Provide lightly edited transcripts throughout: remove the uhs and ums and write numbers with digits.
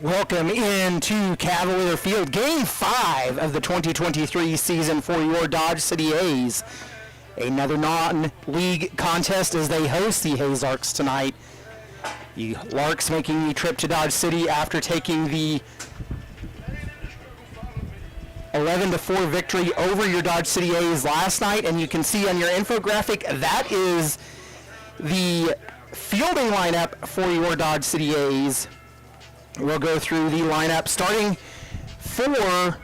Welcome into Cavalier Field, Game 5 of the 2023 season for your Dodge City A's. Another non-league contest as they host the Hayes Larks tonight. The Larks making the trip to Dodge City after taking the 11-4 victory over your Dodge City A's last night. And you can see on your infographic, that is the fielding lineup for your Dodge City A's. We'll go through the lineup. Starting for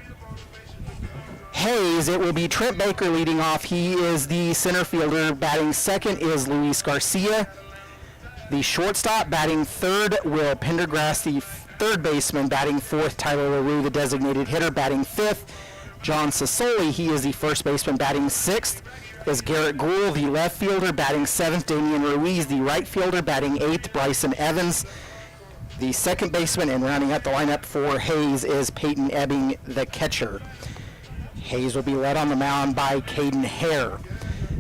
Hayes, it will be Trent Baker leading off. He is the center fielder. Batting second is Luis Garcia. The shortstop batting third, Will Pendergrass, the third baseman. Batting fourth, Tyler LaRue, the designated hitter. Batting fifth, John Sassoli. He is the first baseman. Batting sixth is Garrett Gruhl, the left fielder. Batting seventh, Damian Ruiz, the right fielder. Batting eighth, Bryson Evans, the second baseman, and rounding out the lineup for Hayes is Peyton Ebbing, the catcher. Hayes will be led on the mound by Caden Hare.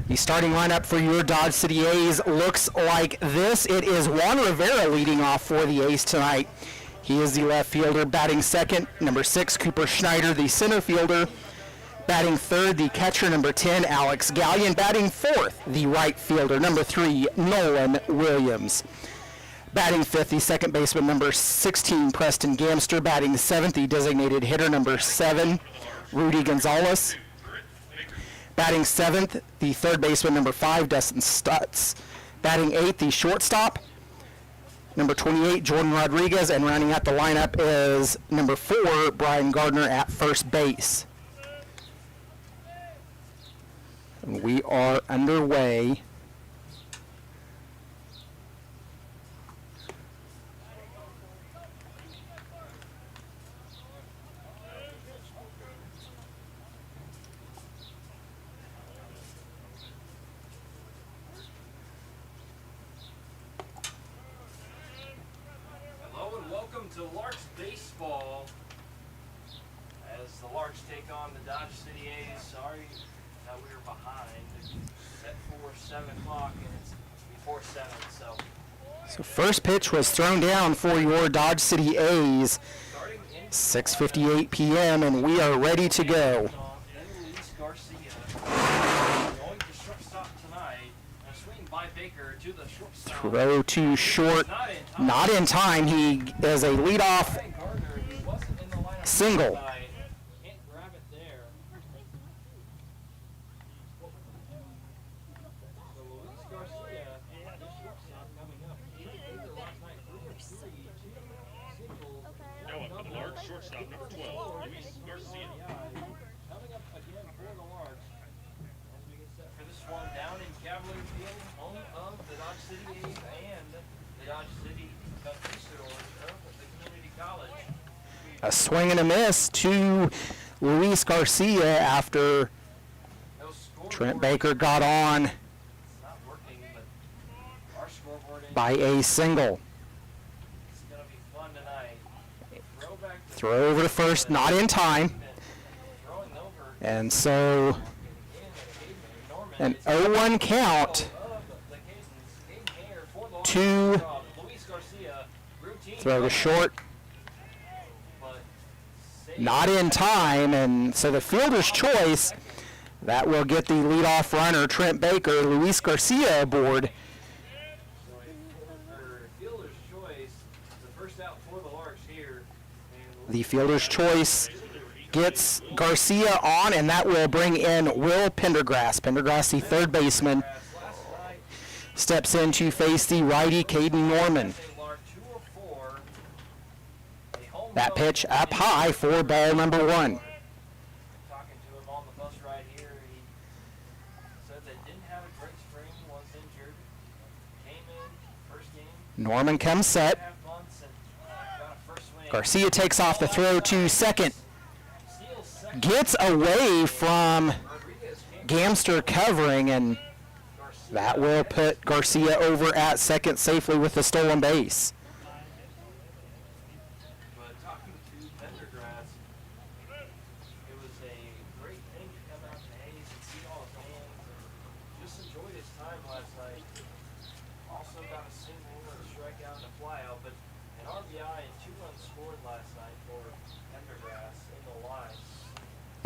The starting lineup for your Dodge City A's looks like this. It is Juan Rivera leading off for the A's tonight. He is the left fielder. Batting second, number 6, Cooper Schneider, the center fielder. Batting third, the catcher, number 10, Alex Gallion. Batting fourth, the right fielder, number 3, Nolan Williams. Batting fifth, the second baseman, number 16, Preston Gamster. Batting seventh, the designated hitter, number 7, Rudy Gonzalez. Batting seventh, the third baseman, number 5, Dustin Stutz. Batting eighth, the shortstop, number 28, Jordan Rodriguez. And rounding out the lineup is number 4, Brian Gardner at first base. And we are underway. To Larks baseball as the Larks take on the Dodge City A's. Sorry that we were behind. It's set for 7 o'clock and it's before 7. So first pitch was thrown down for your Dodge City A's. 6:58 p.m. and we are ready to go. Luis Garcia going to shortstop tonight. A swing by Baker to the shortstop. Throw to short. Not in time. He is a leadoff single. Can't grab it there. So Luis Garcia, the shortstop coming up. Baker last night threw a 3, 2 singles. Now up for the Larks, shortstop number 12, Luis Garcia. Coming up again for the Larks as we get set for this one down in Cavalier Field, home of the Dodge City A's and the Dodge City Conquistadors of the Community College. A swing and a miss to Luis Garcia after Trent Baker got on It's not working, but our scoreboard is by a single. It's going to be fun tonight. Throw back to Throw over to first, not in time. throwing over And so an 0-1 count to throw to short. Not in time, and so the fielder's choice, that will get the leadoff runner, Trent Baker, Luis Garcia aboard. Fielder's choice, the first out for the Larks here. The fielder's choice gets Garcia on, and that will bring in Will Pendergrass. Pendergrass, the third baseman, steps in to face the righty Caden Norman. That pitch up high for ball number 1. Talking to him on the bus ride here, he said they didn't have a great spring, was injured, came in, first game, Norman comes set. 2.5 months, and got a first swing. Garcia takes off the throw to second. Steals second. Gets away from Rodriguez came Gamster covering, and that will put Garcia over at second safely with the stolen base. But talking to Pendergrass, it was a great thing to come out to Hayes and see all the fans and just enjoyed his time last night. Also got a single, a strikeout, and a flyout, but an RBI and 2 runs scored last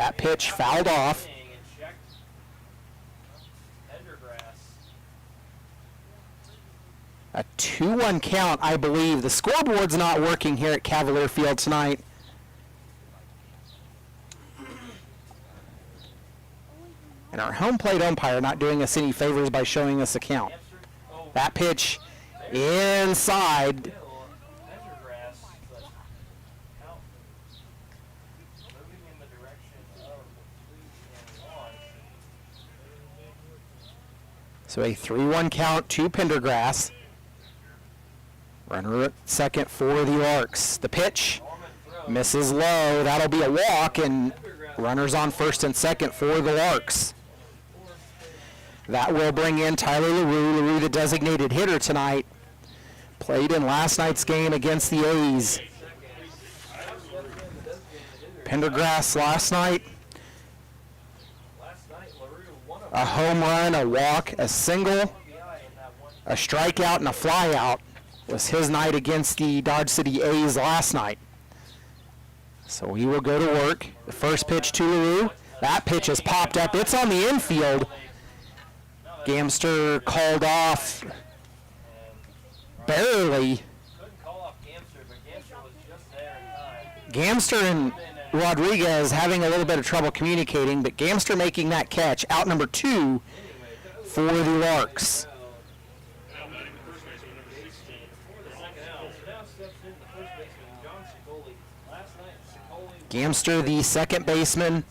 That pitch fouled off. And checked. Pendergrass. A 2-1 count, I believe. The scoreboard's not working here at Cavalier Field tonight. And our home plate umpire not doing us any favors by showing us a count. Oh, That pitch inside. Pendergrass, but count moving in the direction of 3-1. So a 3-1 count to Pendergrass. Runner at second for the Larks. The pitch Norman throws. misses low. That'll be a walk, and runners on first and second for the Larks. That will bring in Tyler LaRue. LaRue, the designated hitter tonight, played in last night's game against the A's. Pendergrass last night, Last night, LaRue won a home run, a walk, a single, RBI in that one. a strikeout, and a flyout was his night against the Dodge City A's last night. So he will go to work. The first pitch to LaRue. That pitch has popped up. It's on the infield. Gamster called off barely. Couldn't call off Gamster, but Gamster was just there in time. Gamster and Rodriguez having a little bit of trouble communicating, but Gamster making that catch, out number 2 for the Larks. Now batting the first baseman, number 16. For the second out, so now steps in the first baseman, John Sicoli. Last night, Sicoli Gamster, the second baseman.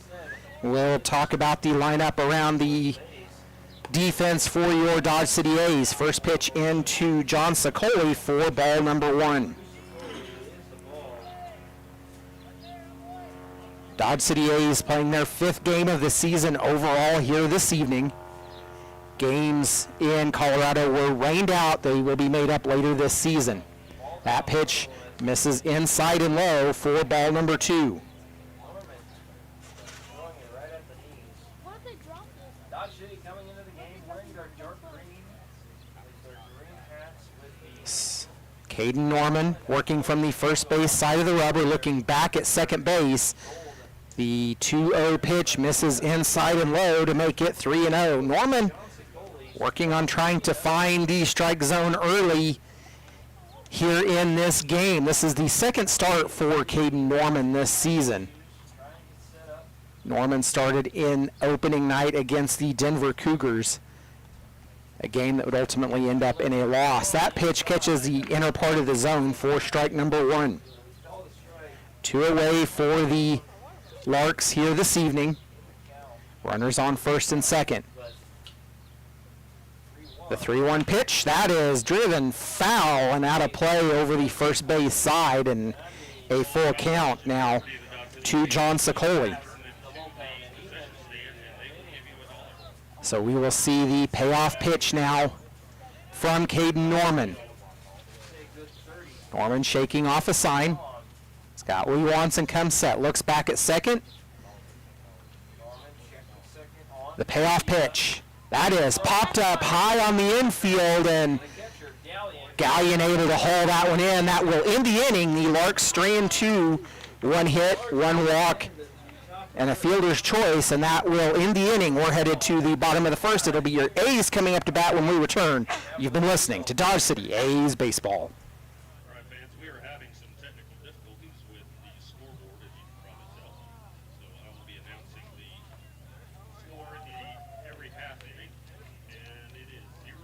We'll talk about the lineup around the defense for your Dodge City A's. First pitch into John Sicoli for ball number 1. Dodge City A's playing their 5th game of the season overall here this evening. Games in Colorado were rained out. They will be made up later this season. That pitch misses inside and low for ball number 2. Norman throwing it right at the knees. Why did they drop this? Dodge City coming into the game wearing their dark green with their green hats with the Caden Norman working from the first base side of the rubber, looking back at second base. The 2-0 pitch misses inside and low to make it 3-0. Norman working on trying to find the strike zone early here in this game. This is the second start for Caden Norman this season. trying to get set up. Norman started in opening night against the Denver Cougars, a game that would ultimately end up in a loss. That pitch catches the inner part of the zone for strike number 1. Call the strike. 2 away for the Larks here this evening. Runners on first and second. But 3-1. The 3-1 pitch, that is driven foul and out of play over the first base side, and a full count now to John Sicoli. So we will see the payoff pitch now from Caden Norman. Norman shaking off a sign. He's got what he wants and comes set. Looks back at second. Norman checking second on. The payoff pitch. That is popped up high on the infield, and The catcher, Gallion. Gallion able to haul that one in. That will end the inning. The Larks strand 2, 1 hit, 1 walk, and a fielder's choice, and that will end the inning. We're headed to the bottom of the first. It'll be your A's coming up to bat when we return. You've been listening to Dodge City A's Baseball. All right, fans, we are having some technical difficulties with the scoreboard, as you can probably tell. So I will be announcing the score in every half inning, and it is 0-0.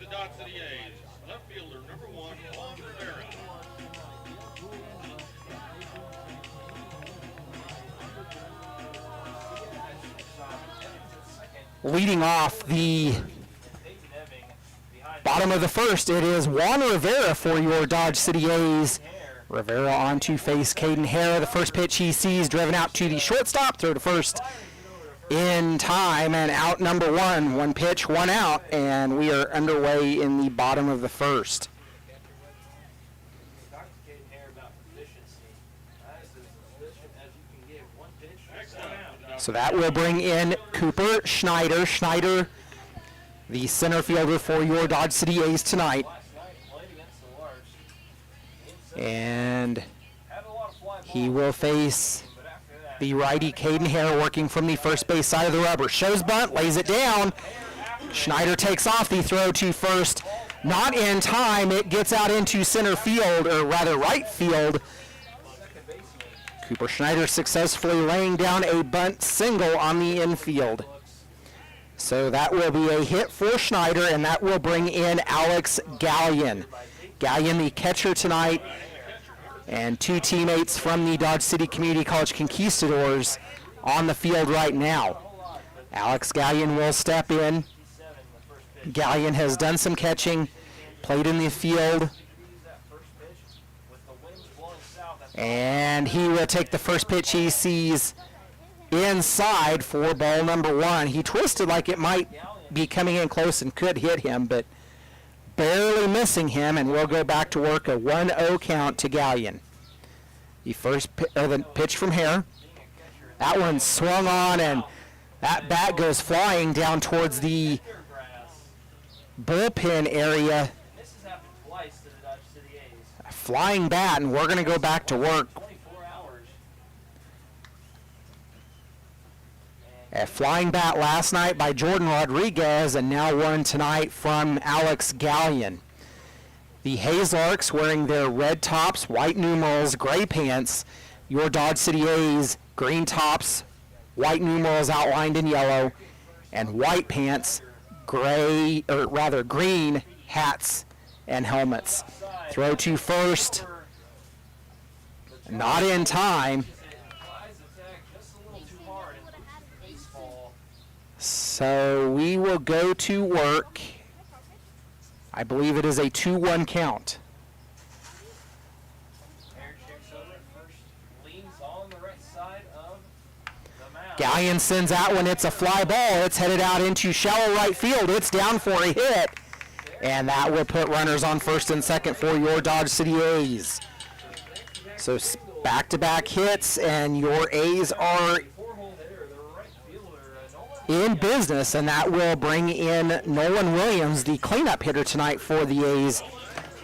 the Dodge City A's, left fielder number 1, Juan Rivera. Leading off the bottom of the first, it is Juan Rivera for your Dodge City A's. Rivera on to face Caden Hare. The first pitch he sees driven out to the shortstop, throw to first in time, and out number one. One pitch, one out, and we are underway in the bottom of the first. So that will bring in Cooper Schneider. Schneider, the center fielder for your Dodge City A's tonight. And he will face the righty Caden Hare, working from the first base side of the rubber. Shows bunt, lays it down. Schneider takes off the throw to first. Not in time. It gets out into center field, or rather right field. Cooper Schneider successfully laying down a bunt single on the infield. So that will be a hit for Schneider, and that will bring in Alex Gallion. Gallion, the catcher tonight, and two teammates from the Dodge City Community College Conquistadors on the field right now. Alex Gallion will step in. Gallion has done some catching, played in the field, and he will take the first pitch he sees inside for ball number one. He twisted like it might be coming in close and could hit him, but barely missing him, and we'll go back to work. A 1-0 count to Gallion. The first the pitch from Hare. That one swung on, and that bat goes flying down towards the bullpen area. A flying bat, and we're going to go back to work. A flying bat last night by Jordan Rodriguez, and now one tonight from Alex Gallion. The Hayes Larks wearing their red tops, white numerals, gray pants. Your Dodge City A's, green tops, white numerals outlined in yellow, and white pants, gray, or rather green hats and helmets. Throw to first. Not in time. So we will go to work. I believe it is a 2-1 count. Gallion sends out when it's a fly ball. It's headed out into shallow right field. It's down for a hit. And that will put runners on first and second for your Dodge City A's. So back-to-back hits, and your A's are in business, and that will bring in Nolan Williams, the cleanup hitter tonight for the A's.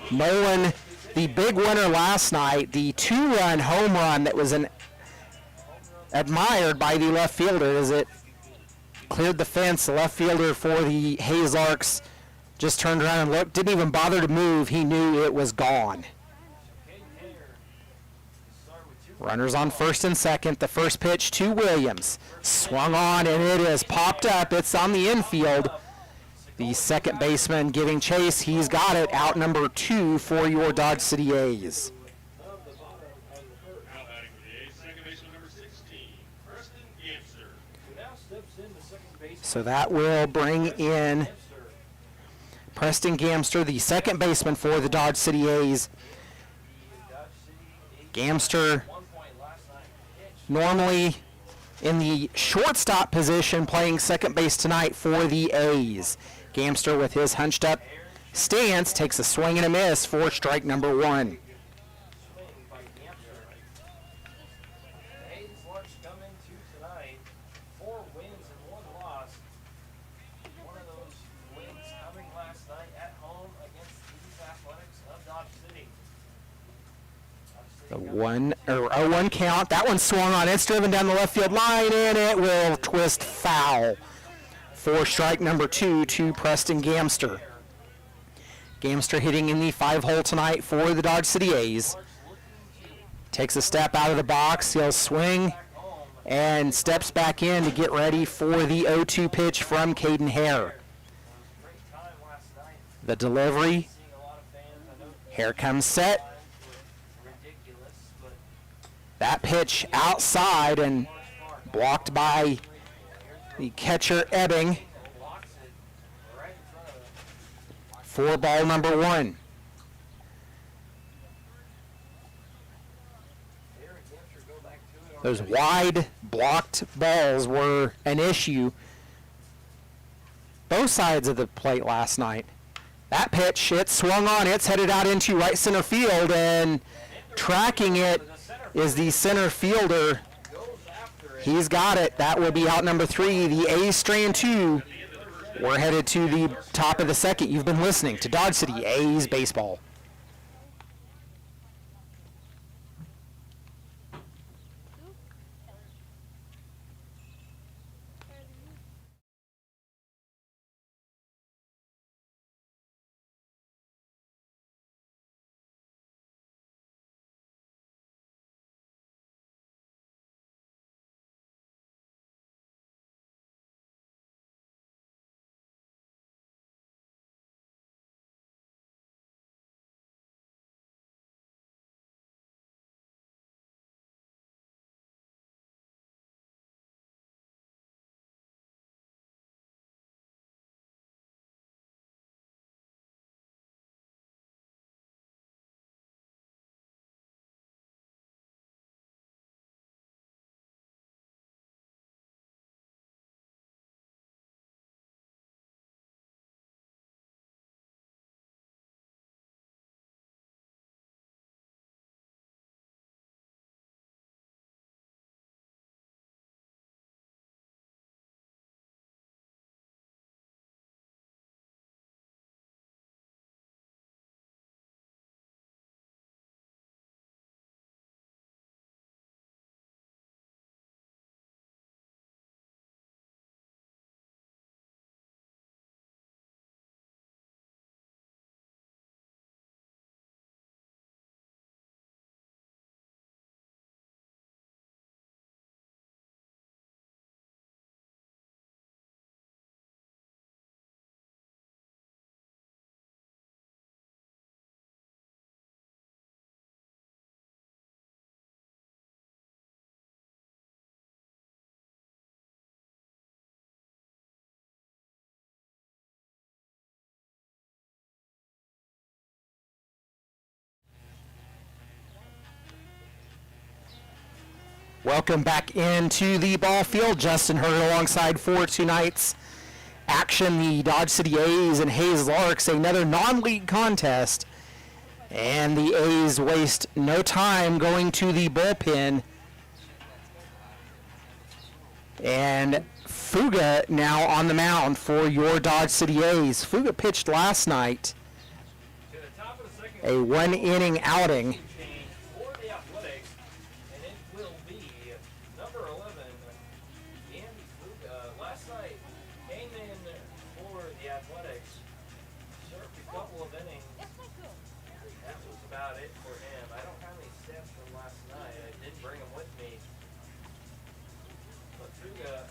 Nolan, the big winner last night, the 2-run home run that was admired by the left fielder as it cleared the fence. The left fielder for the Hayes Larks just turned around and looked, didn't even bother to move. He knew it was gone. Runners on first and second. The first pitch to Williams. Swung on, and it is popped up. It's on the infield. The second baseman giving chase. He's got it. Out number 2 for your Dodge City A's. So that will bring in Preston Gamster, the second baseman for the Dodge City A's. Gamster normally in the shortstop position, playing second base tonight for the A's. Gamster, with his hunched up stance, takes a swing and a miss for strike number 1. The 0-1 count. That one swung on. It's driven down the left field line, and it will twist foul for strike number 2 to Preston Gamster. Gamster hitting in the 5-hole tonight for the Dodge City A's. Takes a step out of the box. He'll swing and steps back in to get ready for the 0-2 pitch from Caden Hare. The delivery. Seeing a lot of fans. I know Here comes set. lines were ridiculous, but That pitch outside and Mark's smart. blocked by the catcher Ebbing Blocks it right in front of him. for ball number 1. Here in Hampshire, go back to it. Those wide blocked balls were an issue both sides of the plate last night. That pitch, it swung on, it's headed out into right center field, and tracking it is the center fielder. Goes after it. He's got it. That will be out number 3. The A's strand 2. We're headed to the top of the second. You've been listening to Dodge City A's Baseball. Welcome back into the ball field. Justin Hurd alongside for tonight's action. The Dodge City A's and Hayes Larks, another non-league contest. And the A's waste no time going to the bullpen. And Fuga now on the mound for your Dodge City A's. Fuga pitched last night To the top of the second. a 1-inning outing. Change for the Athletics, and it will be number 11, Andy Fuga. Last night came in for the Athletics, served a couple of innings. That was about it for him. I don't have any stats from last night. I did bring them with me. But Fuga,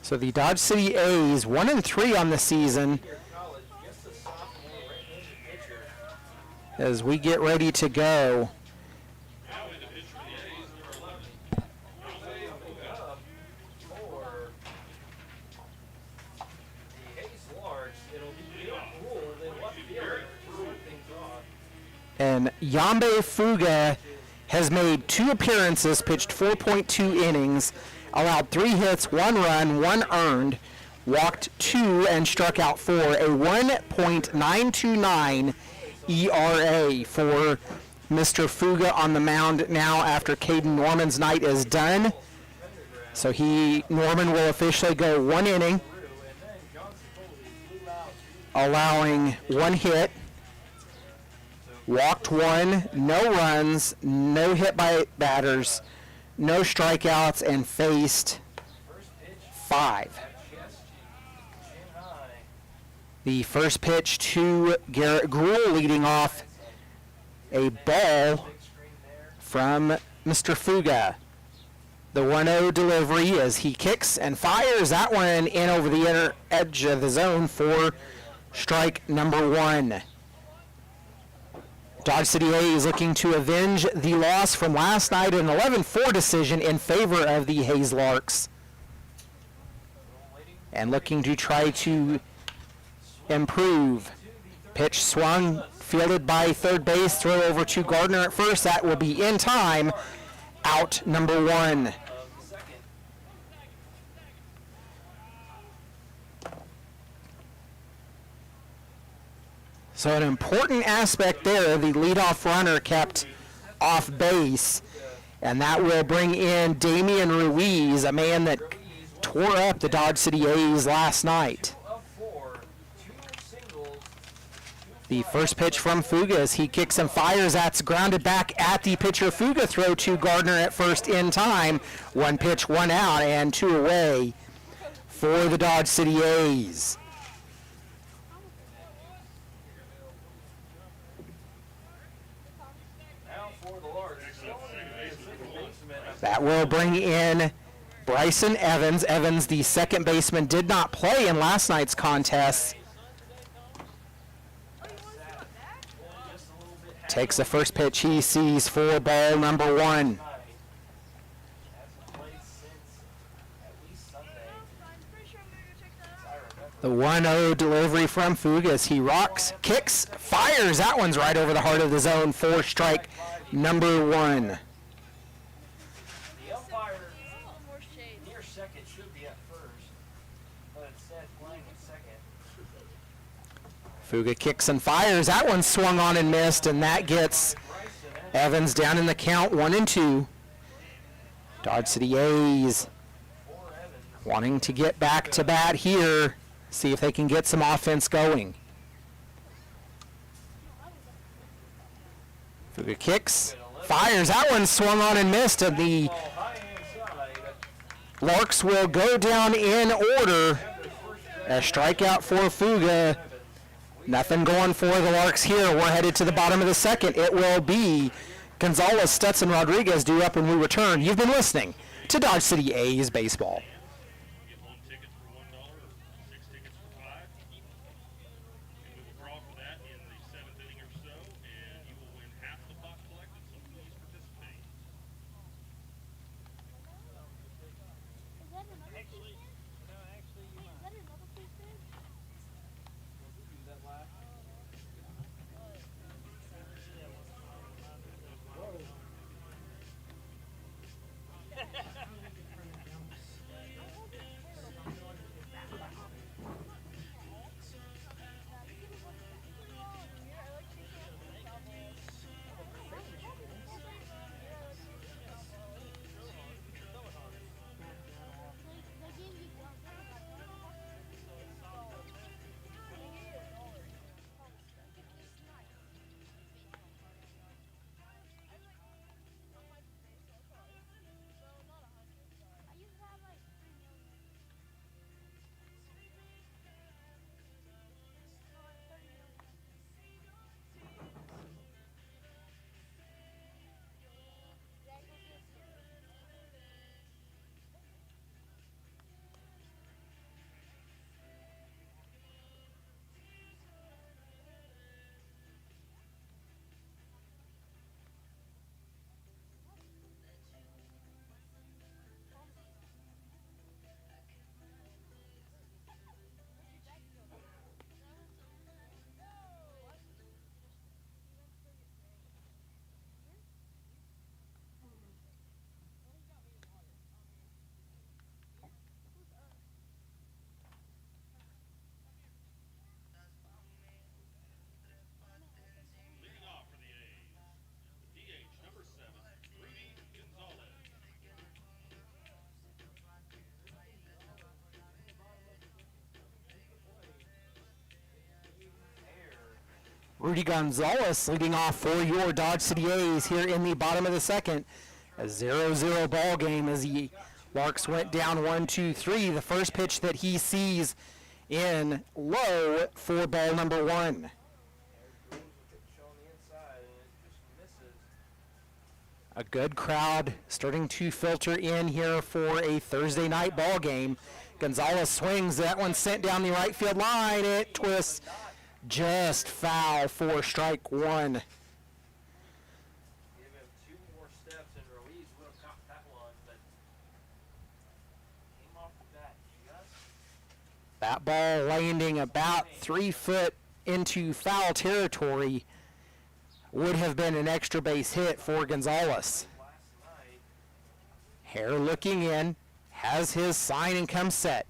So the Dodge City A's 1-3 on the season. junior college, just a sophomore, right-handed pitcher. As we get ready to go. Now in the pitch for the A's, number 11. Coming up for the Hayes Larks, it'll be Gil Gould in left field to start things off. And Yambe Fuga has made 2 appearances, pitched 4.2 innings, allowed 3 hits, 1 run, 1 earned, walked 2, and struck out 4. A 1.929 ERA for Mr. Fuga on the mound now after Caden Norman's night is done. So Norman will officially go 1 inning, Through, and then Johnson Foley flew out allowing 1 hit, walked 1, no runs, no hit by batters, no strikeouts, and faced first pitch 5. at chest, chin high. The first pitch to Garrett Gruhl, leading off a ball Big screen there. from Mr. Fuga. The 1-0 delivery as he kicks and fires that one in over the inner edge of the zone for Strike number 1. Dodge City A is looking to avenge the loss from last night, an 11-4 decision in favor of the Hayes Larks. And looking to try to improve. Pitch swung, fielded by third base, throw over to Gardner at first. That will be in time. Out number 1. So an important aspect there, the leadoff runner kept off base, and that will bring in Damian Ruiz, a man that tore up the Dodge City A's last night. The first pitch from Fuga as he kicks and fires. That's grounded back at the pitcher. Fuga throw to Gardner at first in time. 1 pitch, 1 out, and 2 away for the Dodge City A's. That will bring in Bryson Evans. Evans, the second baseman, did not play in last night's contest. Takes the first pitch he sees for ball number 1. The 1-0 delivery from Fugas. He rocks, kicks, fires. That one's right over the heart of the zone for strike number 1. Fuga kicks and fires. That one swung on and missed, and that gets Evans down in the count, 1-2. Dodge City A's wanting to get back to bat here, see if they can get some offense going. Fuga kicks, fires. That one swung on and missed, and the Larks will go down in order. A strikeout for Fuga. Nothing going for the Larks here. We're headed to the bottom of the second. It will be Gonzalez, Stetson, Rodriguez due up when we return. You've been listening to Dodge City A's Baseball. Get 1 ticket for $1 or 6 tickets for $5. You can move a draw for that in the 7th inning or so, and you will win half the pot collected, so please participate. Rudy Gonzalez leading off for your Dodge City A's here in the bottom of the second. A 0-0 ball game as the Larks went down 1-2-3. The first pitch that he sees in low for ball number 1. A good crowd starting to filter in here for a Thursday night ball game. Gonzalez swings. That one sent down the right field line. It twists. Just foul for strike one. Give him 2 more steps and Ruiz would have caught that one, but came off the bat just. That ball landing about 3 foot into foul territory would have been an extra base hit for Gonzalez. Last night. Hare looking in, has his sign and come set.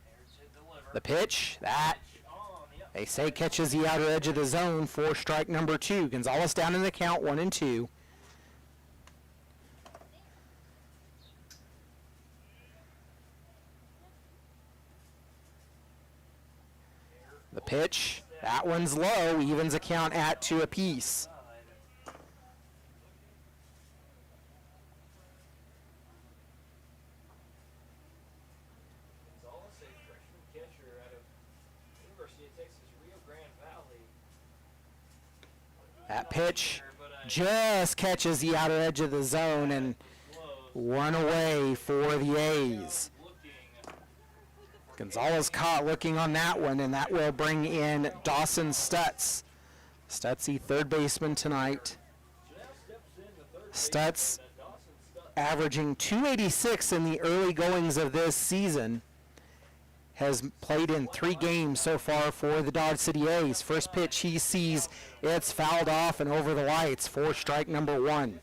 There's his deliver. The pitch, that On the they say catches the outer edge of the zone for strike number 2. Gonzalez down in the count, 1-2. The pitch, that one's low, evens the count at 2 apiece. Gonzalez, a freshman catcher out of University of Texas, Rio Grande Valley. That pitch just catches the outer edge of the zone and one away for the A's. Gonzalez caught looking on that one, and that will bring in Dawson Stutz. Stutzy, third baseman tonight. Stutz averaging .286 in the early goings of this season. Has played in 3 games so far for the Dodge City A's. First pitch he sees, it's fouled off and over the lights for strike number 1.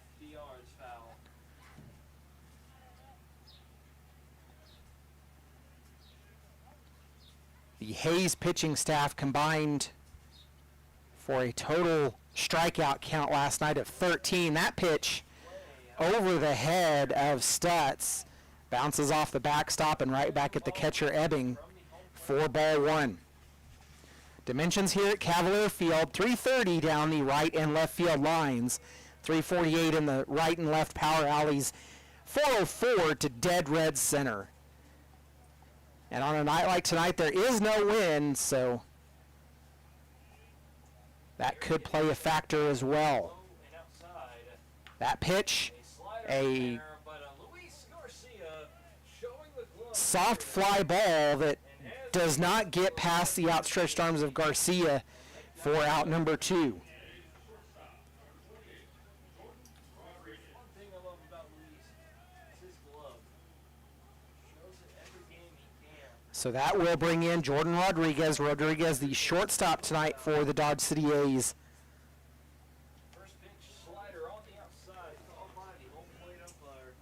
The Hayes pitching staff combined for a total strikeout count last night of 13. That pitch over the head of Stutz bounces off the backstop and right back at the catcher Ebbing for ball 1. Dimensions here at Cavalier Field, 330 down the right and left field lines, 348 in the right and left power alleys, 404 to dead red center. And on a night like tonight, there is no wind, so that could play a factor as well. That pitch, a soft fly ball that does not get past the outstretched arms of Garcia for out number 2. So that will bring in Jordan Rodriguez. Rodriguez, the shortstop tonight for the Dodge City A's. First pitch slider on the outside, called by the home plate umpire.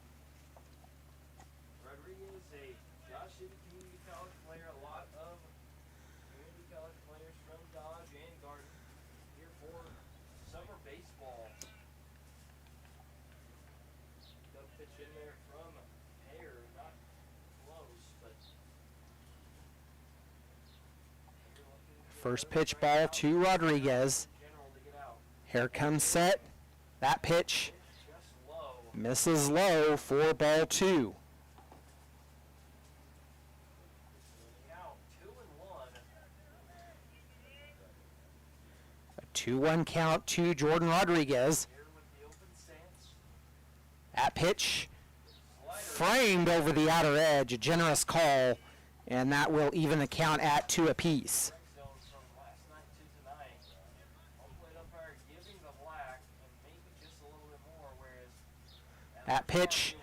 Rodriguez, a Dodge City Community College player. A lot of community college players from Dodge and Garden here for summer baseball. Got a pitch in there from Hare, not close, but. First pitch ball to Rodriguez. Here comes set. That pitch misses low for ball 2. A 2-1 count to Jordan Rodriguez. That pitch framed over the outer edge, a generous call, and that will even the count at 2 apiece. That pitch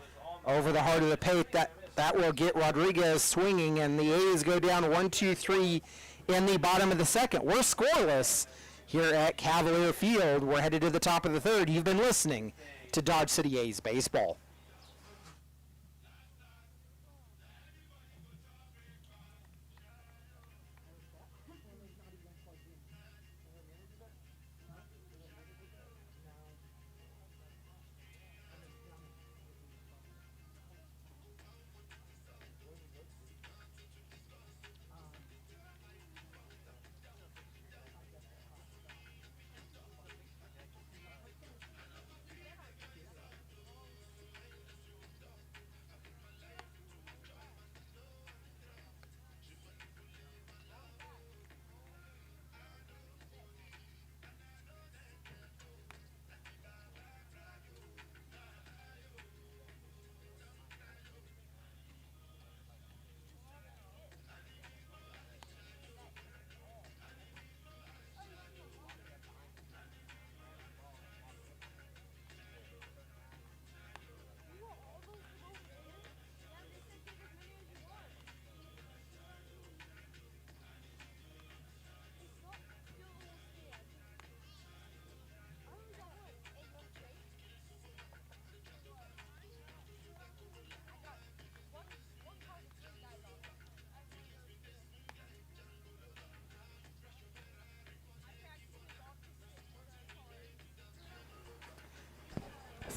over the heart of the plate, that will get Rodriguez swinging, and the A's go down 1-2-3 in the bottom of the second. We're scoreless here at Cavalier Field. We're headed to the top of the third. You've been listening to Dodge City A's baseball.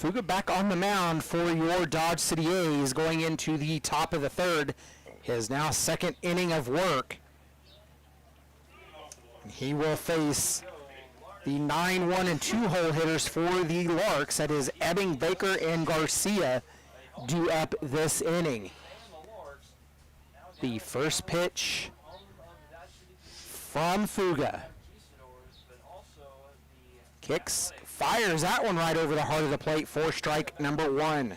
Fuga back on the mound for your Dodge City A's going into the top of the third. His now second inning of work. He will face the 9, 1, and 2 hole hitters for the Larks. That is Ebbing, Baker, and Garcia due up this inning. The first pitch from Fuga. Kicks, fires that one right over the heart of the plate for strike number 1.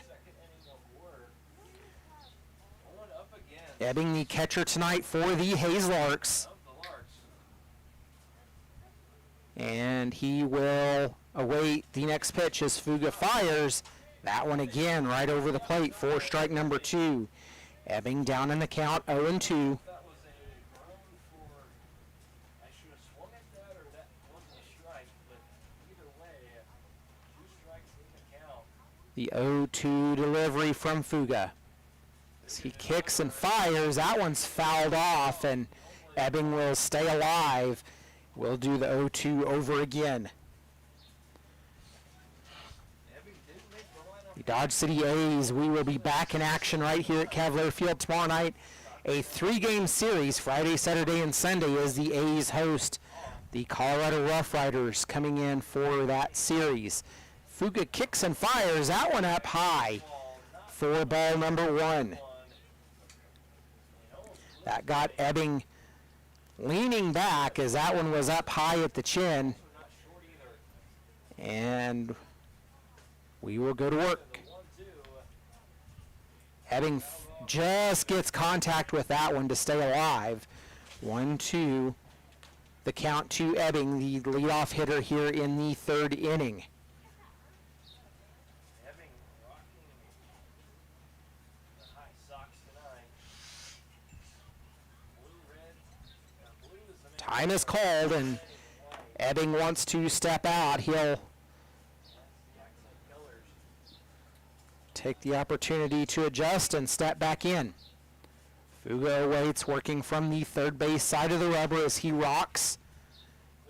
Ebbing, the catcher tonight for the Hayes Larks. And he will await the next pitch as Fuga fires. That one again right over the plate for strike number 2. Ebbing down in the count 0-2. The 0-2 delivery from Fuga. As he kicks and fires, that one's fouled off, and Ebbing will stay alive. We'll do the 0-2 over again. The Dodge City A's, we will be back in action right here at Cavalier Field tomorrow night. A 3-game series, Friday, Saturday, and Sunday, as the A's host the Colorado Rough Riders coming in for that series. Fuga kicks and fires that one up high for ball number 1. That got Ebbing leaning back as that one was up high at the chin. And we will go to work. Ebbing just gets contact with that one to stay alive. 1-2. The count to Ebbing, the leadoff hitter here in the third inning. Time is called, and Ebbing wants to step out. He'll take the opportunity to adjust and step back in. Fuga awaits, working from the third base side of the rubber as he rocks.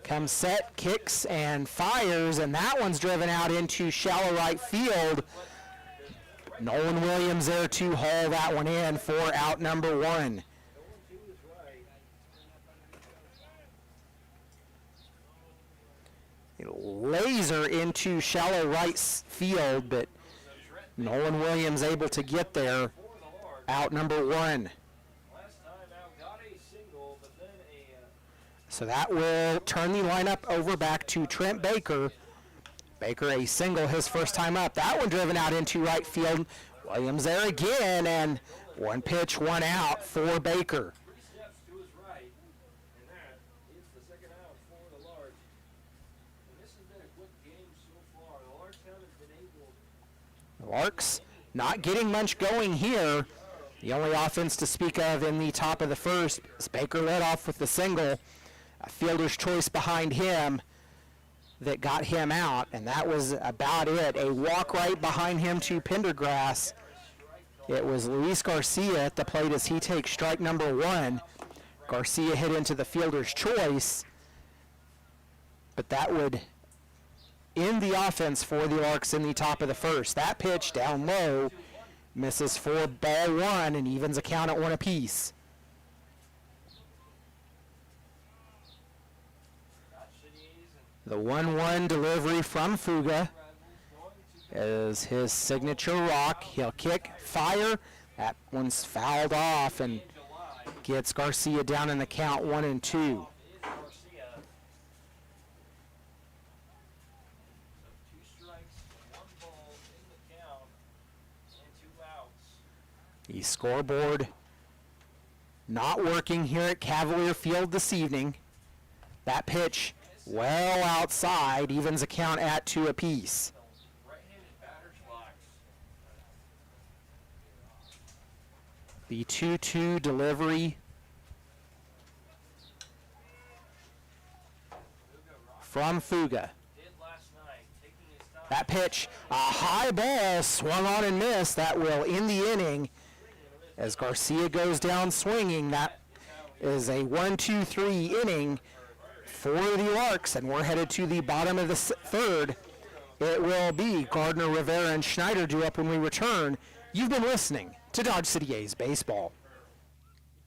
Comes set, kicks, and fires, and that one's driven out into shallow right field. Nolan Williams there to haul that one in for out number 1. Laser into shallow right field, but Nolan Williams able to get there. Out number 1. So that will turn the lineup over back to Trent Baker. Baker a single his first time up. That one driven out into right field. Williams there again, and 1 pitch, 1 out for Baker. The Larks not getting much going here. The only offense to speak of in the top of the first is Baker led off with the single. A fielder's choice behind him that got him out, and that was about it. A walk right behind him to Pendergrass. It was Luis Garcia at the plate as he takes strike number 1. Garcia hit into the fielder's choice, but that would end the offense for the Larks in the top of the first. That pitch down low misses for ball 1 and evens a count at 1 apiece. The 1-1 delivery from Fuga is his signature rock. He'll kick, fire. That one's fouled off and gets Garcia down in the count 1-2. The scoreboard not working here at Cavalier Field this evening. That pitch well outside, evens a count at 2 apiece. The 2-2 delivery from Fuga. That pitch, a high ball, swung on and missed. That will end the inning as Garcia goes down swinging. That is a 1-2-3 inning for the Larks, and we're headed to the bottom of the third. It will be Gardner, Rivera, and Schneider due up when we return. You've been listening to Dodge City A's Baseball.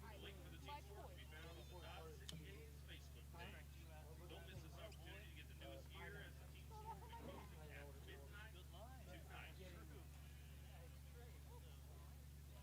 The link for the team sport can be found on the Dodge City A's Facebook page. Don't miss this opportunity to get the newest gear as the team sport will be closing at midnight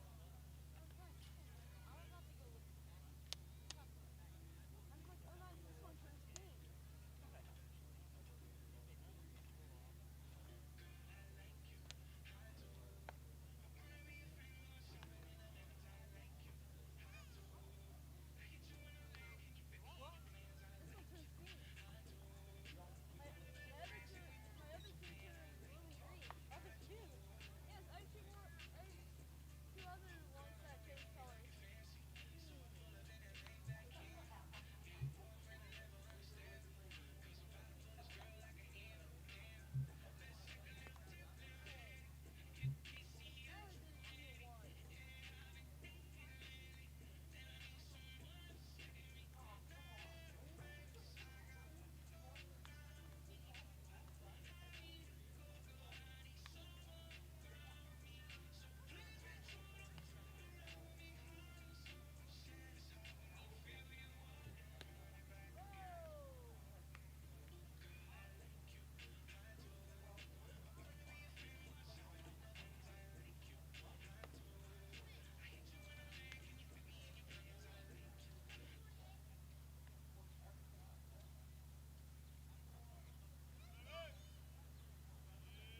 tonight.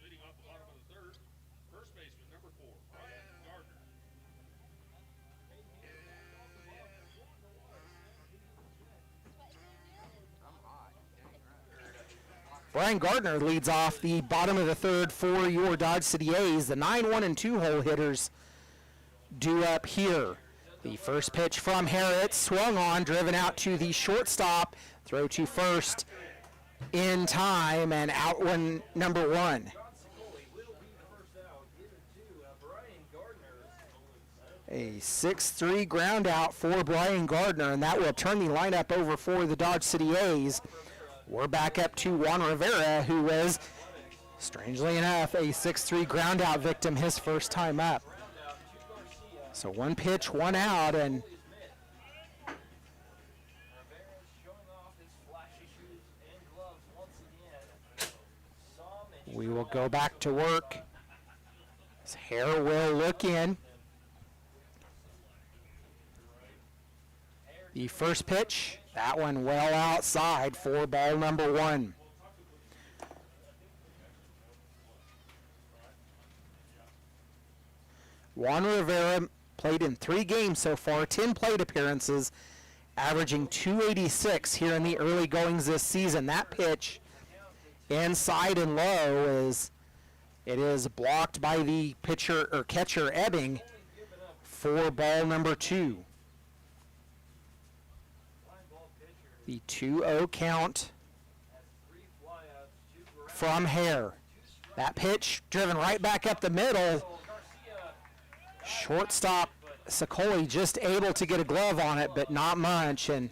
Leading off the bottom of the third, first baseman number 4, Brian Gardner. Brian Gardner leads off the bottom of the third for your Dodge City A's. The 9-1 and 2-hole hitters due up here. The first pitch from Harriet, swung on, driven out to the shortstop, throw to first in time, and out one, number 1. John Sicoli will be the first out, given to Brian Gardner. A 6-3 ground out for Brian Gardner, and that will turn the lineup over for the Dodge City A's. We're back up to Juan Rivera, who was, strangely enough, a 6-3 ground out victim his first time up. Round out to Garcia. So one pitch, one out, and Is mid. Rivera's showing off his flashy shoes and gloves once again. Some we will go back to work. His hair will look in. The first pitch, that one well outside for ball number 1. Juan Rivera played in 3 games so far, 10 plate appearances, averaging .286 here in the early goings this season. That pitch inside and low it is blocked by the pitcher or catcher Ebbing for ball number 2. line ball pitcher The 2-0 count has 3 flyouts, 2 ground, from Hare. 2 strikes. That pitch driven right back up the middle. So Garcia Shortstop Sicoli just able to get a glove on it, but not much, and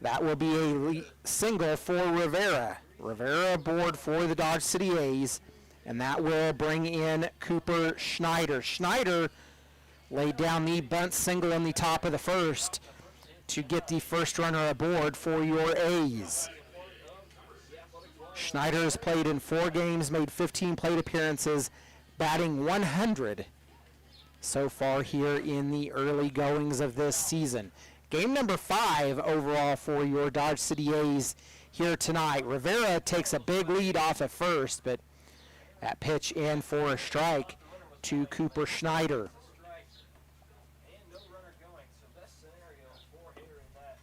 that will be a single for Rivera. Rivera aboard for the Dodge City A's, and that will bring in Cooper Schneider. Schneider laid down the bunt single in the top of the first to get the first runner aboard for your A's. Schneider has played in 4 games, made 15 plate appearances, batting 100 so far here in the early goings of this season. Game number 5 overall for your Dodge City A's here tonight. Rivera takes a big lead off at first, but that pitch in for a strike to Cooper Schneider. strikes and no runner going. So best scenario for Hader in that.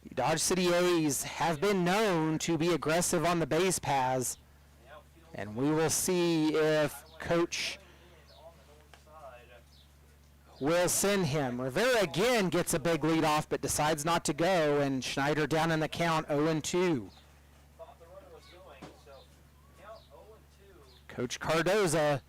The Dodge City A's have been known to be aggressive on the base paths, The outfield and we will see if Coach in on the north side. will send him. Rivera again gets a big lead off, but decides not to go, and Schneider down in the count 0-2. Thought the runner was going. So count 0-2. Coach Cardoza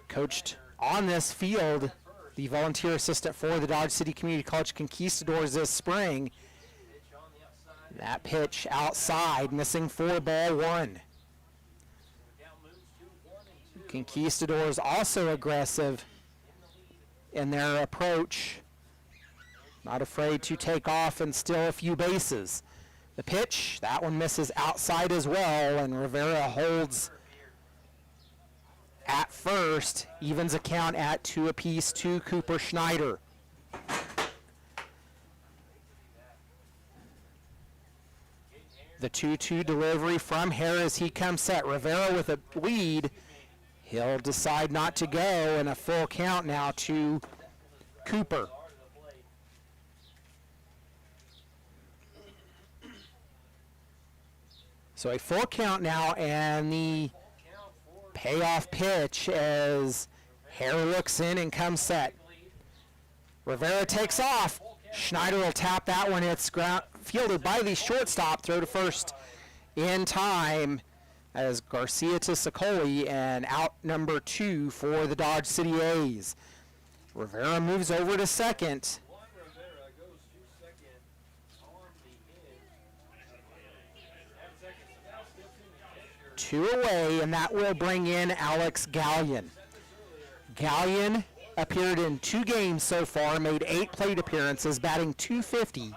coached on this field, the volunteer assistant for the Dodge City Community College Conquistadors this spring. Pitch on the outside. That pitch outside, missing for ball 1. Conquistadors also aggressive in their approach. Not afraid to take off and steal a few bases. The pitch, that one misses outside as well, and Rivera holds at first, evens a count at 2 apiece to Cooper Schneider. The 2-2 delivery from Hare as he comes set. Rivera with a lead. He'll decide not to go, and a full count now to Cooper. So a full count now, and the payoff pitch as Hare looks in and comes set. Rivera takes off. Schneider will tap that one. It's fielded by the shortstop. Throw to first in time as Garcia to Sicoli, and out number 2 for the Dodge City A's. Rivera moves over to second. Rivera goes to second on the in. 2 away, and that will bring in Alex Gallion. Gallion appeared in 2 games so far, made 8 plate appearances, batting .250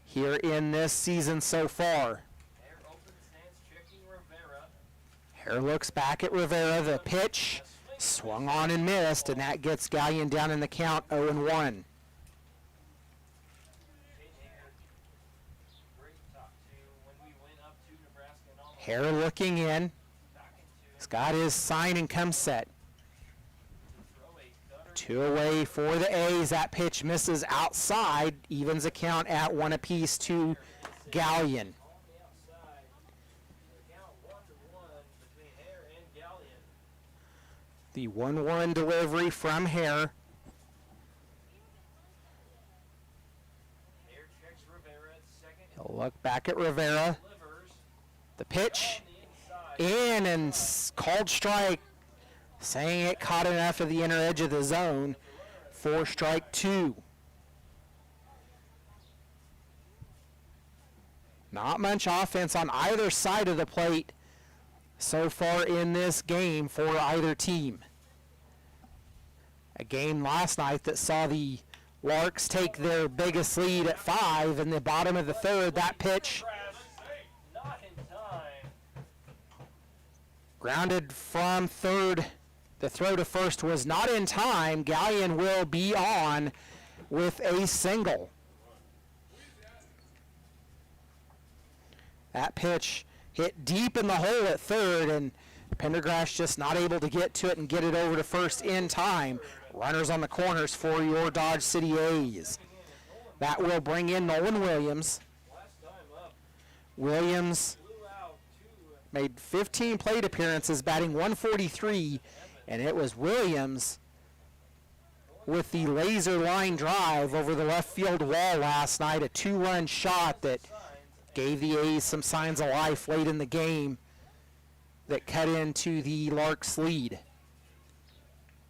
here in this season so far. Hare opens stance, checking Rivera. Hare looks back at Rivera. The pitch swung on and missed, and that gets Gallion down in the count 0-1. Great talk to when we went up to Nebraska and all Hare looking in. He's got his sign and come set. 2 away for the A's. That pitch misses outside, evens a count at 1 apiece to Gallion. on the outside. The count 1-1 between Hare and Gallion. The 1-1 delivery from Hare. Hare checks Rivera at second. He'll look back at Rivera. Delivers The pitch on the inside. in and called strike, saying it caught enough of the inner edge of the zone for strike 2. Not much offense on either side of the plate so far in this game for either team. A game last night that saw the Larks take their biggest lead at 5 in the bottom of the 3rd. That pitch Not in time. grounded from 3rd. The throw to first was not in time. Gallion will be on with a single. That pitch hit deep in the hole at 3rd, and Pendergrass just not able to get to it and get it over to first in time. Runners on the corners for your Dodge City A's. That will bring in Nolan Williams. Last time up. Williams Blew out 2. made 15 plate appearances, batting .143, and it was Williams with the laser line drive over the left field wall last night, a 2-run shot that gave the A's some signs of life late in the game that cut into the Larks' lead.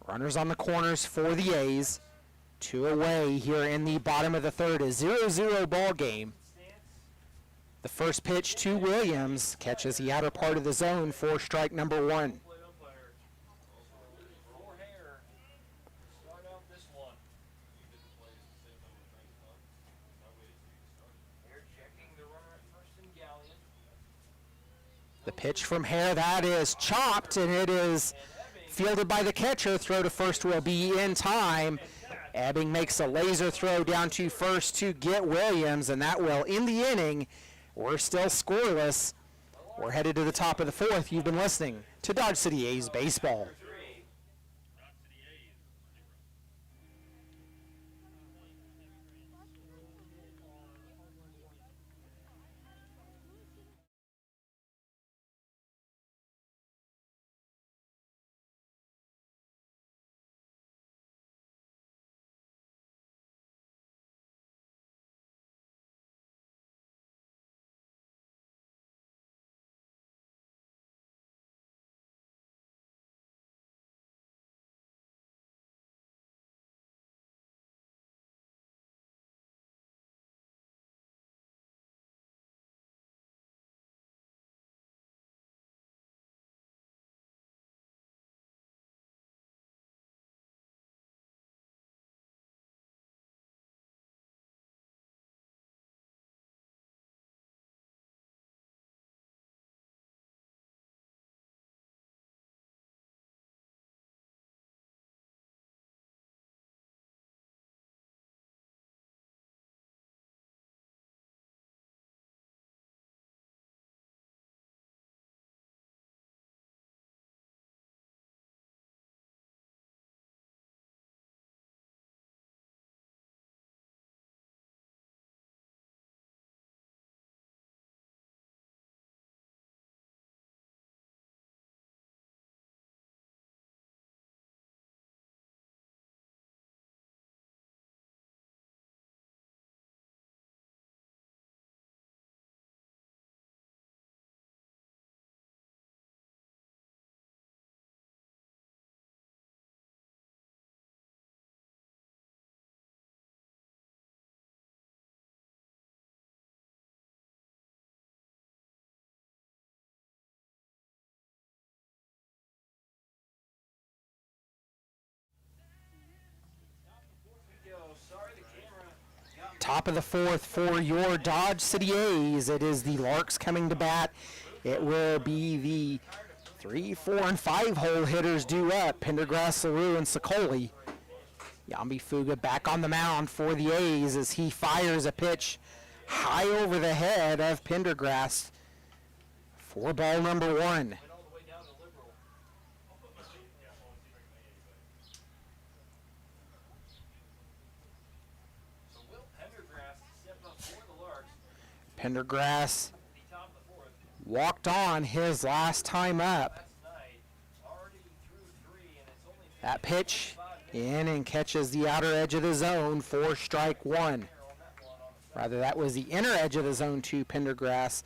Runners on the corners for the A's. 2 away here in the bottom of the 3rd, a 0-0 ball game. Stance. The first pitch to Williams catches the outer part of the zone for strike number 1. Plate umpire. For Hare. Start out this one. Hare checking the runner at first and Gallion. The pitch from Hare, that is chopped, and it is fielded by the catcher. Throw to first will be in time. Ebbing makes a laser throw down to first to get Williams, and that will end the inning. We're still scoreless. We're headed to the top of the 4th. You've been listening to Dodge City A's Baseball. Top of the fourth for your Dodge City A's. It is the Larks coming to bat. It will be the 3, 4, and 5 hole hitters due up. Pendergrass, LaRue, and Sicoli. Yambi Fuga back on the mound for the A's as he fires a pitch high over the head of Pendergrass for ball number 1. Went all the way down to Liberal. So Will Pendergrass stepped up for the Larks. Pendergrass The top of the fourth. walked on his last time up. Last night, already through 3, and it's only That pitch 55 in and catches the outer edge of the zone for strike 1. on that one on the Rather, that was the inner edge of the zone to Pendergrass.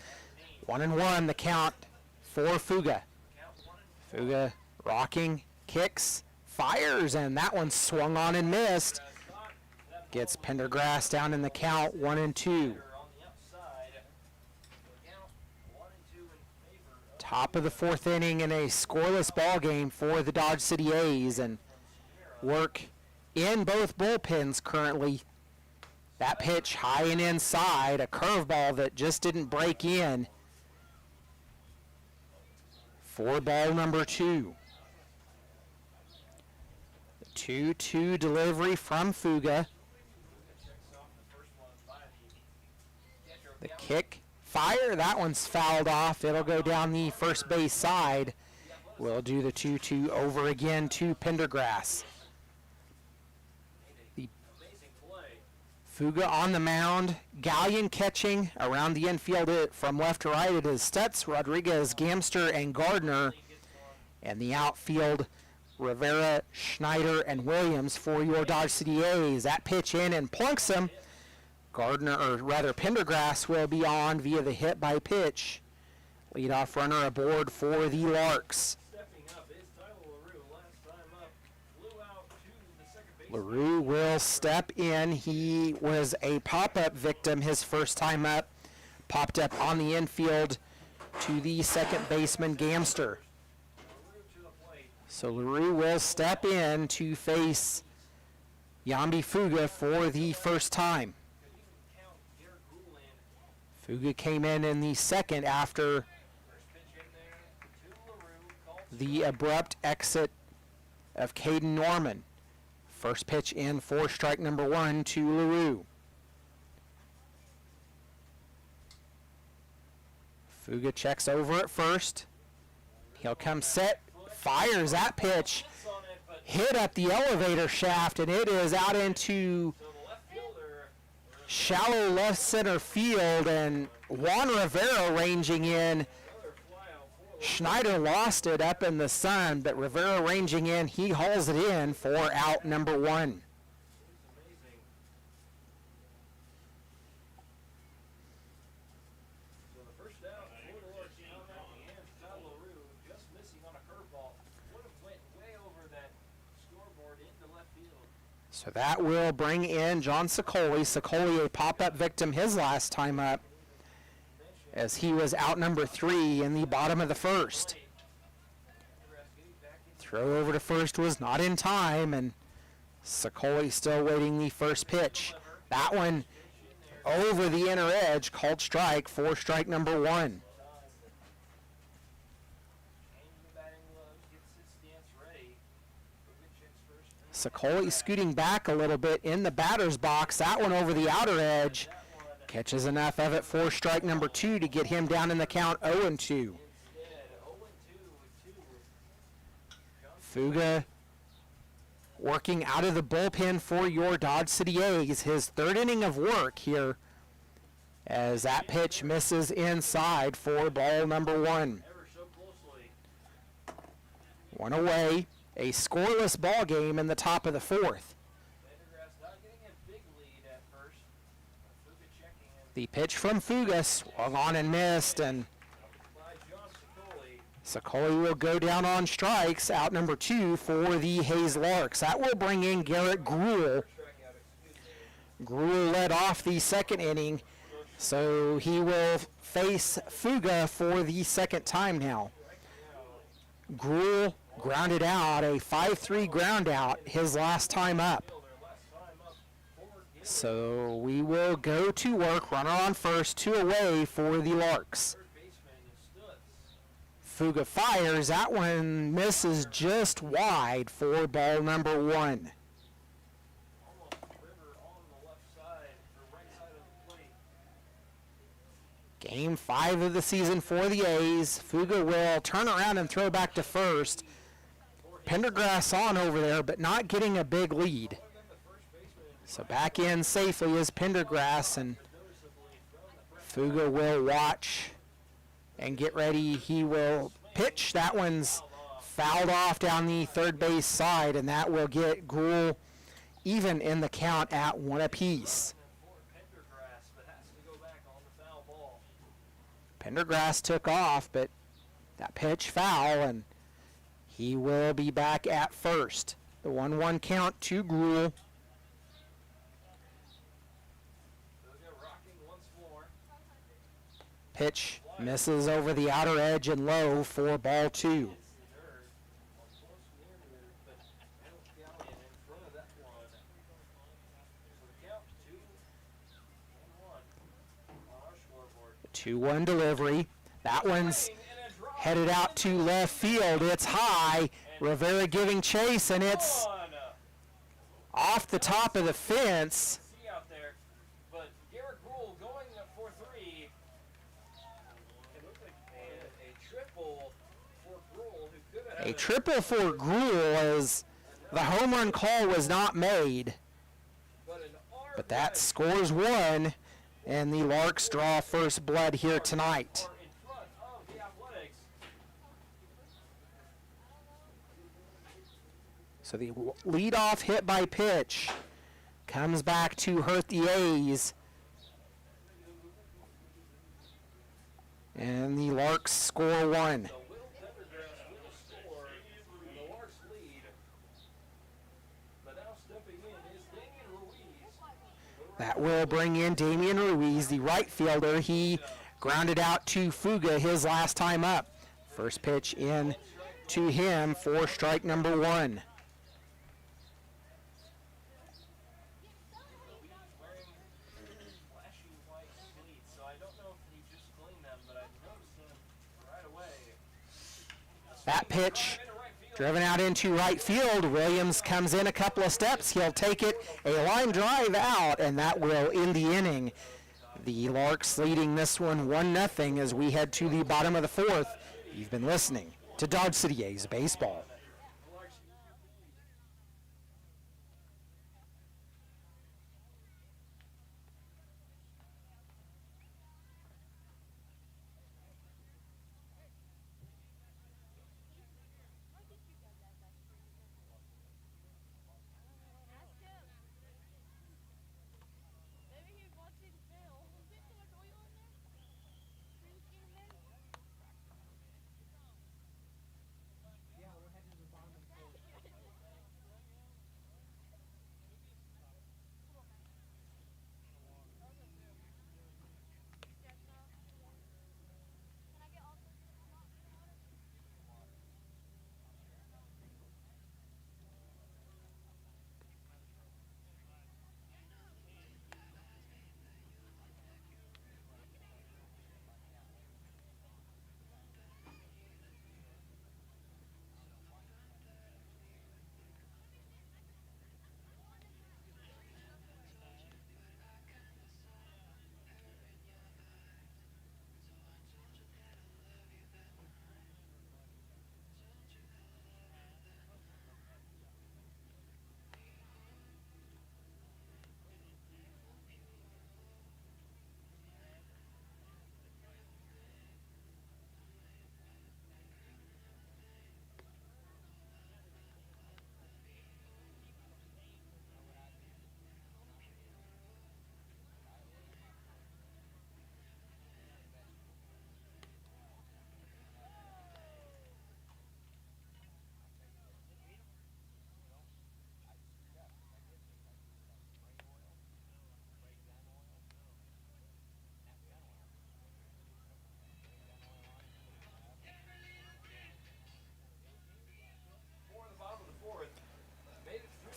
1-1 the count for Fuga. count 1 and Fuga rocking, kicks, fires, and that one swung on and missed. shot. That Gets Pendergrass down in the count 1-2. on the outside. So count 1 and 2 in favor of Top of the fourth inning in a scoreless ball game for the Dodge City A's, and work in both bullpens currently. That pitch high and inside, a curveball that just didn't break in for ball number 2. The 2-2 delivery from Fuga. checks off the first one by the catcher. The kick, fire, that one's fouled off. It'll go down the first base side. We'll do the 2-2 over again to Pendergrass. Amazing play. Fuga on the mound, Gallion catching around the infield from left to right. It is Stutz, Rodriguez, Gamster, and Gardner. And the outfield, Rivera, Schneider, and Williams for your Dodge City A's. That pitch in and plunks him. Gardner, or rather Pendergrass, will be on via the hit by pitch. Leadoff runner aboard for the Larks. Stepping up is Tyler LaRue. Last time up, flew out to the second base. LaRue will step in. He was a pop-up victim his first time up. Popped up on the infield to the second baseman, Gamster. LaRue to the plate. So LaRue will step in to face Yambi Fuga for the first time. Could even count Garrett Gould in. Fuga came in the second after First pitch in there to LaRue. Called the abrupt exit of Caden Norman. First pitch in for strike number 1 to LaRue. Fuga checks over at first. He'll come set, fires that pitch, on it, but hit up the elevator shaft, and it is out into so the left fielder shallow left center field, and Juan Rivera ranging in. another fly out for the Schneider lost it up in the sun, but Rivera ranging in, he hauls it in for out number 1. It's amazing. So the first out for the Larks come out and Tyler LaRue just missing on a curveball. Would have went way over that scoreboard into left field. So that will bring in John Sicoli. Sicoli, a pop-up victim his last time up, as he was out number 3 in the bottom of the first. Throw over to first was not in time, and Sicoli still waiting the first pitch. That one over the inner edge, called strike for strike number 1. Changing the batting glove, gets his stance ready. Fuga checks first. Sicoli scooting back a little bit in the batter's box. That one over the outer edge. That one Catches enough of it for strike number 2 to get him down in the count 0-2. instead 0-2 with 2. Fuga working out of the bullpen for your Dodge City A's. His third inning of work here, as that pitch misses inside for ball number 1. Ever so closely. 1 away, a scoreless ball game in the top of the fourth. Pendergrass not getting a big lead at first. Fuga checking in The pitch from Fuga swung on and missed, and by John Sicoli. Sicoli will go down on strikes, out number 2 for the Hayes Larks. That will bring in Garrett Gruel. Strikeout, excuse me. Gruel led off the second inning, so he will face Fuga for the second time now. Gruel grounded out, a 5-3 ground out his last time up. Fielder last time up for So we will go to work. Runner on first, 2 away for the Larks. Third baseman is Stutz. Fuga fires. That one misses just wide for ball number 1. Almost river on the left side, or right side of the plate. Game 5 of the season for the A's. Fuga will turn around and throw back to first. Pendergrass on over there, but not getting a big lead. Other than the first baseman, So back in safely is Pendergrass, and noticeably from the first Fuga will watch and get ready. He will pitch. That one's fouled off down the third base side, and that will get Gruhl even in the count at 1 apiece. for Pendergrass, but has to go back on the foul ball. Pendergrass took off, but that pitch foul, and he will be back at first. The 1-1 count to Gruhl. Fuga rocking once more. Pitch misses over the outer edge and low for ball 2. Hits the dirt. Almost near to it, but Gallion in front of that one. So the count 2-1 on our scoreboard. 2-1 delivery. That one's Swing and a drop. headed out to left field. It's high. Rivera giving chase, and it's One. off the top of the fence. See out there, but Garrett Gruhl going for 3. It looked like a triple for Gruhl, who could have had A triple for Gruhl as the home run call was not made, but an RBI but that scores 1, and the Larks draw first blood here tonight. are in front of the Athletics. So the leadoff hit by pitch comes back to hurt the A's. And the Larks score 1. So Will Pendergrass will score, and the Larks lead. But now stepping in is Damian Ruiz. That will bring in Damian Ruiz, the right fielder. He grounded out to Fuga his last time up. First pitch in to him for strike number 1. Ruiz wearing flashy white cleats, so I don't know if he just cleaned them, but I noticed them right away. That pitch Into right field. driven out into right field. Williams comes in a couple of steps. He'll take it. A line drive out, and that will end the inning. The Larks leading this one 1-0 as we head to the bottom of the 4th. You've been listening to Dodge City A's Baseball. Larks Ask him. Maybe he's watching Phil. Is there too much oil in there? Drinking there?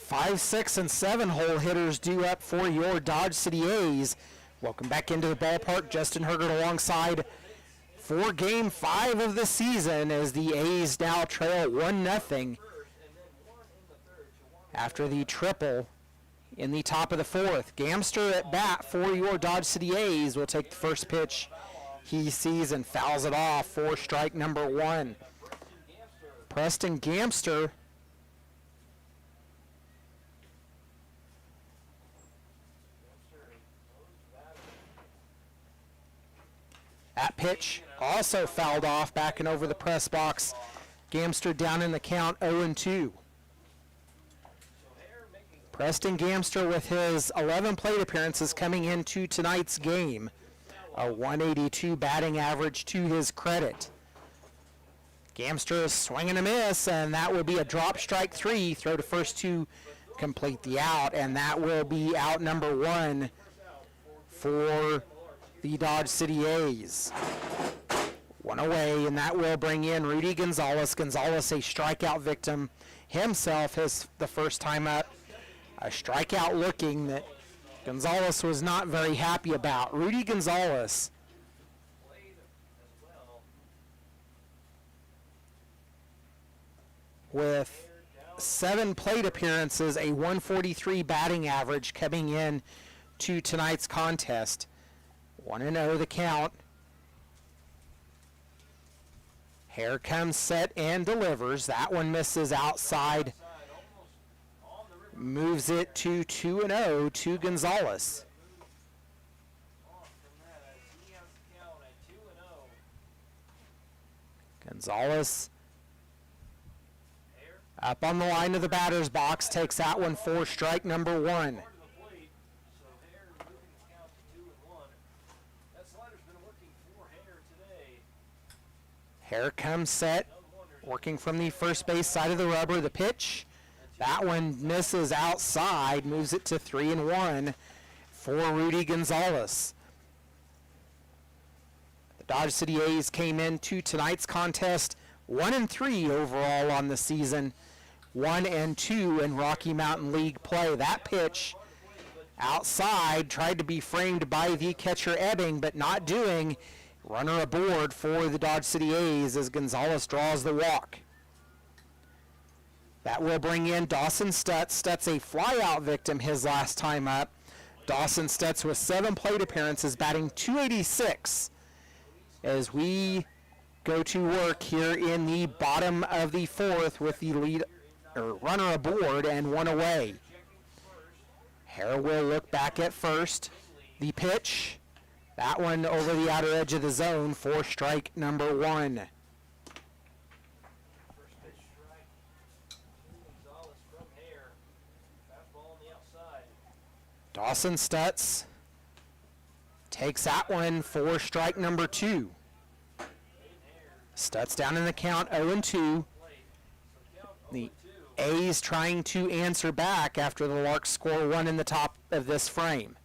5, 6, and 7 hole hitters due up for your Dodge City A's. Welcome back into the ballpark. Justin Hergert alongside for Game 5 of the season as the A's now trail 1-0 after the triple in the top of the 4th. Gamster at bat for your Dodge City A's will take the first pitch he sees and fouls it off for strike number 1. Preston Gamster that pitch also fouled off, backing over the press box. Gamster down in the count 0-2. Preston Gamster with his 11 plate appearances coming into tonight's game. A 182 batting average to his credit. Gamster is swinging a miss, and that will be a drop strike 3. Throw to first to complete the out, and that will be out number 1 for the Dodge City A's. 1 away, and that will bring in Rudy Gonzalez. Gonzalez, a strikeout victim himself, the first time up. A strikeout looking that Gonzalez was not very happy about. Rudy Gonzalez with 7 plate appearances, a 143 batting average coming in to tonight's contest. 1-0 the count. Hare comes set and delivers. That one misses outside. Moves it to 2-0 to Gonzalez. Gonzalez up on the line of the batter's box, takes that one for strike number 1. Hare comes set, working from the first base side of the rubber. The pitch, that one misses outside, moves it to 3-1 for Rudy Gonzalez. The Dodge City A's came into tonight's contest 1-3 overall on the season, 1-2 in Rocky Mountain League play. That pitch outside tried to be framed by the catcher Ebbing, but not doing. Runner aboard for the Dodge City A's as Gonzalez draws the walk. That will bring in Dawson Stutz. Stutz, a flyout victim his last time up. Dawson Stutz with 7 plate appearances, batting .286 as we go to work here in the bottom of the 4th with the lead or runner aboard and 1 away. Hare will look back at first. The pitch, that one over the outer edge of the zone for strike number 1. Dawson Stutz takes that one for strike number 2. Stutz down in the count 0-2. The A's trying to answer back after the Larks score 1 in the top of this frame.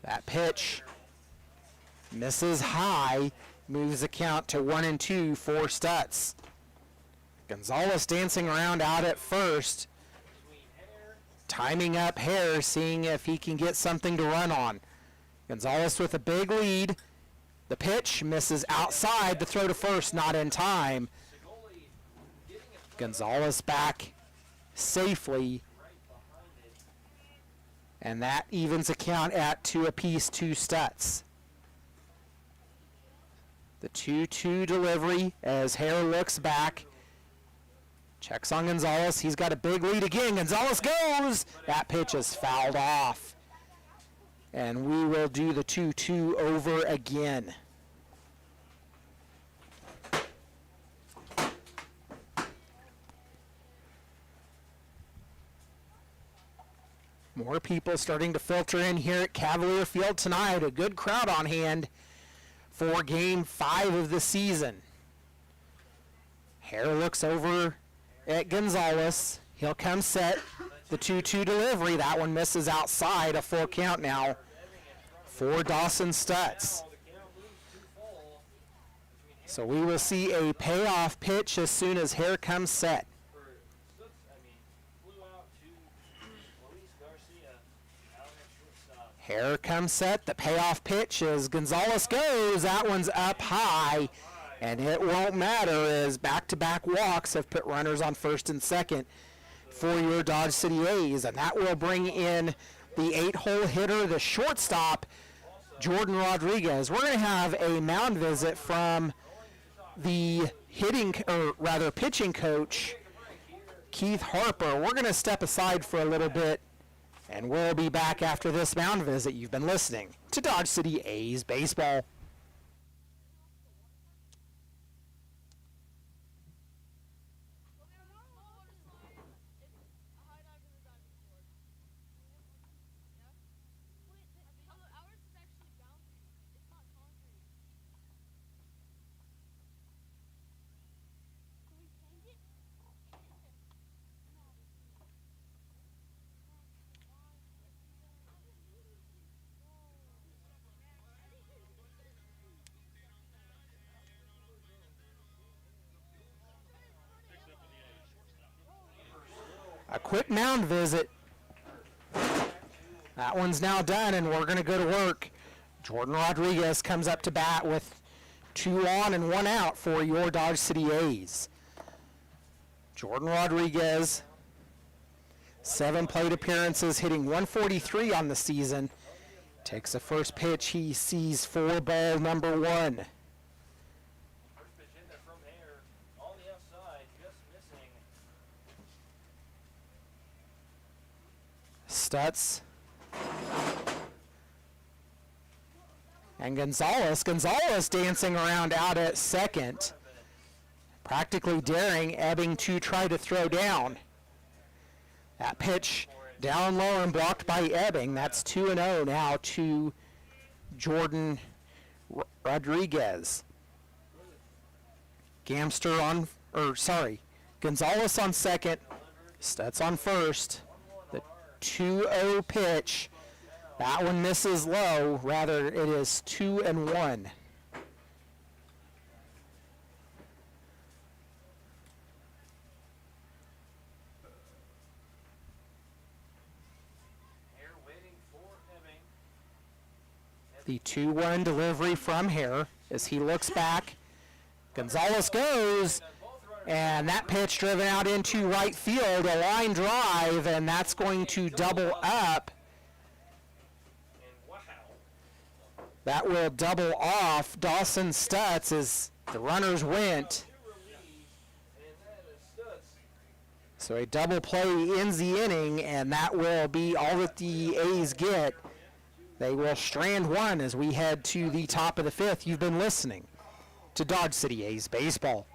That pitch misses high, moves the count to 1-2 for Stutz. Gonzalez dancing around out at first, timing up Hare, seeing if he can get something to run on. Gonzalez with a big lead. The pitch misses outside, the throw to first not in time. Gonzalez back safely, and that evens the count at 2 apiece to Stutz. The 2-2 delivery as Hare looks back. Checks on Gonzalez. He's got a big lead again. Gonzalez goes. That pitch is fouled off. And we will do the 2-2 over again. More people starting to filter in here at Cavalier Field tonight. A good crowd on hand for Game 5 of the season. Hare looks over at Gonzalez. He'll come set. The 2-2 delivery. That one misses outside. A full count now for Dawson Stutz. So we will see a payoff pitch as soon as Hare comes set. Flew out to Luis Garcia out at shortstop. Hare comes set. The payoff pitch as Gonzalez goes. That one's up high, and it won't matter as back-to-back walks have put runners on first and second for your Dodge City A's, and that will bring in the 8-hole hitter, the shortstop, Jordan Rodriguez. We're going to have a mound visit from the pitching coach, Keith Harper. We're going to step aside for a little bit, and we'll be back after this mound visit. You've been listening to Dodge City A's Baseball. A quick mound visit. That one's now done, and we're going to go to work. Jordan Rodriguez comes up to bat with 2 on and 1 out for your Dodge City A's. Jordan Rodriguez, 7 plate appearances, hitting 143 on the season. Takes the first pitch. He sees 4 ball number 1. First pitch in there from Hare on the outside, just missing. Stutz. And Gonzalez dancing around out at second, practically daring Ebbing to try to throw down. That pitch down low and blocked by Ebbing. That's 2-0 now to Jordan Rodriguez. Gonzalez on second, Stutz on first. The 2-0 pitch. That one misses low. Rather, it is 2-1. Hare waiting for Ebbing. The 2-1 delivery from Hare as he looks back. Gonzalez goes, and that pitch driven out into right field, a line drive, and that's going to double up. And wow. That will double off Dawson Stutz as the runners went. Two relieved, and that is Stutz. So a double play ends the inning, and that will be all that the A's get. They will strand one as we head to the top of the 5th. You've been listening to Dodge City A's Baseball.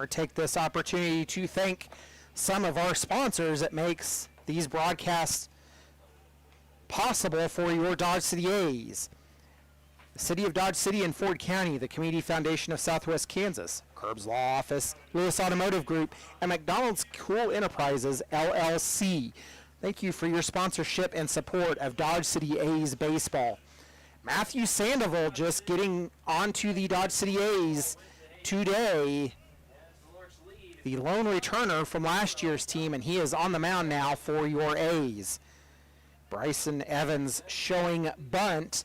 to take this opportunity to thank some of our sponsors that makes these broadcasts possible for your Dodge City A's. The City of Dodge City and Ford County, the Community Foundation of Southwest Kansas, Curbs Law Office, Lewis Automotive Group, and McDonald's Cool Enterprises, LLC. Thank you for your sponsorship and support of Dodge City A's baseball. Matthew Sandoval just getting onto the Dodge City A's today, the lone returner from last year's team, and he is on the mound now for your A's. Bryson Evans showing bunt,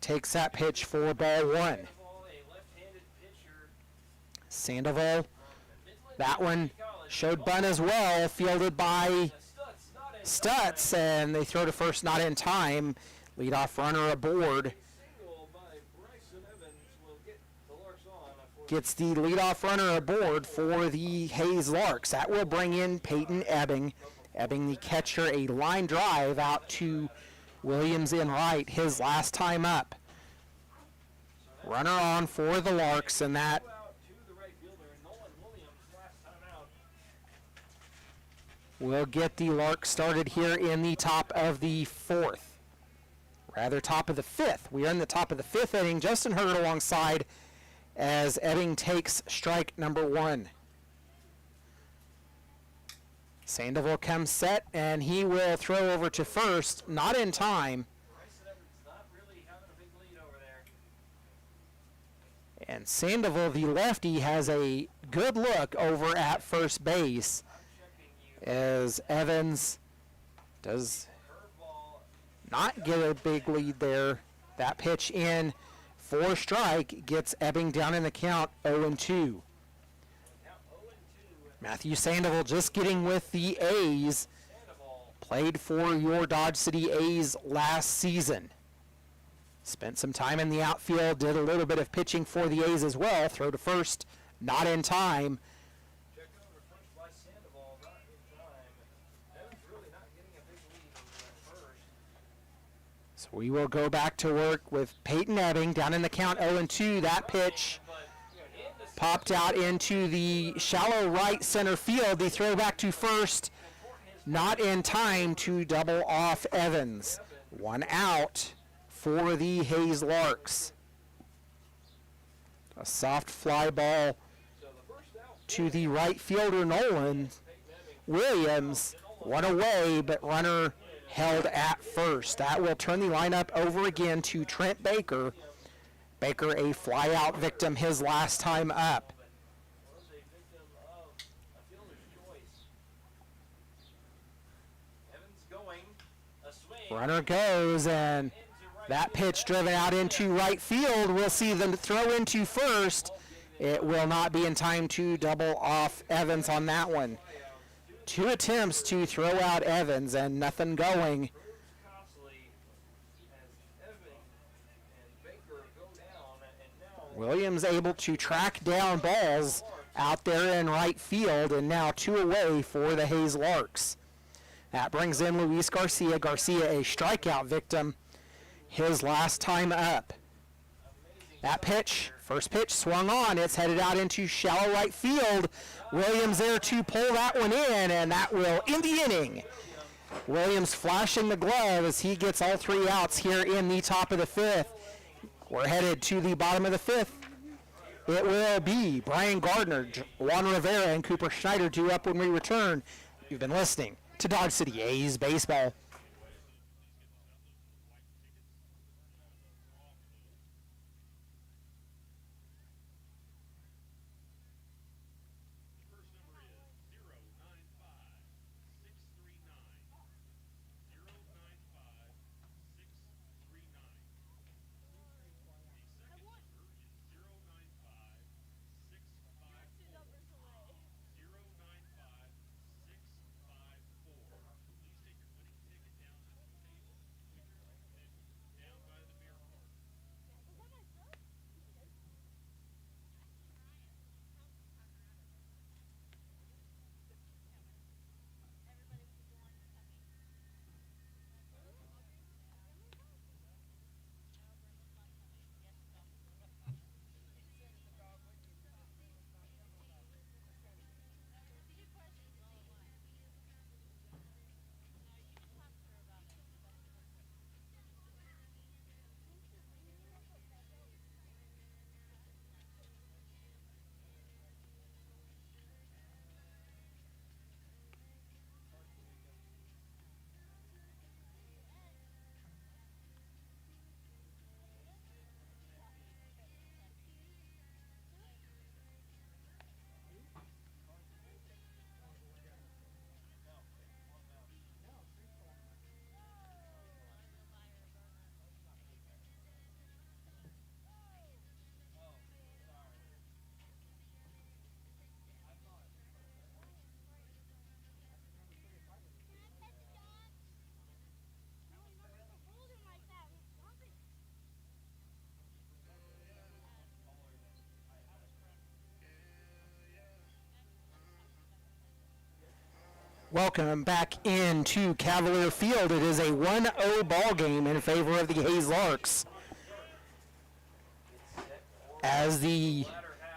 takes that pitch for ball one. Sandoval, that one showed bunt as well, fielded by Stutz, and they throw to first, not in time. Leadoff runner aboard. Gets the leadoff runner aboard for the Hayes Larks. That will bring in Peyton Ebbing. Ebbing, the catcher, a line drive out to Williams in right, his last time up. Runner on for the Larks, and that will get the Larks started here in the top of the fourth. Rather, top of the fifth. We are in the top of the fifth inning. Justin Hurd alongside as Ebbing takes strike number one. Sandoval comes set, and he will throw over to first, not in time. And Sandoval, the lefty, has a good look over at first base as Evans does not get a big lead there. That pitch in for strike gets Ebbing down in the count 0-2. Matthew Sandoval just getting with the A's. Played for your Dodge City A's last season. Spent some time in the outfield, did a little bit of pitching for the A's as well. Throw to first, not in time. So we will go back to work with Peyton Ebbing down in the count 0-2. That pitch popped out into the shallow right center field. The throw back to first, not in time to double off Evans. One out for the Hayes Larks. A soft fly ball to the right fielder Nolan Williams. One away, but runner held at first. That will turn the lineup over again to Trent Baker. Baker, a fly-out victim his last time up. Runner goes, and that pitch driven out into right field. We'll see them throw into first. It will not be in time to double off Evans on that one. Two attempts to throw out Evans and nothing going. Williams able to track down balls out there in right field, and now two away for the Hayes Larks. That brings in Luis Garcia. Garcia, a strikeout victim his last time up. That pitch, first pitch swung on. It's headed out into shallow right field. Williams there to pull that one in, and that will end the inning. Williams flashing the glove as he gets all three outs here in the top of the fifth. We're headed to the bottom of the fifth. It will be Brian Gardner, Juan Rivera, and Cooper Schneider due up when we return. You've been listening to Dodge City A's Baseball. Welcome back into Cavalier Field. It is a 1-0 ball game in favor of the Hayes Larks. As the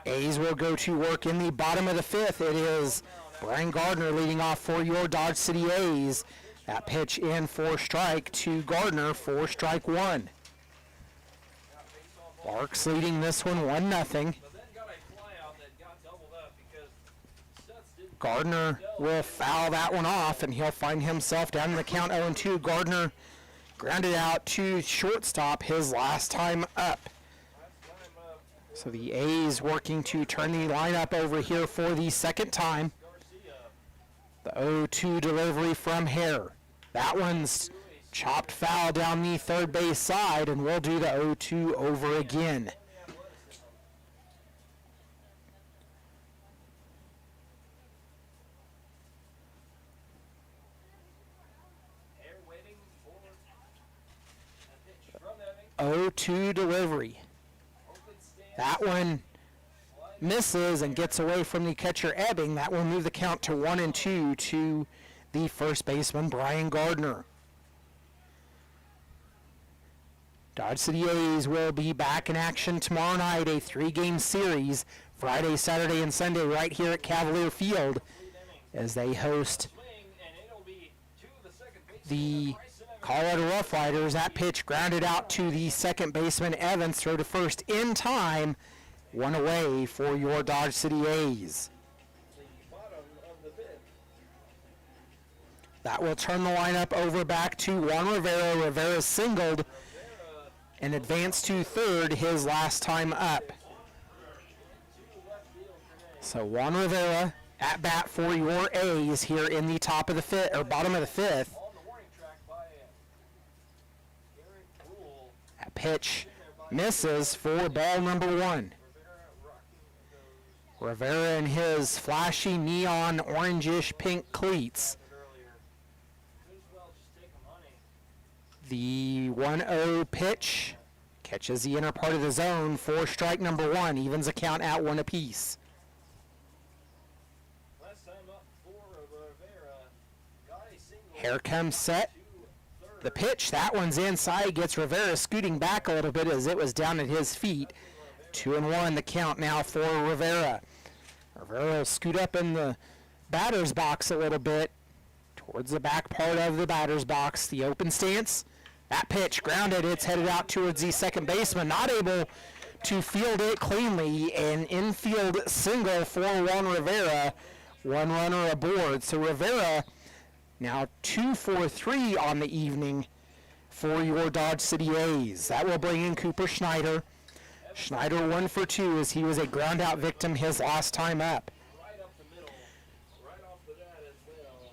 A's will go to work in the bottom of the fifth, it is Brian Gardner leading off for your Dodge City A's. That pitch in for strike to Gardner for strike one. Larks leading this one 1-0. But then got a fly out that got doubled up because Stutz didn't. Gardner will foul that one off, and he'll find himself down in the count 0-2. Gardner grounded out to shortstop his last time up. That's got him up. So the A's working to turn the lineup over here for the second time. Garcia. The 0-2 delivery from Hare. That one's chopped foul down the third base side, and we'll do the 0-2 over again. Hare waiting for a pitch from Eving. 0-2 delivery. Open stance. That one misses and gets away from the catcher Ebbing. That will move the count to 1-2 to the first baseman Brian Gardner. Dodge City A's will be back in action tomorrow night, a 3-game series, Friday, Saturday, and Sunday right here at Cavalier Field as they host Swing, and it'll be to the second baseman, the Bryson Evans. Colorado Rough Riders. That pitch grounded out to the second baseman Evans, throw to first in time, one away for your Dodge City A's. The bottom of the fifth. That will turn the lineup over back to Juan Rivera. Rivera singled Rivera and advanced to third his last time up. to left field today. So Juan Rivera at bat for your A's here in the top of the fifth, or bottom of the fifth. On the warning track by Garrett Rule. That pitch misses for ball number one. Rivera rocking those Rivera in his flashy neon orangish pink cleats. earlier. Could as well just take them, honey. The 1-0 pitch catches the inner part of the zone for strike number one, evens the count at one apiece. Last time up for Rivera. Got a single. Here comes set. To third. The pitch, that one's inside, gets Rivera scooting back a little bit as it was down at his feet. 2-1 the count now for Rivera. Rivera will scoot up in the batter's box a little bit, towards the back part of the batter's box. The open stance, that pitch grounded, it's headed out towards the second baseman, not able to field it cleanly. An infield single for Juan Rivera, one runner aboard. So Rivera now 2 for 3 on the evening for your Dodge City A's. That will bring in Cooper Schneider. Schneider 1 for 2 as he was a ground out victim his last time up. Right up the middle. Right off the bat as well.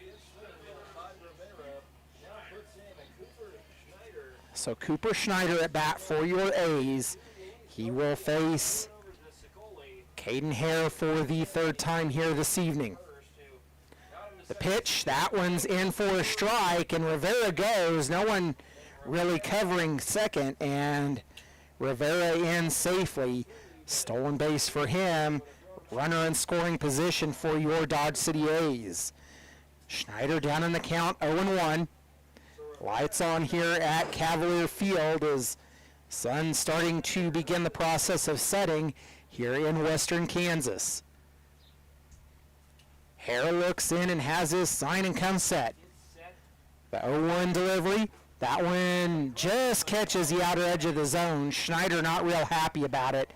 This swing by Rivera now puts in a Cooper Schneider. So Cooper Schneider at bat for your A's. He will face Over to Sicoli Caden Hare for the third time here this evening. first who got him to The second. pitch, that one's in for a strike, and Rivera goes. No one really covering second, and Rivera in safely. Stolen base for him. Runner in scoring position for your Dodge City A's. Schneider down in the count, 0-1. Lights on here at Cavalier Field as sun starting to begin the process of setting here in western Kansas. Hare looks in and has his sign and comes set. Set. The 0-1 delivery. That one just catches the outer edge of the zone. Schneider not real happy about it.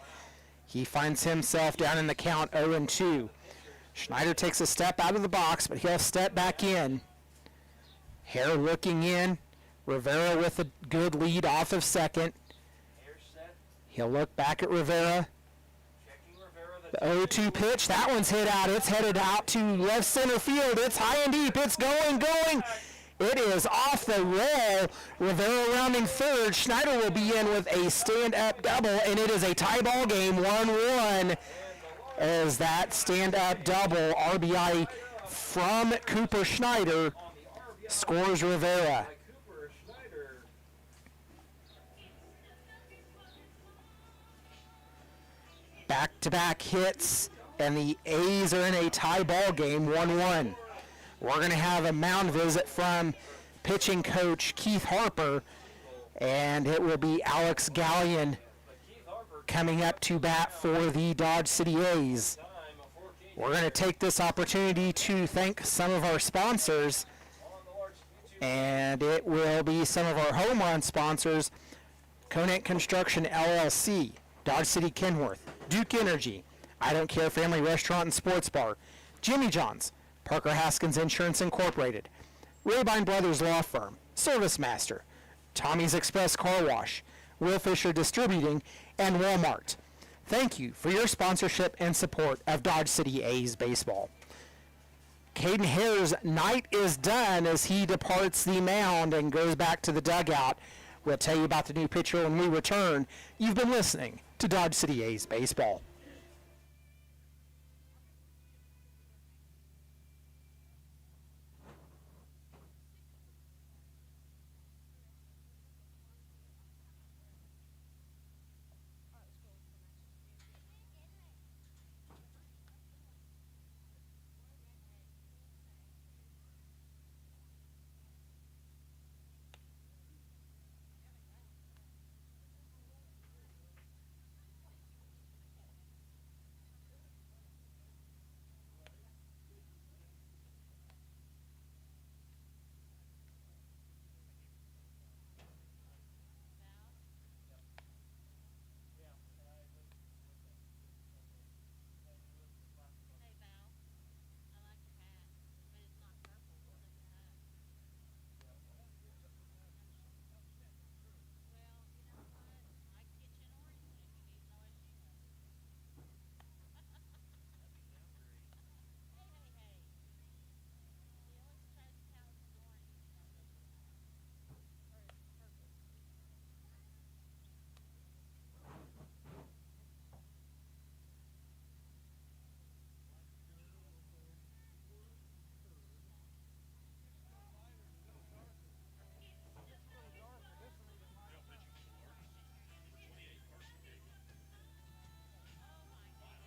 He finds himself down in the count 0-2. Schneider takes a step out of the box, but he'll step back in. Hare looking in. Rivera with a good lead off of second. Air set. He'll look back at Rivera. Checking Rivera. The 0-2 pitch. That one's hit out. It's headed out to left center field. It's high and deep. It's going. It is off the wall. Rivera rounding third. Schneider will be in with a stand-up double, and it is a tie ball game, 1-1. As that stand-up double RBI from Cooper Schneider On the RBI scores Rivera. by Cooper Schneider. Back-to-back hits and the A's are in a tie ball game, 1-1. We're going to have a mound visit from pitching coach Keith Harper, and it will be Alex Gallion coming up to bat for the Dodge City A's. We're going to take this opportunity to thank some of our sponsors, and it will be some of our home run sponsors: Conant Construction LLC, Dodge City Kenworth, Duke Energy, I Don't Care Family Restaurant and Sports Bar, Jimmy John's, Parker Haskins Insurance Incorporated, Rabine Brothers Law Firm, Service Master, Tommy's Express Car Wash, Will Fisher Distributing, and Walmart. Thank you for your sponsorship and support of Dodge City A's baseball. Caden Hare's night is done as he departs the mound and goes back to the dugout. We'll tell you about the new pitcher when we return. You've been listening to Dodge City A's baseball. Hey, Val. I like your hat, but it's not purple. What is that? Well, you know what? My kitchen orange, if you need to know, as you know. Hey, hey, hey. He always tries to tell us it's orange, and you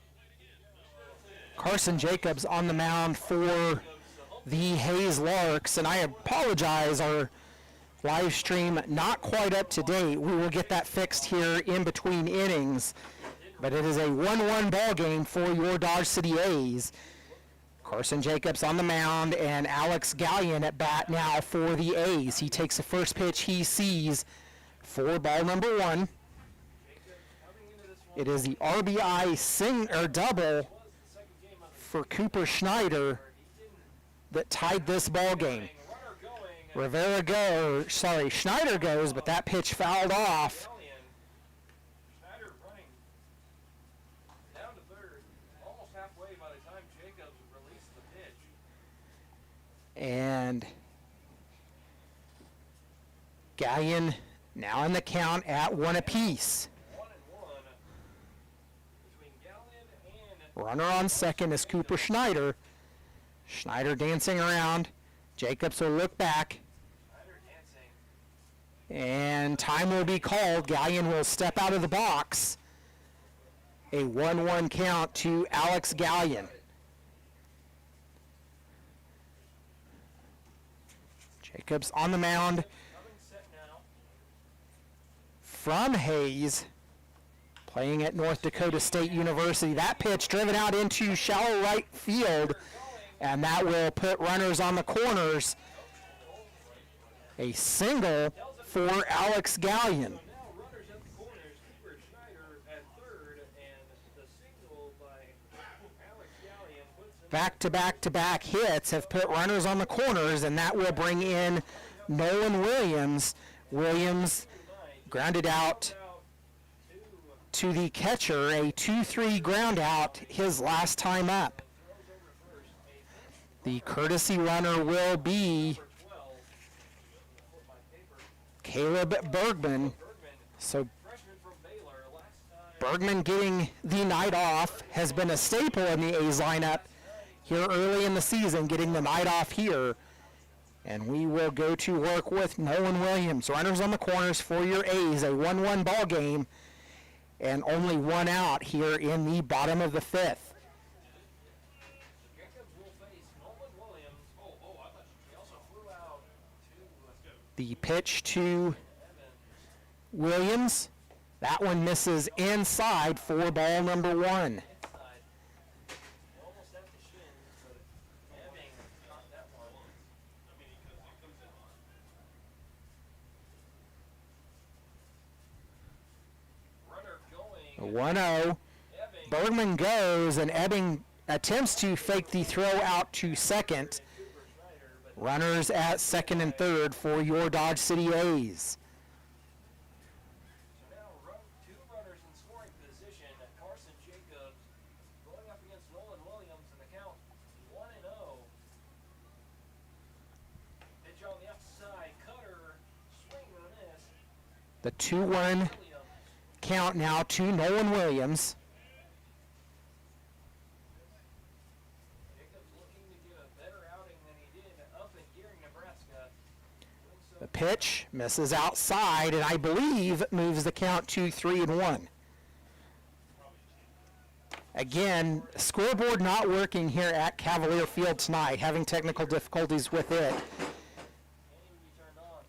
know, it doesn't matter. Or it's purple. Carson Jacobs on the mound for the Hayes Larks, and I apologize, our live stream not quite up to date. We will get that fixed here in between innings, but it is a 1-1 ball game for your Dodge City A's. Carson Jacobs on the mound and Alex Gallion at bat now for the A's. He takes the first pitch he sees for ball number 1. It is the RBI double for Cooper Schneider that tied this ball game. Schneider goes, but that pitch fouled off. Schneider running down to third, almost halfway by the time Jacobs released the pitch. And Gallion now in the count at 1 apiece. 1-1 between Gallion and Runner on second is Cooper Schneider. Schneider dancing around. Jacobs will look back. Schneider dancing. And time will be called. Gallion will step out of the box. A 1-1 count to Alex Gallion. Jacobs on the mound Coming set now. from Hayes, playing at North Dakota State University. That pitch driven out into shallow right field, and that will put runners on the corners. A single for Alex Gallion. Now runners at the corners, Cooper Schneider at third, and the single by Alex Gallion puts him Back-to-back-to-back hits have put runners on the corners, and that will bring in Nolan Williams. Williams grounded out out to the catcher, a 2-3 ground out his last time up. The courtesy runner will be 12. Put my paper. Caleb Bergman. Bergman, So freshman from Baylor, last time. Bergman getting the night off has been a staple in the A's lineup here early in the season, getting the night off here. And we will go to work with Nolan Williams. Runners on the corners for your A's, a 1-1 ball game, and only one out here in the bottom of the fifth. The pitch to Williams. That one misses inside for ball number 1. Inside. Almost at the shins, but Ebbing caught that one. Runner going. 1-0. Ebbing. Bergman goes, and Ebbing attempts to fake the throw out to second. Cooper Schneider, but Runners at second and third for your Dodge City A's. so now two runners in scoring position. Carson Jacobs going up against Nolan Williams, and the count 1-0. Pitch on the outside, cutter, swing and a miss. The 2-1 Williams. count now to Nolan Williams. Jacobs looking to get a better outing than he did up in Gearing, Nebraska. Doing so The pitch misses outside, and I believe moves the count to 3-1. Again, scoreboard not working here at Cavalier Field tonight, having technical difficulties with it. can't even be turned on.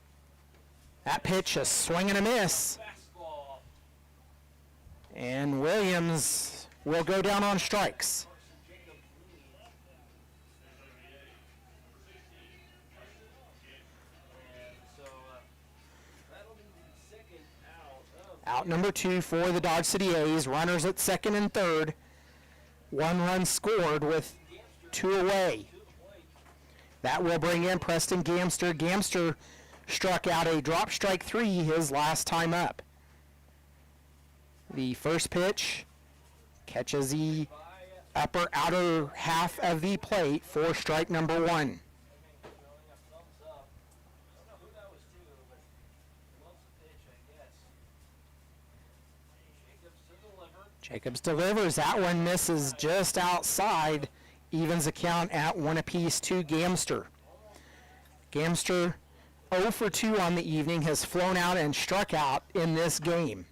That pitch, a swing and a miss, Fastball. and Williams will go down on strikes. Carson Jacobs leads. And so that'll be the second out of Out number 2 for the Dodge City A's. Runners at second and third. 1 run scored with 2 away. to the plate. That will bring in Preston Gamster. Gamster struck out a drop strike 3 his last time up. The first pitch catches the By upper outer half of the plate for strike number 1. throwing a thumbs up. I don't know who that was to, but he loves the pitch, I guess. Jacobs to deliver. Jacobs delivers. That one misses just outside. Evens the count at 1 apiece to Gamster. Gamster 0 for 2 on the evening, has flown out and struck out in this game.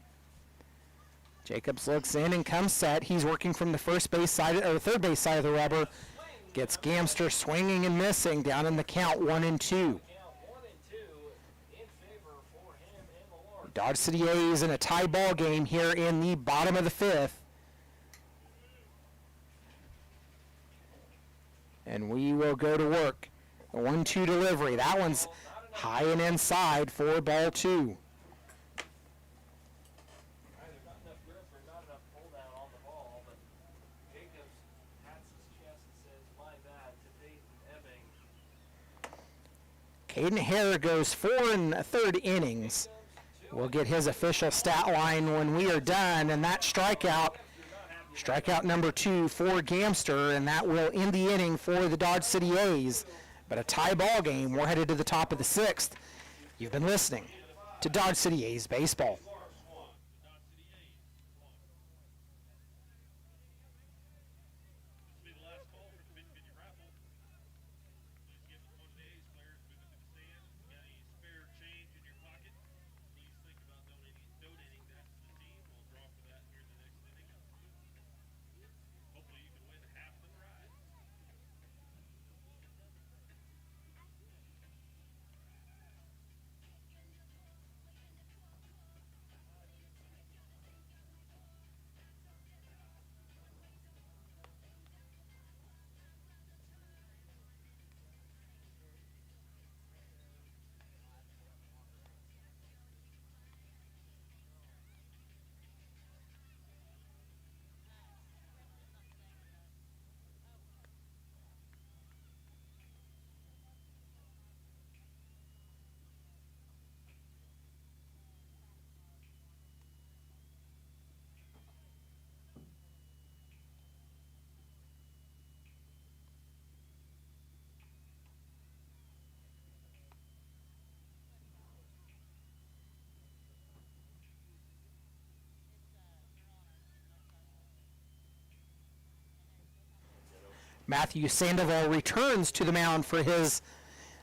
Jacobs looks in and comes set. He's working from the first base side or the third base side of the rubber. Gets Gamster swinging and missing down in the count 1-2. Count 1-2 in favor for him and the Larks. Dodge City A's in a tie ball game here in the bottom of the 5th. And we will go to work. A 1-2 delivery. That one's high and inside for ball 2. Either not enough grip or not enough pull down on the ball, but Jacobs pats his chest and says, my bad, to Dayton Ebbing. Caden Hare goes 4 1/3 innings. We'll get his official stat line when we are done, and that strikeout number 2 for Gamster, and that will end the inning for the Dodge City A's. But a tie ball game. We're headed to the top of the 6th. You've been listening to Dodge City A's baseball. Larks 1, the Dodge City A's 1. This will be the last call for the 50-50 raffle. Please give us one of the A's players moving to the stand. If you got any spare change in your pocket, please think about donating that to the team. We'll draw for that here in the next inning. Hopefully you can win half the prize. Matthew Sandoval returns to the mound for his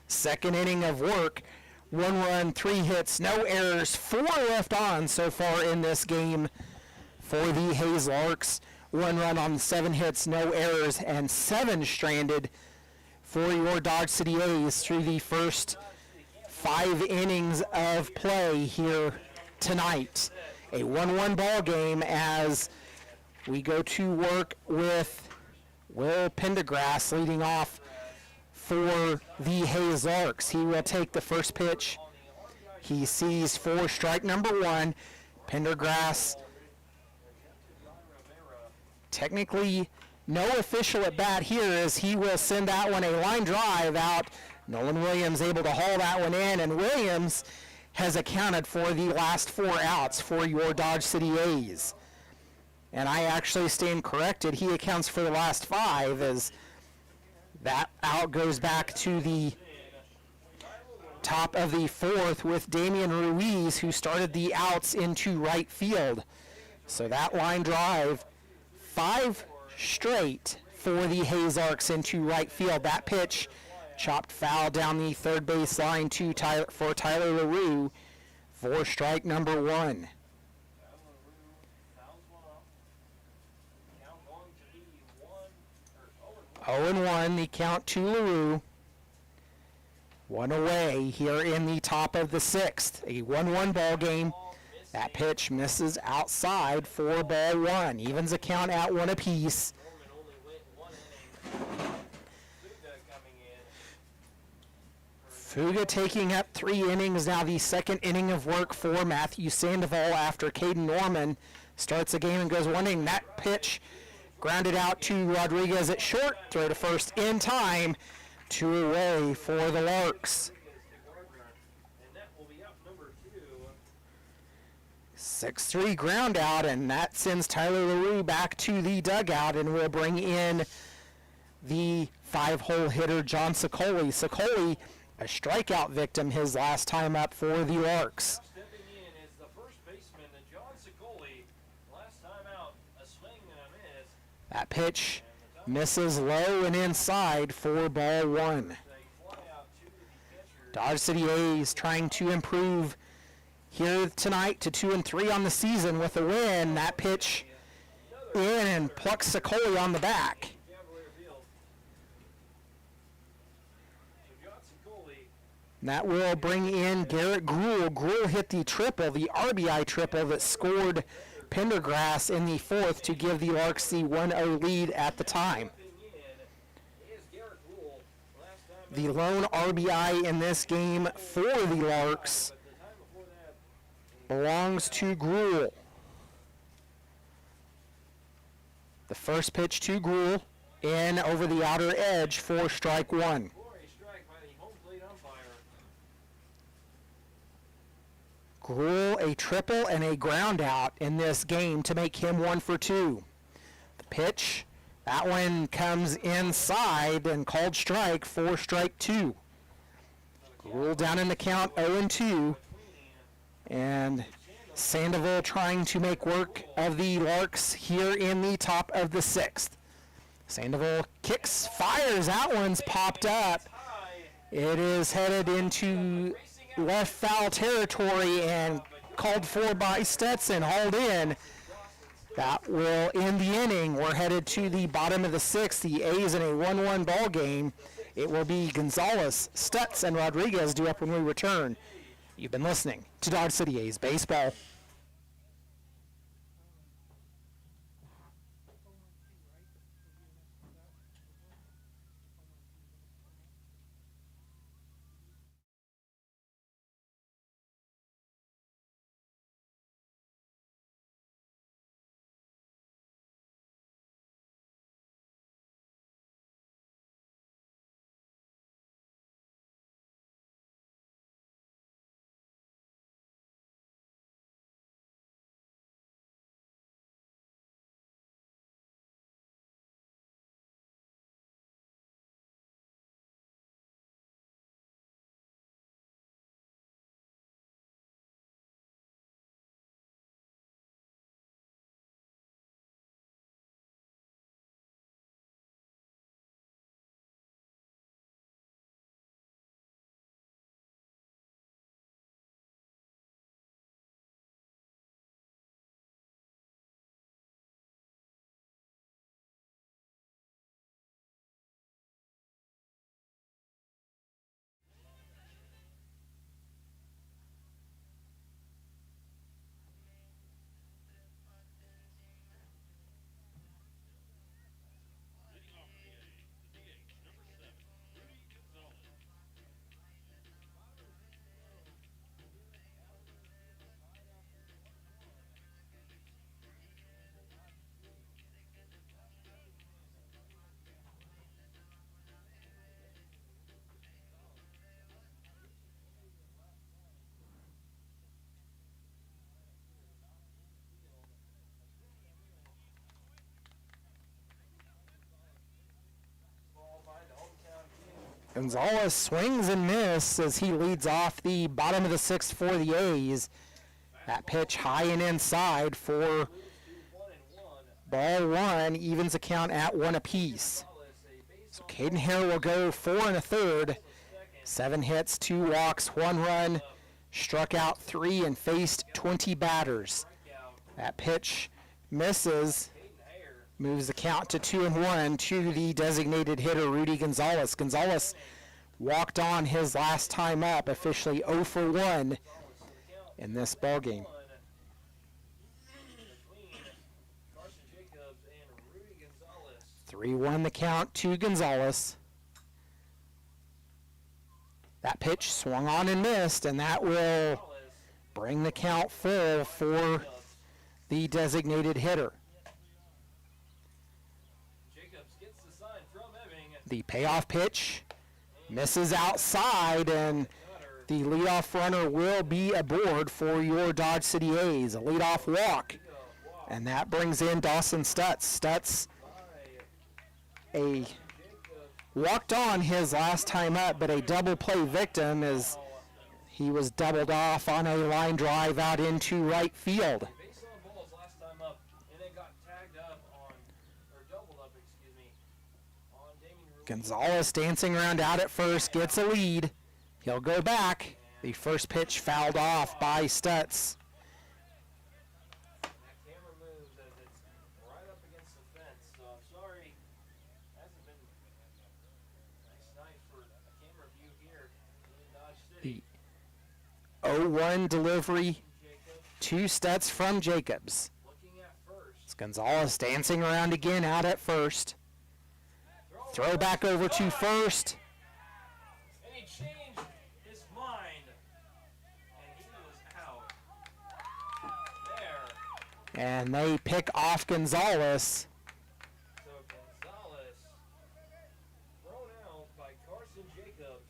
second inning of work. 1 run, 3 hits, no errors, 4 left on so far in this game for the Hayes Larks. 1 run on 7 hits, no errors, and 7 stranded for your Dodge City A's through the first 5 innings of play here tonight. A 1-1 ball game as we go to work with Will Pendergrass leading off for the Hayes Larks. He will take the first pitch. He sees for strike number 1. Pendergrass, technically no official at bat here, as he will send that one a line drive out. Nolan Williams able to haul that one in, and Williams has accounted for the last 4 outs for your Dodge City A's. And I actually stand corrected. He accounts for the last 5, as that out goes back to the top of the 4th with Damian Ruiz, who started the outs into right field. So that line drive, 5 straight for the Hayes Larks into right field. That pitch chopped foul down the third base line to for Tyler LaRue for strike number 1. 0-1, the count to LaRue. 1 away here in the top of the 6th. A 1-1 ball game. That pitch misses outside for ball 1. Evens the count at 1 apiece. Norman only went 1 inning. Fuga coming in. Fuga taking up 3 innings now, the second inning of work for Matthew Sandoval after Caden Norman starts the game and goes 1 inning. That pitch grounded out to Rodriguez at short. Throw to first in time. 2 away for the Larks. And that will be out number 2. 6-3 ground out, and that sends Tyler LaRue back to the dugout, and will bring in the 5-hole hitter John Sicoli. Sicoli, a strikeout victim his last time up for the Larks. Stepping in is the first baseman, John Sicoli. Last time out, a swing and a miss. That pitch misses low and inside for ball 1. They fly out to the catcher. Dodge City A's trying to improve here tonight to 2-3 on the season with a win. That pitch in and plucks Sicoli on the back. Cavalier Field. So John Sicoli, And that will bring in Garrett Gruhl. Gruhl hit the triple, the RBI triple that scored Pendergrass in the 4th to give the Larks the 1-0 lead at the time. stepping in is Garrett Rule. Last time The lone RBI in this game for the Larks but the time before that, belongs to Gruhl. The first pitch to Gruhl, in over the outer edge for strike 1. for a strike by the home plate umpire. Gruhl a triple and a ground out in this game to make him 1 for 2. The pitch, that one comes inside and called strike for strike 2. Gruhl down in the count 0-2, and Sandoval trying to make work of the Larks here in the top of the 6th. Sandoval kicks, fires, that one's popped up. High, It is headed into left foul territory and called for by Stetson, hauled in. That will end the inning. We're headed to the bottom of the 6th. The A's in a 1-1 ball game. It will be Gonzalez, Stutz, and Rodriguez due up when we return. You've been listening to Dodge City A's Baseball. Gonzalez swings and misses as he leads off the bottom of the sixth for the A's. That pitch high and inside for Moves to 1-1. ball one, evens the count at one apiece. Gonzalez, a base So on Caden Hare will go 4 1/3. second. 7 hits, 2 walks, 1 run, struck out 3 and faced 20 batters. Strikeout. That pitch misses, Caden Hare. moves the count to 2-1 to the designated hitter Rudy Gonzalez. Gonzalez walked on his last time up, officially 0 for 1 Gonzalez to the count. in this ball game. Between Carson Jacobs and Rudy Gonzalez. 3-1 the count to Gonzalez. That pitch swung on and missed, and that will Gonzalez. bring the count full for Jacobs. the designated hitter. Jacobs gets the sign from Ebbing. The payoff pitch misses outside, and Cutter. the leadoff runner will be aboard for your Dodge City A's. A leadoff walk, Walk and that brings in Dawson Stutz. Stutz, by a Jacobs. walked on his last time up, but a double play victim as he was doubled off on a line drive out into right field. Base on balls last time up, and then got tagged up on, or doubled up, excuse me, on Damien Ruiz. Gonzalez dancing around out at first, gets a lead. He'll go back. The first pitch fouled off by Stutz. That camera moves as it's right up against the fence, so I'm sorry. Hasn't been a nice night for a camera view here in Dodge City. 0-1 delivery Jacobs to Stutz from Jacobs. looking at first. It's Gonzalez dancing around again out at first. Throw back over to first. And he changed his mind. And he was out. There. And they pick off Gonzalez. So Gonzalez thrown out by Carson Jacobs.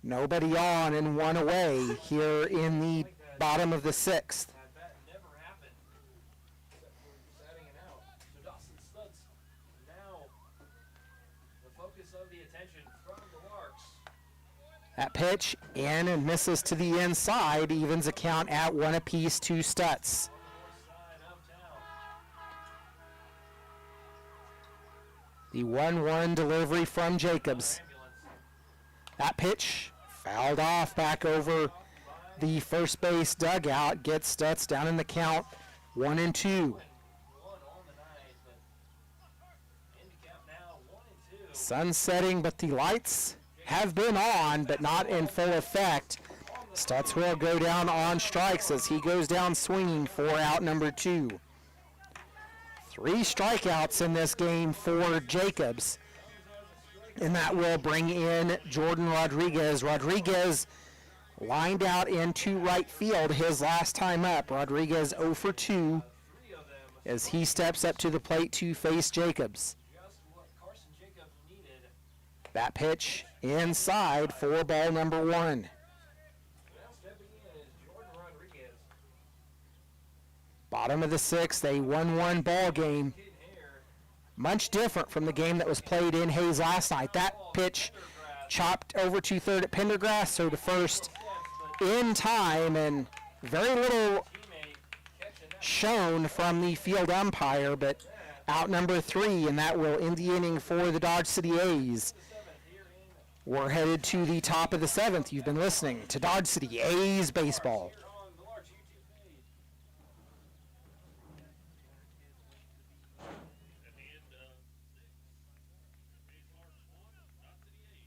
Nobody on and one away here in the bottom of the sixth. That never happened. Except for setting it out. So Dawson Stutz now the focus of the attention from the Larks. That pitch in and misses to the inside, evens the count at one apiece to Stutz. On the north side of town. The 1-1 delivery from Jacobs. Ambulance. That pitch fouled off back over the first base dugout, gets Stutz down in the count 1-2. One on the night, but handicap now 1-2. Sun setting, but the lights have been on, but not in full effect. Stutz will go down on strikes as he goes down swinging for out number 2. 3 strikeouts in this game for Jacobs, and that will bring in Jordan Rodriguez. Rodriguez lined out into right field his last time up. Rodriguez 0 for 2 Three of them, as he steps up to the plate to face Jacobs. just what Carson Jacobs needed. That pitch inside for ball number 1. Now stepping in is Jordan Rodriguez. Bottom of the sixth, a 1-1 ball game. Caden Hare. Much different from the game that was played in Hayes last night. That pitch chopped over to third at Pendergrass, so to first Steps, but in time, and very little teammate catching that. shown from the field umpire, but out number 3, and that will end the inning for the Dodge City A's. The seventh here in We're headed to the top of the 7th. You've been listening to Dodge City A's baseball. here on the Larks YouTube page. At the end of 6, A's Larks 1, Dodge City A's 1.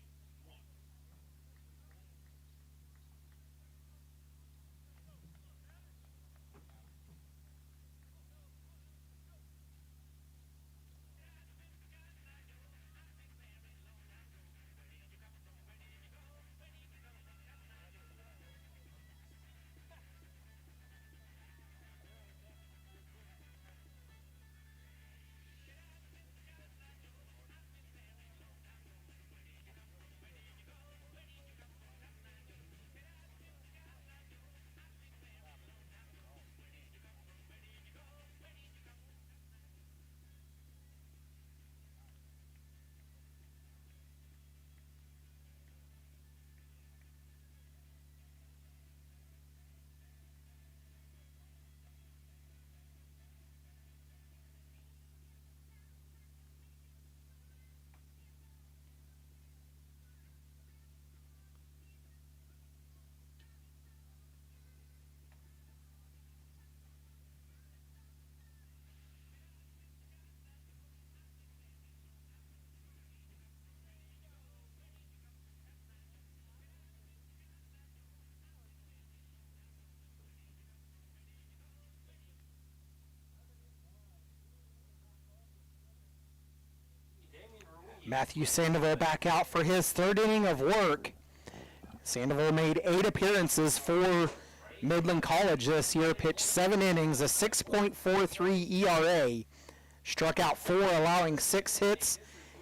Matthew Sandoval back out for his third inning of work. Sandoval made 8 appearances for Midland College this year, pitched 7 innings, a 6.43 ERA, struck out 4, allowing 6 hits,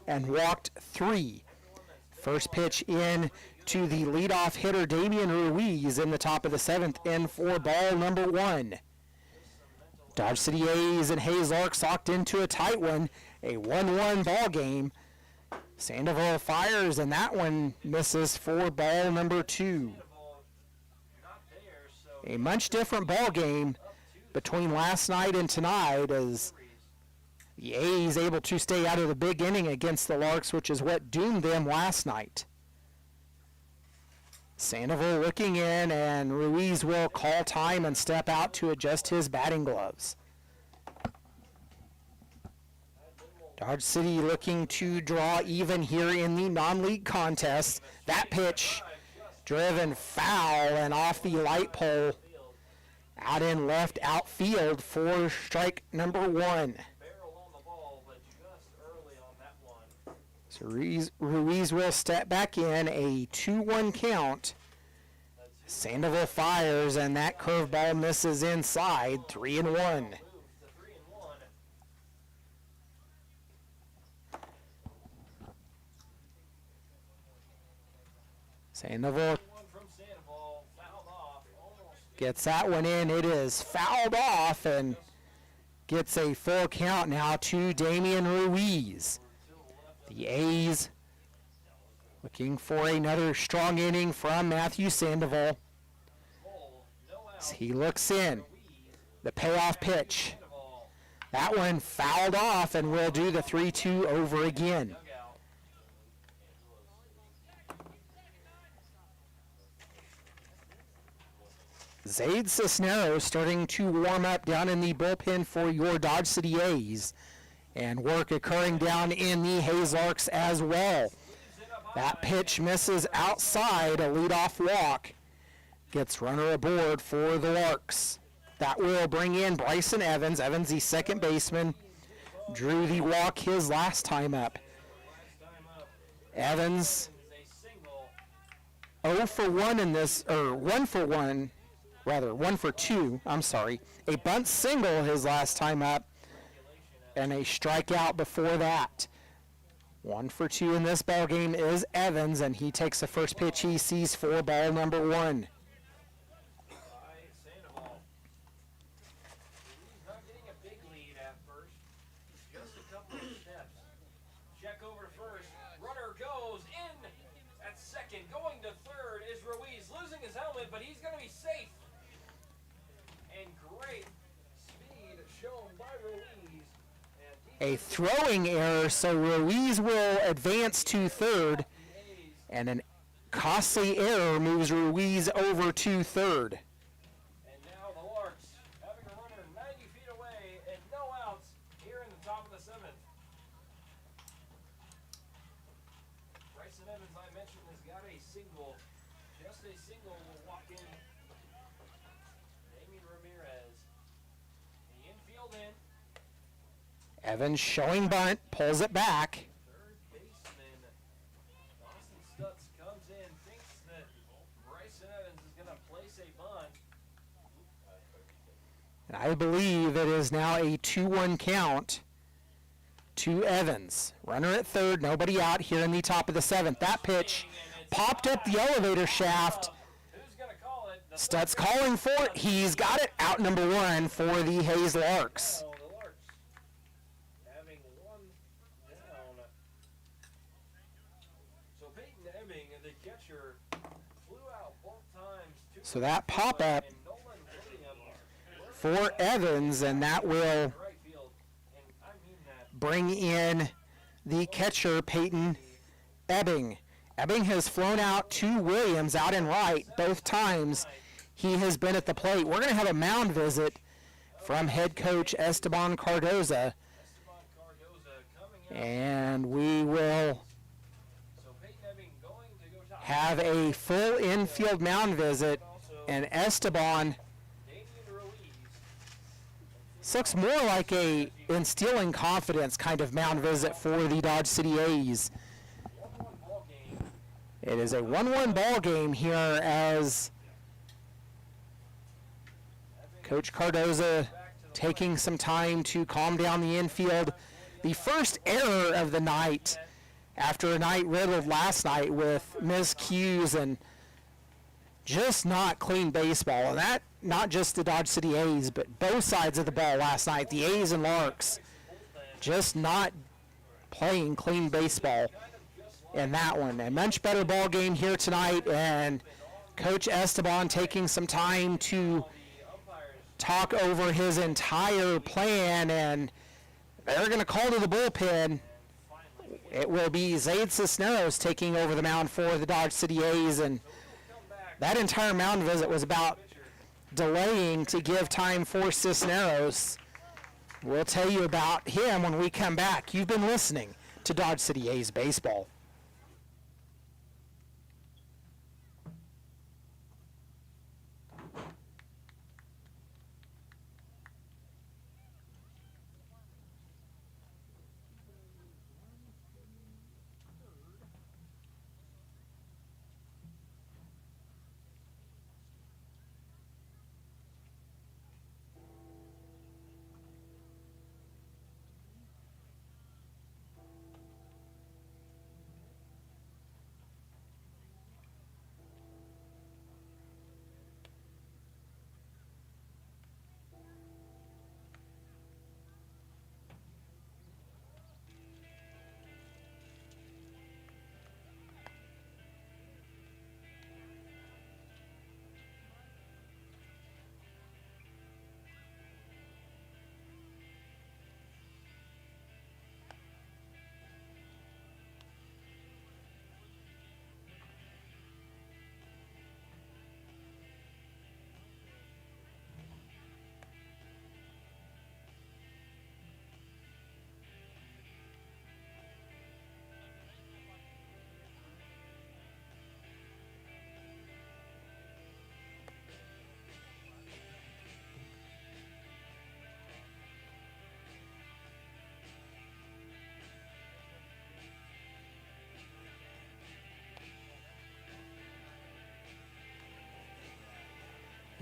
and walked 3. First pitch in to the leadoff hitter Damian Ruiz in the top of the 7th, in for ball number 1. Dodge City A's and Hayes Larks locked into a tight one, a 1-1 ball game. Sandoval fires, and that one misses for ball number 2. A much different ball game between last night and tonight, as the A's able to stay out of the big inning against the Larks, which is what doomed them last night. Sandoval looking in, and Ruiz will call time and step out to adjust his batting gloves. Dodge City looking to draw even here in the non-league contest. That pitch driven foul and off the light pole, out in left outfield for strike number 1. So Ruiz will step back in, a 2-1 count. Sandoval fires, and that curveball misses inside, 3-1. Sandoval gets that one in. It is fouled off and gets a full count now to Damian Ruiz. The A's looking for another strong inning from Matthew Sandoval. As he looks in, the payoff pitch. That one fouled off, and we'll do the 3-2 over again. Zaid Cisneros starting to warm up down in the bullpen for your Dodge City A's, and work occurring down in the Hayes Larks as well. That pitch misses outside, a leadoff walk. Gets runner aboard for the Larks. That will bring in Bryson Evans. Evans, the second baseman, drew the walk his last time up. Evans 0 for 1 in this, or 1 for 1. Rather, 1 for 2, I'm sorry. A bunt single his last time up, and a strikeout before that. 1 for 2 in this ball game is Evans, and he takes the first pitch he sees for ball number 1. Not getting a big lead at first, just a couple of steps. Check over first, runner goes in at second, going to third is Ruiz, losing his helmet, but he's going to be safe. And great speed shown by Ruiz. A throwing error, so Ruiz will advance to third, and an costly error moves Ruiz over to third. And now the Larks having a runner 90 feet away and no outs here in the top of the 7th. Bryson Evans, I mentioned, has got a single. Just a single will walk in. Damien Ramirez. The infield in. Evans showing bunt, pulls it back. Third baseman Austin Stutz comes in, thinks that Bryson Evans is going to place a bunt. And I believe it is now a 2-1 count to Evans. Runner at third, nobody out here in the top of the 7th. That pitch popped up the elevator shaft. Who's going to call it? Stutz calling for it. He's got it. Out number 1 for the Hayes Larks. Oh, the Larks having one down. So Peyton Emming, the catcher, flew out both times. So that pop-up And Nolan Williams for Evans, and that will right field. And I mean that. bring in the catcher, Peyton Ebbing. Ebbing has flown out to Williams out in right both times he has been at the plate. We're going to have a mound visit from head coach Esteban Cardoza, and we will So Peyton Emming going to go top. have a full infield mound visit, and Esteban Damian Ruiz. This looks more like a instilling confidence kind of mound visit for the Dodge City A's. 1-1 ball game. It is a 1-1 ball game here as Coach Cardoza taking some time to calm down the infield. The first error of the night after a night riddled last night with miscues and just not clean baseball. And that, not just the Dodge City A's, but both sides of the ball last night. The A's and Larks just not playing clean baseball in that one. A much better ball game here tonight, and Coach Esteban taking some time to talk over his entire plan, and they're going to call to the bullpen. It will be Zaid Cisneros taking over the mound for the Dodge City A's, and that entire mound visit was about delaying to give time for Cisneros. We'll tell you about him when we come back. You've been listening to Dodge City A's Baseball.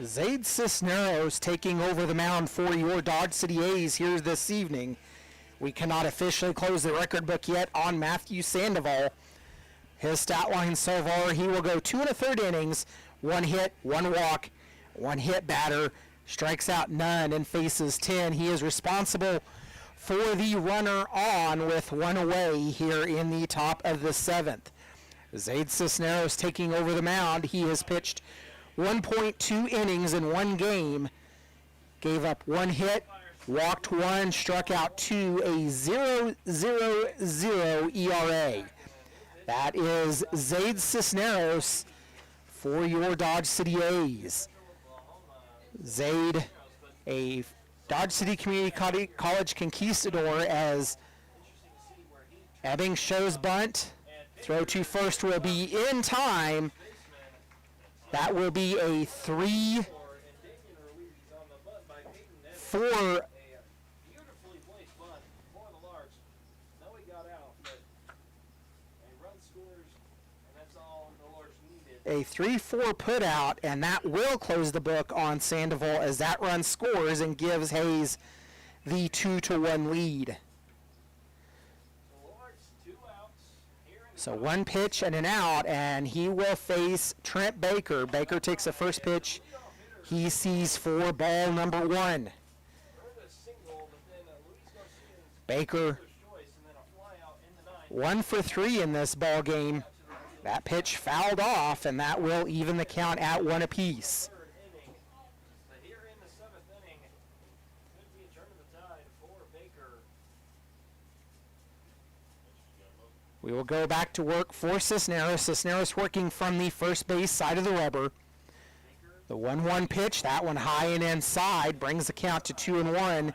Zaid Cisneros taking over the mound for your Dodge City A's here this evening. We cannot officially close the record book yet on Matthew Sandoval. His stat line so far, he will go 2 1/3 innings, 1 hit, 1 walk, 1 hit batter, strikes out none, and faces 10. He is responsible for the runner on with 1 away here in the top of the 7th. Zaid Cisneros taking over the mound. He has pitched 1.2 innings in 1 game, gave up 1 hit, walked 1, struck out 2, a 0.00 ERA. That is Zaid Cisneros for your Dodge City A's. Zaid, a Dodge City Community College conquistador, as Ebbing shows bunt. Throw to first will be in time. That will be a 3-4. Beautifully placed bunt for the Larks. No, he got out, but a run scores, and that's all the Larks needed. A 3-4 put out, and that will close the book on Sandoval as that run scores and gives Hayes the 2-1 lead. The Larks 2 outs here in the So 1 pitch and an out, and he will face Trent Baker. Baker takes the first pitch. He sees for ball number 1. Baker 1 for 3 in this ball game. That pitch fouled off, and that will even the count at 1 apiece. Here in the 7th inning, could be a turn of the tide for Baker. We will go back to work for Cisneros. Cisneros working from the first base side of the rubber. The 1-1 pitch, that one high and inside, brings the count to 2-1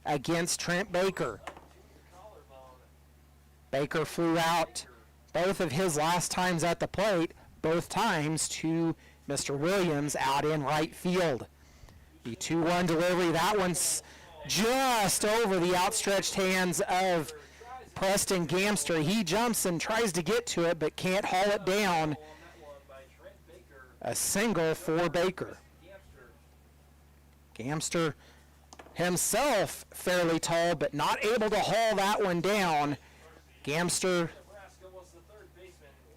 against Trent Baker. Baker flew out both of his last times at the plate, both times to Mr. Williams out in right field. The 2-1 delivery, that one's just over the outstretched hands of Preston Gamster. He jumps and tries to get to it, but can't haul it down. A single for Baker. Gamster himself fairly tall, but not able to haul that one down. Gamster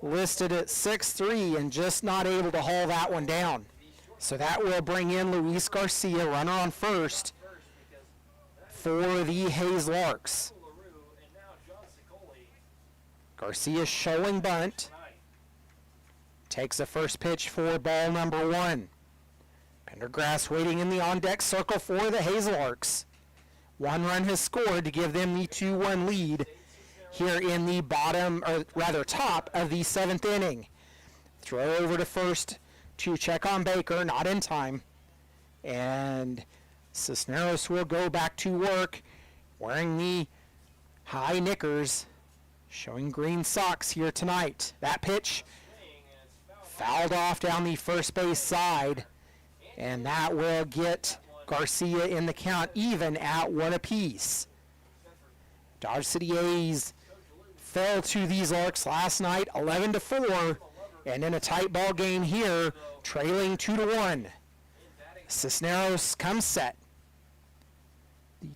listed at 6'3" and just not able to haul that one down. So that will bring in Luis Garcia, runner on first for the Hayes Larks. Garcia showing bunt. Takes the first pitch for ball number 1. Pendergrass waiting in the on-deck circle for the Hayes Larks. 1 run has scored to give them the 2-1 lead here in the bottom, or rather top of the 7th inning. Throw over to first to check on Baker, not in time. And Cisneros will go back to work wearing the high knickers, showing green socks here tonight. That pitch fouled off down the first base side, and that will get Garcia in the count even at 1 apiece. Dodge City A's fell to these Larks last night 11-4, and in a tight ball game here, trailing 2-1. Cisneros comes set.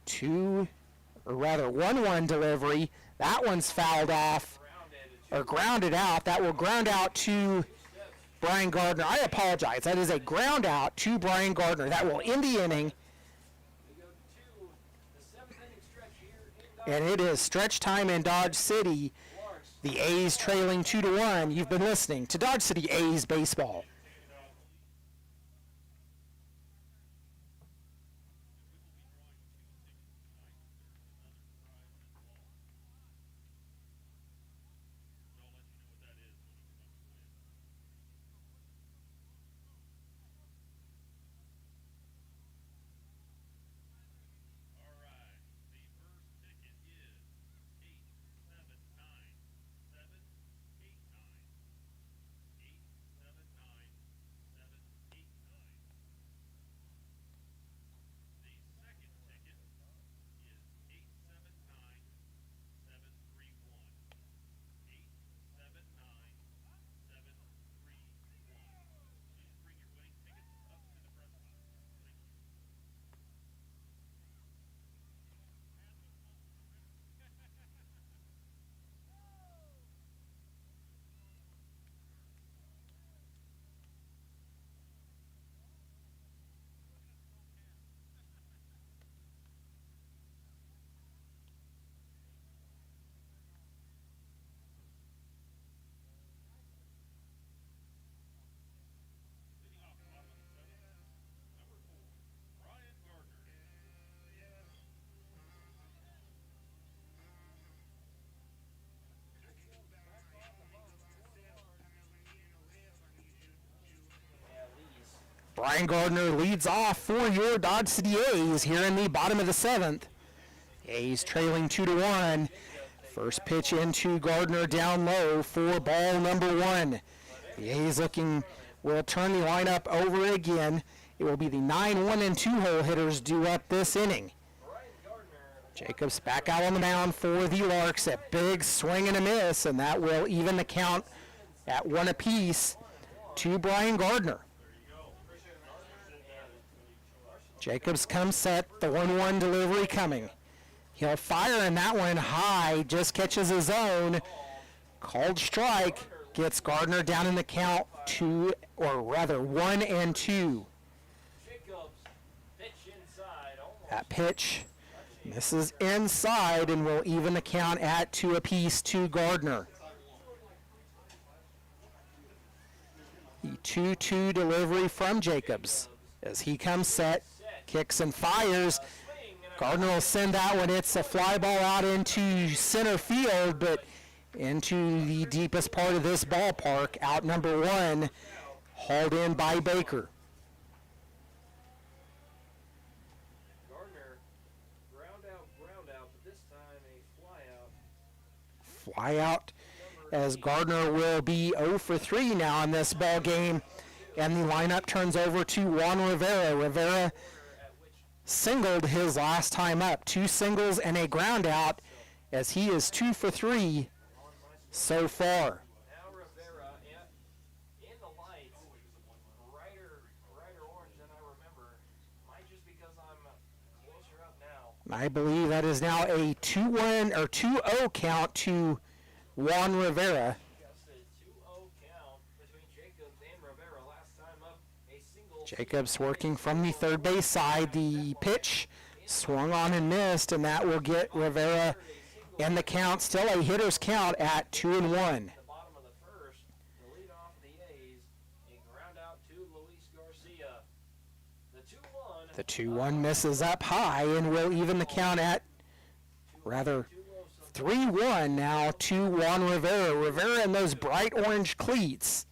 The 1-1 delivery, that one's fouled off, or grounded out. That will ground out to Brian Gardner. I apologize. That is a ground out to Brian Gardner. That will end the inning. And it is stretch time in Dodge City. The A's trailing 2-1. You've been listening to Dodge City A's Baseball. Brian Gardner leads off for your Dodge City A's here in the bottom of the 7th. A's trailing 2-1. First pitch into Gardner down low for ball number 1. The A's will turn the lineup over again. It will be the 9, 1, and 2 hole hitters due up this inning. Jacobs back out on the mound for the Larks. A big swing and a miss, and that will even the count at 1 apiece to Brian Gardner. Jacobs comes set, the 1-1 delivery coming. He'll fire, and that one high, just catches his own. Called strike, gets Gardner down in the count 1 and 2. That pitch misses inside and will even the count at 2 apiece to Gardner. The 2-2 delivery from Jacobs as he comes set. Kicks and fires. Gardner will send that one. It's a fly ball out into center field, but into the deepest part of this ballpark. Out number 1, hauled in by Baker. Gardner, ground out, but this time a fly out. Fly out as Gardner will be 0 for 3 now in this ball game. And the lineup turns over to Juan Rivera. Rivera singled his last time up. 2 singles and a ground out as he is 2 for 3 so far. Now Rivera in the lights, brighter orange than I remember. Might just because I'm closer up now. I believe that is now a 2-1 or 2-0 count to Juan Rivera. Just a 2-0 count between Jacobs and Rivera. Last time up, a single. Jacobs working from the third base side. The pitch swung on and missed, and that will get Rivera in the count. Still a hitter's count at 2-1. The bottom of the first, the lead off the A's, a ground out to Luis Garcia. The 2-1. The 2-1 misses up high and will even the count at, rather, 3-1 now to Juan Rivera. Rivera in those bright orange cleats.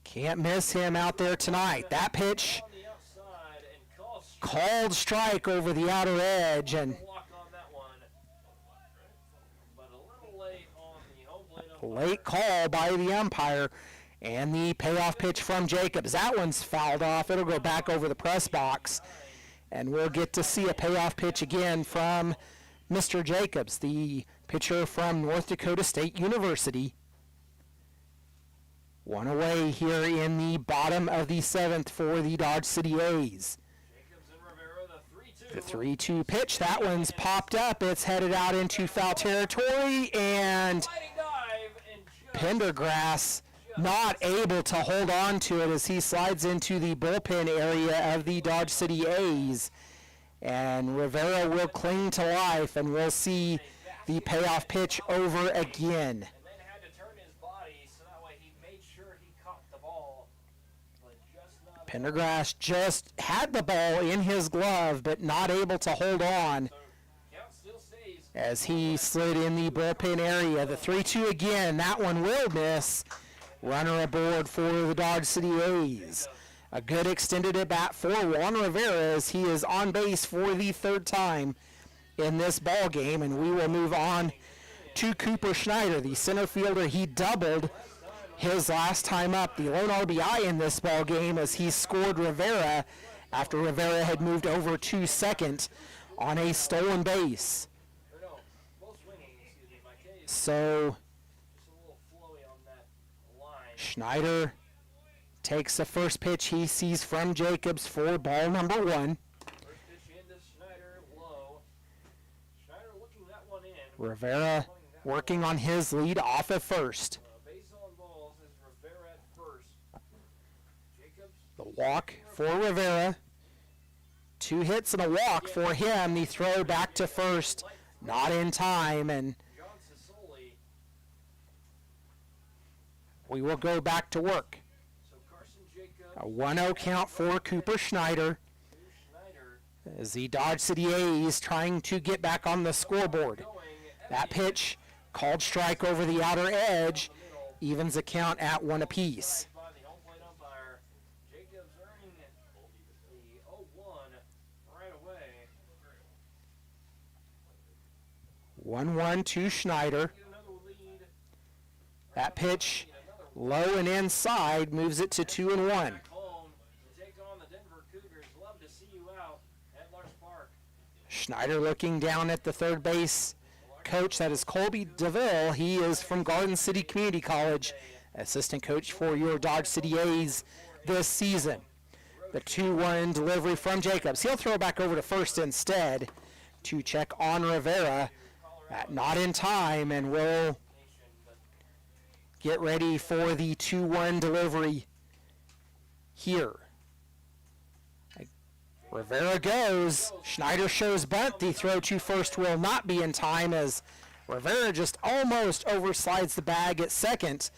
Can't miss him out there tonight. That pitch, On the outside and called strike over the outer edge, and block on that one. But a little late on the home plate umpire. late call by the umpire. And the payoff pitch from Jacobs. That one's fouled off. It'll go back over the press box. And we'll get to see a payoff pitch again from Mr. Jacobs, the pitcher from North Dakota State University. 1 away here in the bottom of the 7th for the Dodge City A's. Jacobs and Rivera, the 3-2. The 3-2 pitch. That one's popped up. It's headed out into foul territory. And Sliding dive and just Pendergrass not able to hold on to it as he slides into the bullpen area of the Dodge City A's. And Rivera will cling to life, and we'll see the payoff pitch over again. and then had to turn his body so that way he made sure he caught the ball. But just not Pendergrass just had the ball in his glove, but not able to hold on so count still stays. as he slid in the bullpen area. The 3-2 again. That one will miss. Runner aboard for the Dodge City A's. A good extended at bat for Juan Rivera as he is on base for the 3rd time in this ball game, and we will move on to Cooper Schneider, the center fielder. He doubled his last time up, the lone RBI in this ball game as he scored Rivera after Rivera had moved over to second on a stolen base. Or no, both swinging, excuse me. My case So just a little flowy on that line. Schneider takes the first pitch he sees from Jacobs for ball number 1. First pitch into Schneider, low. Schneider looking that one in. Rivera working on his lead off at first. Base on balls is Rivera at first. Jacobs. The walk for Rivera. 2 hits and a walk for him. The throw back to first, not in time, and John Sisoli. we will go back to work. So Carson Jacobs. A 1-0 count for Cooper Schneider To Schneider. as the Dodge City A's trying to get back on the scoreboard. Going That pitch, called strike over the outer edge, evens the count at 1 apiece. by the home plate umpire. Jacobs earning the 0-1 right away. 1-1 to Schneider. Get another lead. That pitch, Another low and inside, moves it to 2-1. back home to take on the Denver Cougars. Love to see you out at Larks Park. Schneider looking down at the third base coach. That is Colby DeVille. He is from Garden City Community College, assistant coach for your Dodge City A's this season. The 2-1 delivery from Jacobs. He'll throw back over to first instead to check on Rivera. Not in time, and we'll Nation, but get ready for the 2-1 delivery here. Rivera goes. Schneider shows bunt. The throw to first will not be in time as Rivera just almost overslides the bag at second.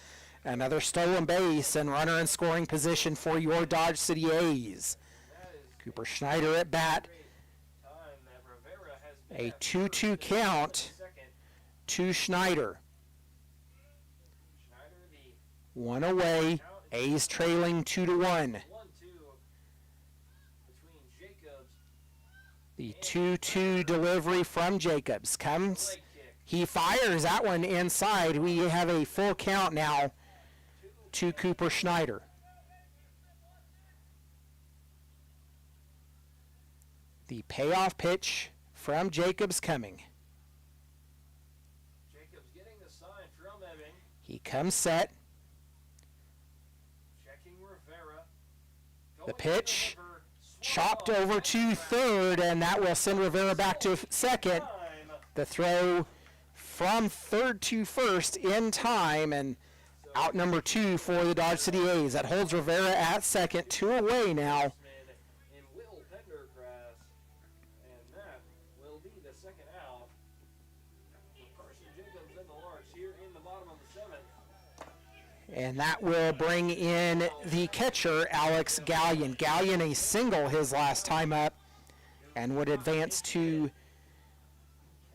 Another stolen base and runner in scoring position for your Dodge City A's. that is Cooper Schneider at bat. great time that Rivera has been A at 2-2 first. count Second, to Schneider. Schneider the 1 away. A's trailing 2-1. 1-2 between Jacobs. The 2-2 delivery from Jacobs comes. Leg kick. He fires that one inside. We have a full count now to Cooper Schneider. The payoff pitch from Jacobs coming. Jacobs getting the sign from Ebbing. He comes set. Checking Rivera. The Going to pitch deliver. Swung chopped on. over to third, and that will send Rivera back to second. Time. The throw from third to first in time, and out number 2 for the Dodge City A's. That holds Rivera at second, 2 away now. In Will Pendergrass, and that will be the second out. Carson Jacobs and the Larks here in the bottom of the 7th. And that will bring in the catcher, Alex Gallion. Gallion a single his last time up and would advance to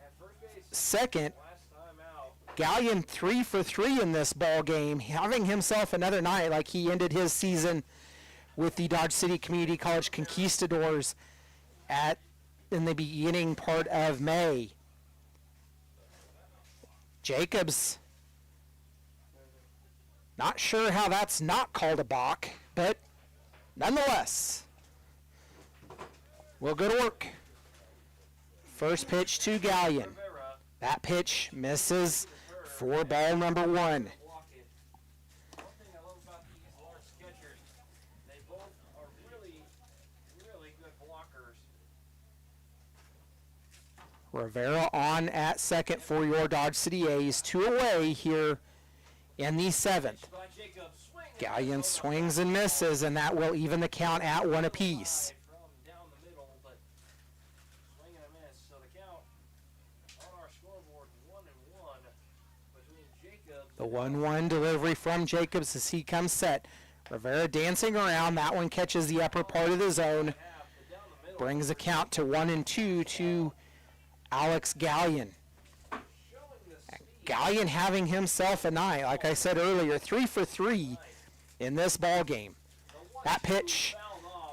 At first base, second. last time out. Gallion 3 for 3 in this ball game, having himself another night like he ended his season with the Dodge City Community College Conquistadors in the beginning part of May. Jacobs, not sure how that's not called a balk, but nonetheless, we'll go to work. First pitch to Gallion. Rivera, That pitch misses for ball number 1. block it. One thing I love about these Larks catchers, they both are really, really good blockers. Rivera on at second for your Dodge City A's. 2 away here in the 7th. By Jacobs, swing and Gallion miss. swings and misses, and that will even the count at 1 apiece. From down the middle, but swing and a miss. So the count on our scoreboard 1-1 between Jacobs. The 1-1 delivery from Jacobs as he comes set. Rivera dancing around. That one catches the upper part of the zone. Half, but down the middle. Brings the count to 1-2 to Alex Gallion. Showing the speed. Gallion having himself a night. Like I said earlier, 3 for 3 in this ball game. That pitch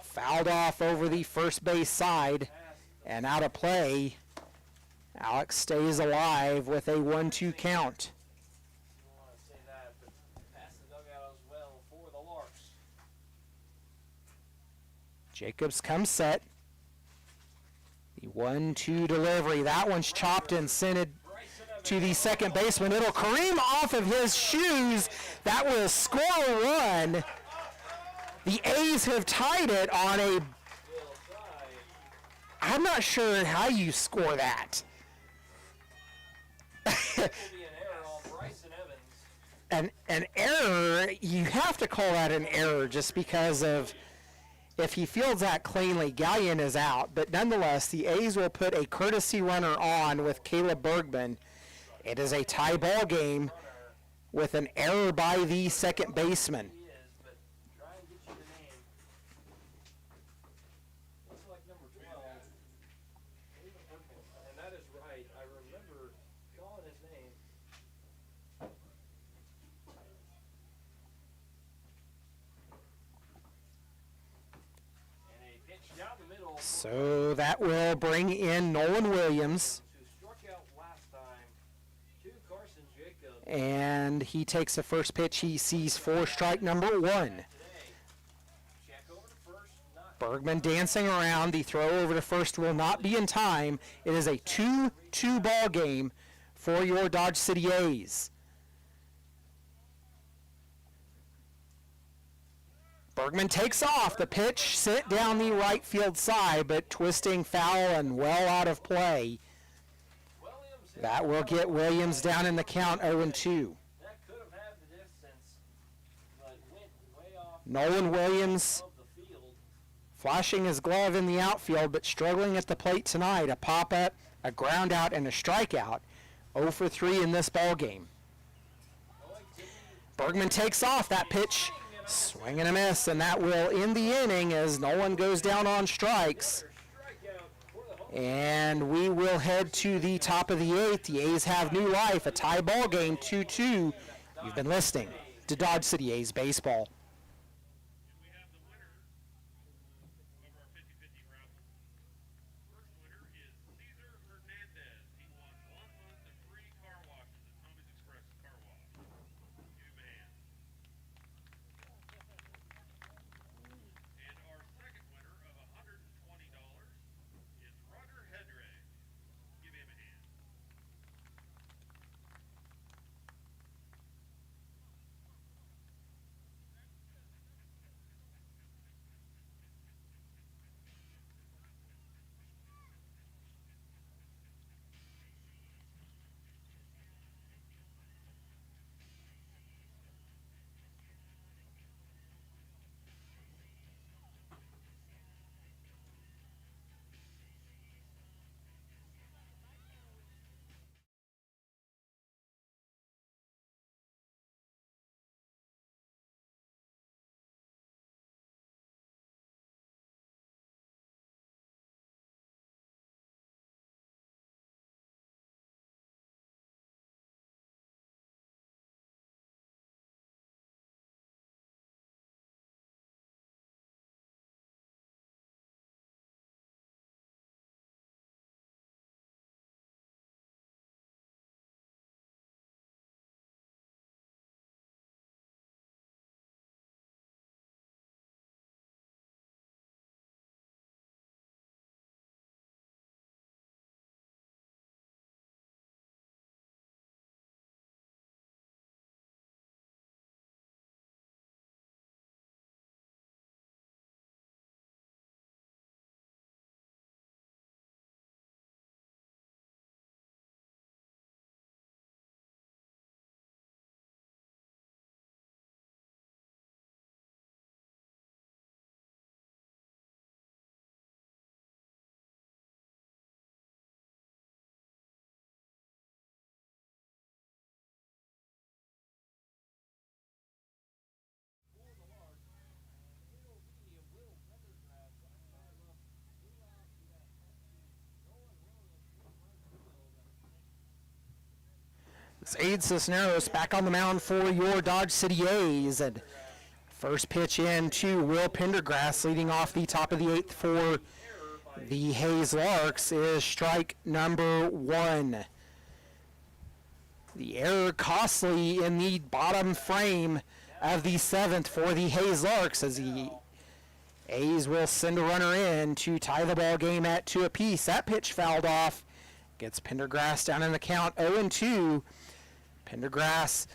fouled off over the first base side and out of play. Alex stays alive with a 1-2 count. I want to say that, but past the dugout as well for the Larks. Jacobs comes set. The 1-2 delivery. That one's chopped and sent it to the second baseman. It'll careen off of his shoes. That will score a run. The A's have tied it on a... Will try. I'm not sure how you score that. Will be an error on Bryson Evans. An error, you have to call that an error just because of if he fields that cleanly, Gallion is out. But nonetheless, the A's will put a courtesy runner on with Caleb Bergman. It is a tie ball game with an error by the second baseman. He is, but try and get you the name. Looks like number 12. Caleb Perkins. And that is right. I remember calling his name. And a pitch down the middle. So that will bring in Nolan Williams, Who struck out last time to Carson Jacobs. and he takes the first pitch he sees for strike number 1. Today. Check over to first. Not Bergman dancing around. The throw over to first will not be in time. It is a 2-2 ball game for your Dodge City A's. Bergman takes off. The pitch sent down the right field side, but twisting foul and well out of play. Williams. That will get Williams down in the count 0-2. That could have had the distance, but went way off Nolan Williams of the field. flashing his glove in the outfield, but struggling at the plate tonight. A pop-up, a ground out, and a strikeout. 0 for 3 in this ball game. Bergman takes off. That pitch, swing and a miss, and that will end the inning as Nolan goes down on strikes. Strikeout for the home. And we will head to the top of the 8th. The A's have new life, a tie ball game, 2-2. You've been listening to Dodge City A's baseball. And we have the winner of our 50-50 raffle. First winner is Cesar Hernandez. He won 1 month of free car washes at Tommy's Express Car Wash. Give him a hand. And our second winner of $120 is Aid Cisneros back on the mound for your Dodge City A's. And first pitch in to Will Pendergrass leading off the top of the 8th for the Hayes Larks is strike number 1. The error costly in the bottom frame of the 7th for the Hayes Larks as the A's will send a runner in to tie the ball game at 2 apiece. That pitch fouled off. Gets Pendergrass down in the count 0-2. Pendergrass,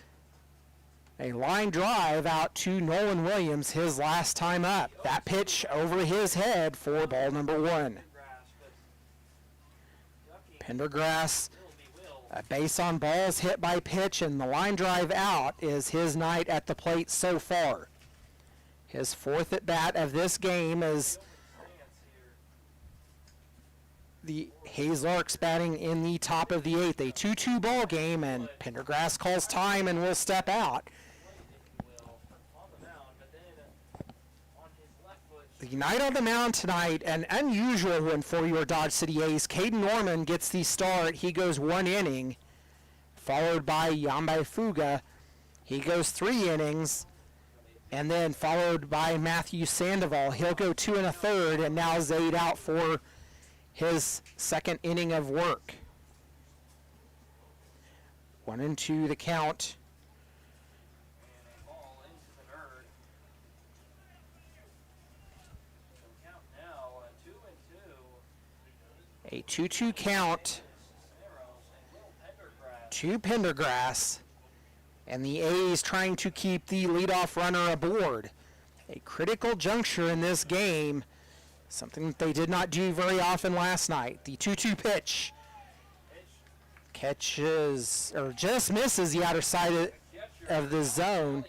a line drive out to Nolan Williams, his last time up. That pitch over his head for ball number 1. Pendergrass, a base on balls hit by pitch, and the line drive out is his night at the plate so far. His 4th at bat of this game is the Hayes Larks batting in the top of the 8th. A 2-2 ball game, and Pendergrass calls time and will step out. The night on the mound tonight, an unusual one for your Dodge City A's. Caden Norman gets the start. He goes 1 inning, followed by Yambay Fuga. He goes 3 innings, and then followed by Matthew Sandoval. He'll go 2 1/3, and now Zaid out for his 2nd inning of work. 1-2 the count. A 2-2 count to Pendergrass, and the A's trying to keep the leadoff runner aboard. A critical juncture in this game, something that they did not do very often last night. The 2-2 pitch catches, or just misses the outer side of the zone.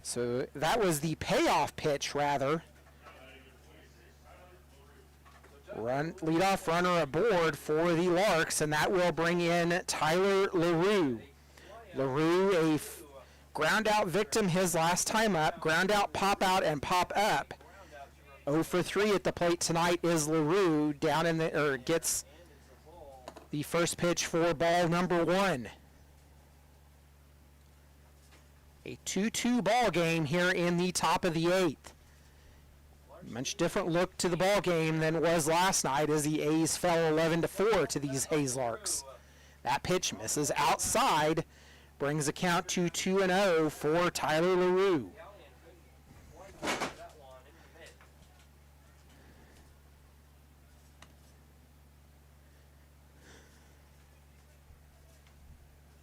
So that was the payoff pitch, rather. Leadoff runner aboard for the Larks, and that will bring in Tyler LaRue. LaRue, a ground out victim his last time up. Ground out, pop out, and pop up. 0 for 3 at the plate tonight is LaRue. Down in the, or gets the first pitch for ball number 1. A 2-2 ball game here in the top of the 8th. Much different look to the ball game than it was last night as the A's fell 11-4 to these Hayes Larks. That pitch misses outside, brings the count to 2-0 for Tyler LaRue.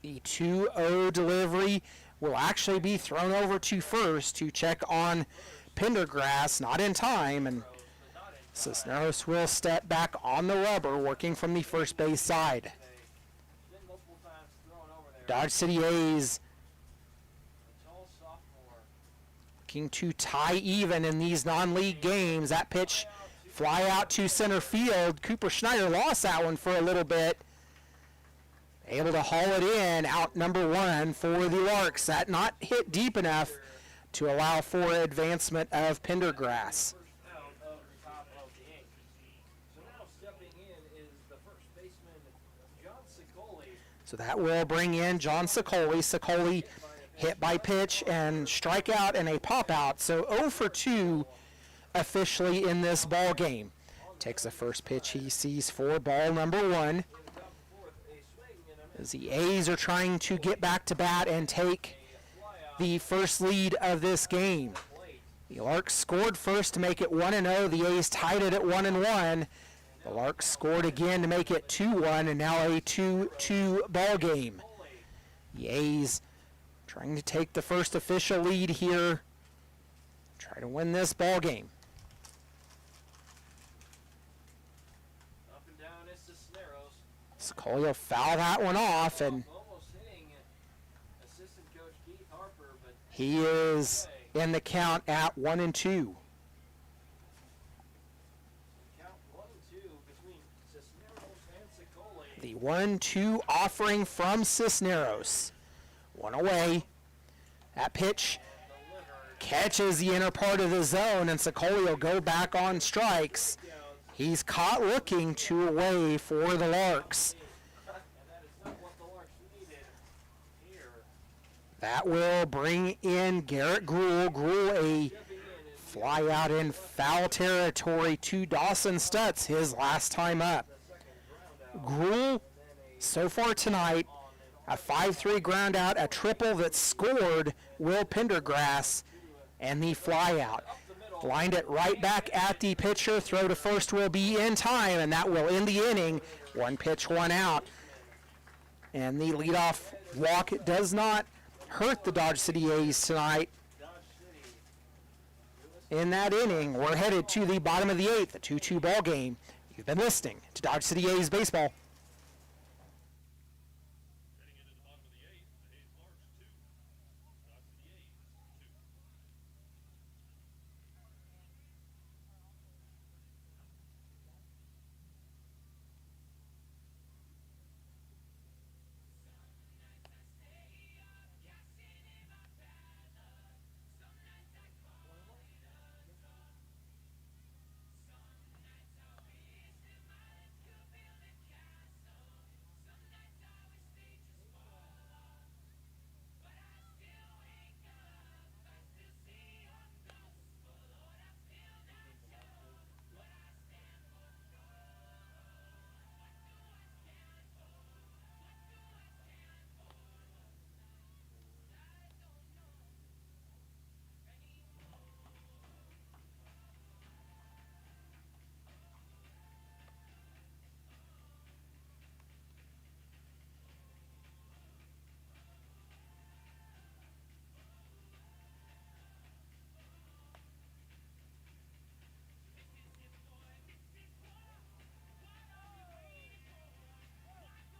The 2-0 delivery will actually be thrown over to first to check on Pendergrass, not in time, and Cisneros will step back on the rubber, working from the first base side. Dodge City A's looking to tie even in these non-league games. That pitch fly out to center field. Cooper Schneider lost that one for a little bit. Able to haul it in, out number 1 for the Larks. That not hit deep enough to allow for advancement of Pendergrass. So that will bring in John Sicoli. Sicoli hit by pitch and strikeout and a pop out. So 0 for 2 officially in this ball game. Takes the first pitch he sees for ball number 1. As the A's are trying to get back to bat and take the first lead of this game. The Larks scored first to make it 1-0. The A's tied it at 1-1. The Larks scored again to make it 2-1, and now a 2-2 ball game. The A's trying to take the first official lead here. Try to win this ball game. Sicoli will foul that one off, and he is in the count at 1-2. The 1-2 offering from Cisneros. One away. That pitch catches the inner part of the zone, and Sicoli will go back on strikes. He's caught looking 2 away for the Larks. And that is not what the Larks needed here. That will bring in Garrett Gruel. Gruel a Chipping in is fly out in foul territory to Dawson Stutz, his last time up. the second ground out. Gruel, And then so far tonight, a a 5-3 ground out, a triple that scored Will Pendergrass, and the fly out. up the middle. Lined it right back at the pitcher. Throw to first will be in time, and that will end the inning. 1 pitch, 1 out. And the leadoff walk does not hurt the Dodge City A's tonight. Dodge City. In that inning, we're headed to the bottom of the 8th, a 2-2 ball game. You've been listening to Dodge City A's baseball. Heading into the bottom of the 8th, the Hayes Larks 2, Dodge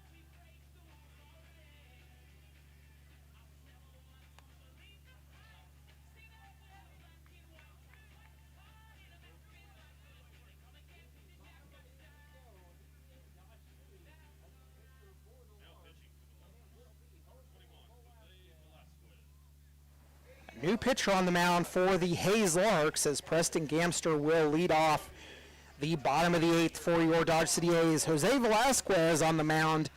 City A's 2. Now pitching for the Larks, 21, Jose Velasquez. New pitcher on the mound for the Hayes Larks as Preston Gamster will lead off the bottom of the 8th for your Dodge City A's. Jose Velasquez on the mound.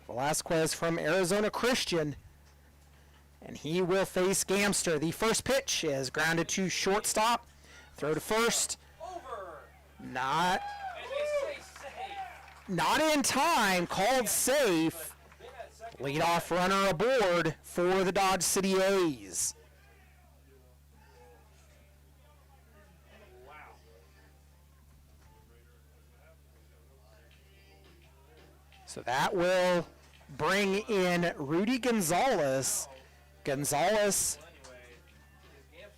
Velasquez from Arizona Christian. And he will face Gamster. The first pitch is grounded to shortstop. Throw to first. Over. Not And they say safe. not in time. Called safe. Been at second. Leadoff runner aboard for the Dodge City A's. Wow. So that will bring in Rudy Gonzalez. Gonzalez Well, anyway, his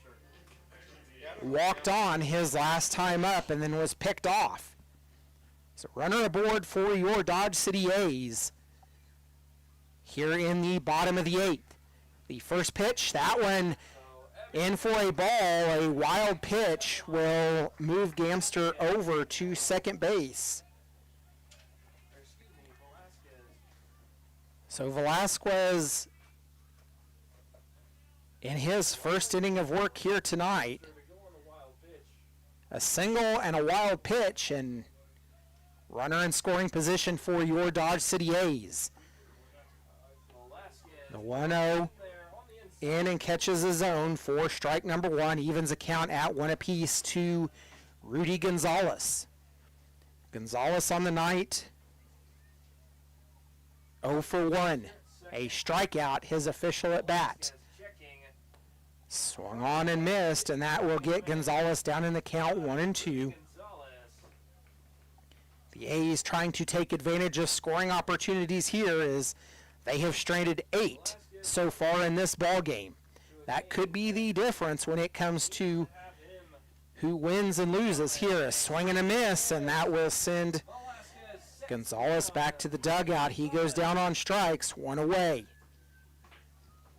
Gamster. walked on his last time up and then was picked off. So runner aboard for your Dodge City A's here in the bottom of the 8th. The first pitch, that one So in for a ball. A wild pitch will move Gamster over to second base. Velasquez. So Velasquez, in his first inning of work here tonight, There we go on the wild pitch. a single and a wild pitch, and runner in scoring position for your Dodge City A's. Velasquez. The 1-0 There on the inside. in and catches his own for strike number 1, evens a count at 1 apiece to Rudy Gonzalez. Gonzalez on the night, 0 for 1, a strikeout, his official at bat. Checking. Swung on and missed, and that will get Gonzalez down in the count 1-2. Gonzalez. The A's trying to take advantage of scoring opportunities here as they have stranded 8 so far in this ball game. That could be the difference when it comes to Have him. who wins and loses here. A swing and a miss, and that will send Velasquez. Set. Gonzalez back to the dugout. He goes down on strikes, 1 away.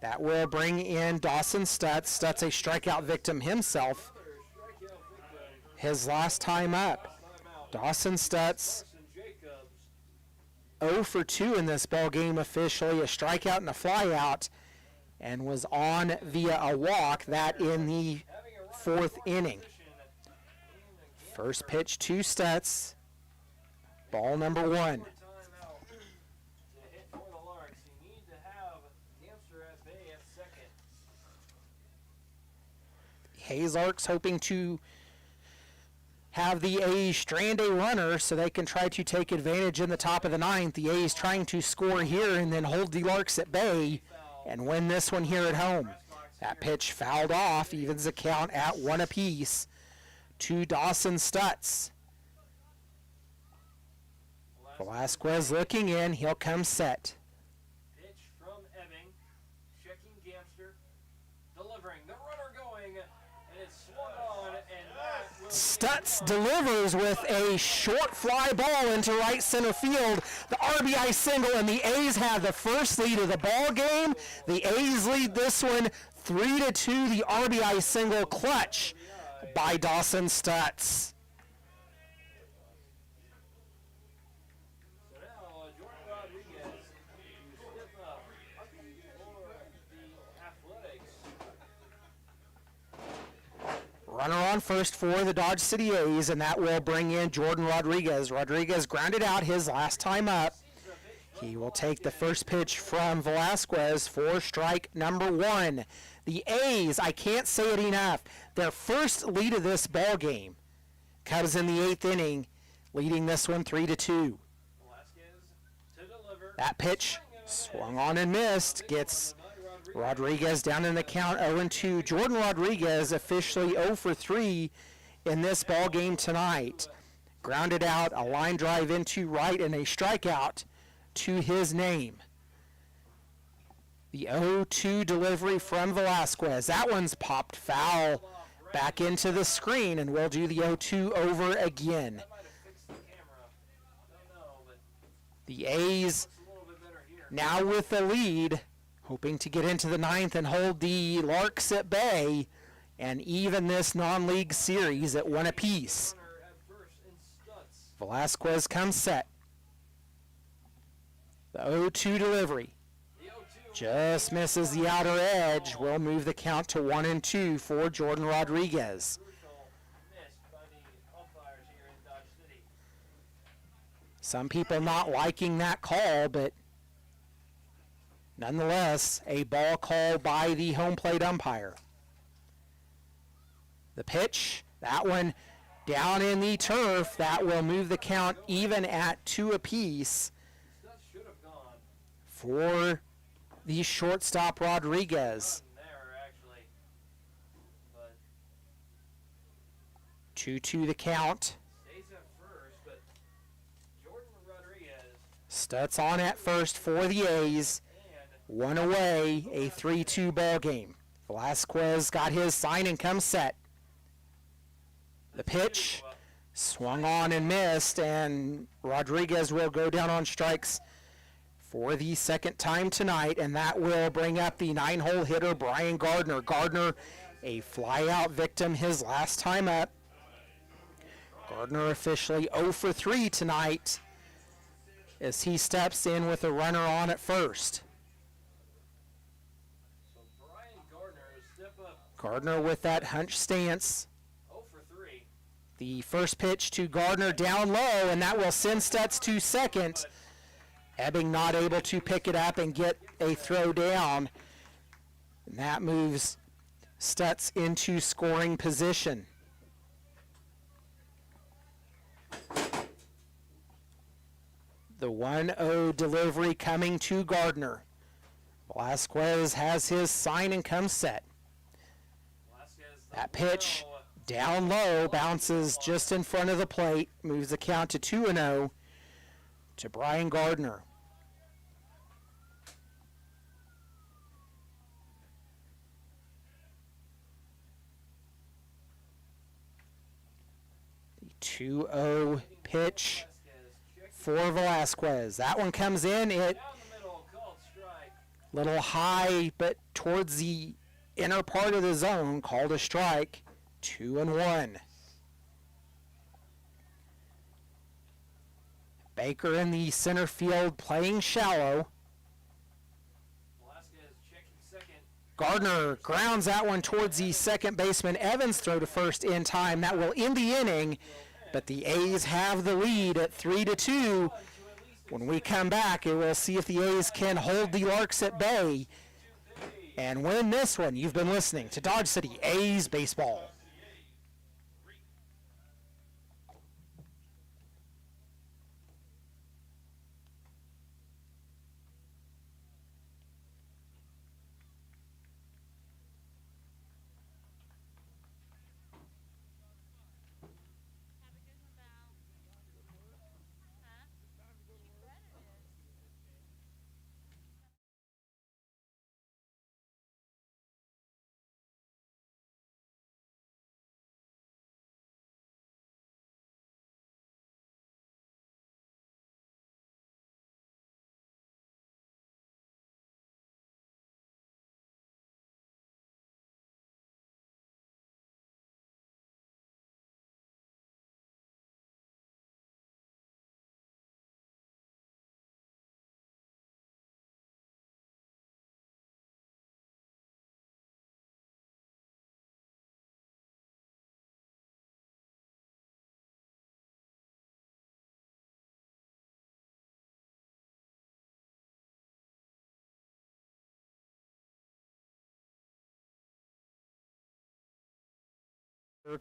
That will bring in Dawson Stutz. Stutz, a strikeout victim himself, Another strikeout victim. his last time up. Time out. Dawson Stutz, Carson Jacobs. 0 for 2 in this ball game officially, a strikeout and a flyout, and was on via a walk, that in the Having a runner 4th in inning. position in the First pitch to Stutz. Ball number 1. Timeout to hit for the Larks. You need to have Gamster at bay at second. Hayes Larks hoping to have the A's strand a runner so they can try to take advantage in the top of the 9th. The A's trying to score here and then hold the Larks at bay and win this one here at home. That pitch fouled off, evens the count at 1 apiece to Dawson Stutz. Velasquez looking in, he'll come set. Pitch from Ebbing, checking Gamster, delivering, the runner going, and it's swung on, and that will Stutz delivers with a short fly ball into right center field. The RBI single, and the A's have the first lead of the ball game. The A's lead this one 3-2. The RBI single clutch by Dawson Stutz. So now Jordan Rodriguez to step up for the Athletics. Runner on first for the Dodge City A's, and that will bring in Jordan Rodriguez. Rodriguez grounded out his last time up. He will take the first pitch from Velasquez for strike number 1. The A's, I can't say it enough, their first lead of this ball game comes in the 8th inning, leading this one 3-2. Velasquez to deliver. That pitch swung on and missed, gets Rodriguez down in the count 0-2. Jordan Rodriguez officially 0 for 3 in this ball game tonight. Grounded out, a line drive into right, and a strikeout to his name. The 0-2 delivery from Velasquez. That one's popped foul back into the screen, and we'll do the 0-2 over again. That might have fixed the camera. I don't know, but The A's it's a little bit better here. now with the lead, hoping to get into the 9th and hold the Larks at bay and even this non-league series at 1 apiece. Runner at first and Stutz. Velasquez comes set. The 0-2 delivery The 0-2 just misses the outer edge. Will move the count to 1-2 for Jordan Rodriguez. crucial missed by the umpires here in Dodge City. Some people not liking that call, but nonetheless, a ball call by the home plate umpire. The pitch, that one down in the turf, that will move the count even at 2 apiece Stutz should have gone. for the shortstop Rodriguez. Wasn't there actually, but 2-2 the count. stays at first. But Jordan Rodriguez Stutz on at first for the A's. and 1 away, a 3-2 ball game. Velasquez got his sign and comes set. The pitch swung on and missed, and Rodriguez will go down on strikes for the second time tonight, and that will bring up the 9-hole hitter Brian Gardner. Gardner, a fly-out victim his last time up. Gardner officially 0 for 3 tonight as he steps in with a runner on at first. so Brian Gardner step up Gardner with that hunch stance. 0 for 3. The first pitch to Gardner down low, and that will send Stutz to second. Ebbing not able to pick it up and get a throw down. And that moves Stutz into scoring position. The 1-0 delivery coming to Gardner. Velasquez has his sign and comes set. Velasquez That pitch down low, bounces just in front of the plate, moves the count to 2-0 to Brian Gardner. The 2-0 pitch for Velasquez. That one comes in, it down the middle, called strike. little high, but towards the inner part of the zone, called a strike. 2-1. Baker in the center field playing shallow. Velasquez checking second. Gardner grounds that one towards the second baseman. Evans throw to first in time. That will end the inning, but the A's have the lead at 3-2. When we come back, we'll see if the A's can hold the Larks at bay and win this one. You've been listening to Dodge City A's Baseball. Have a good one, Val. Huh? She said it is.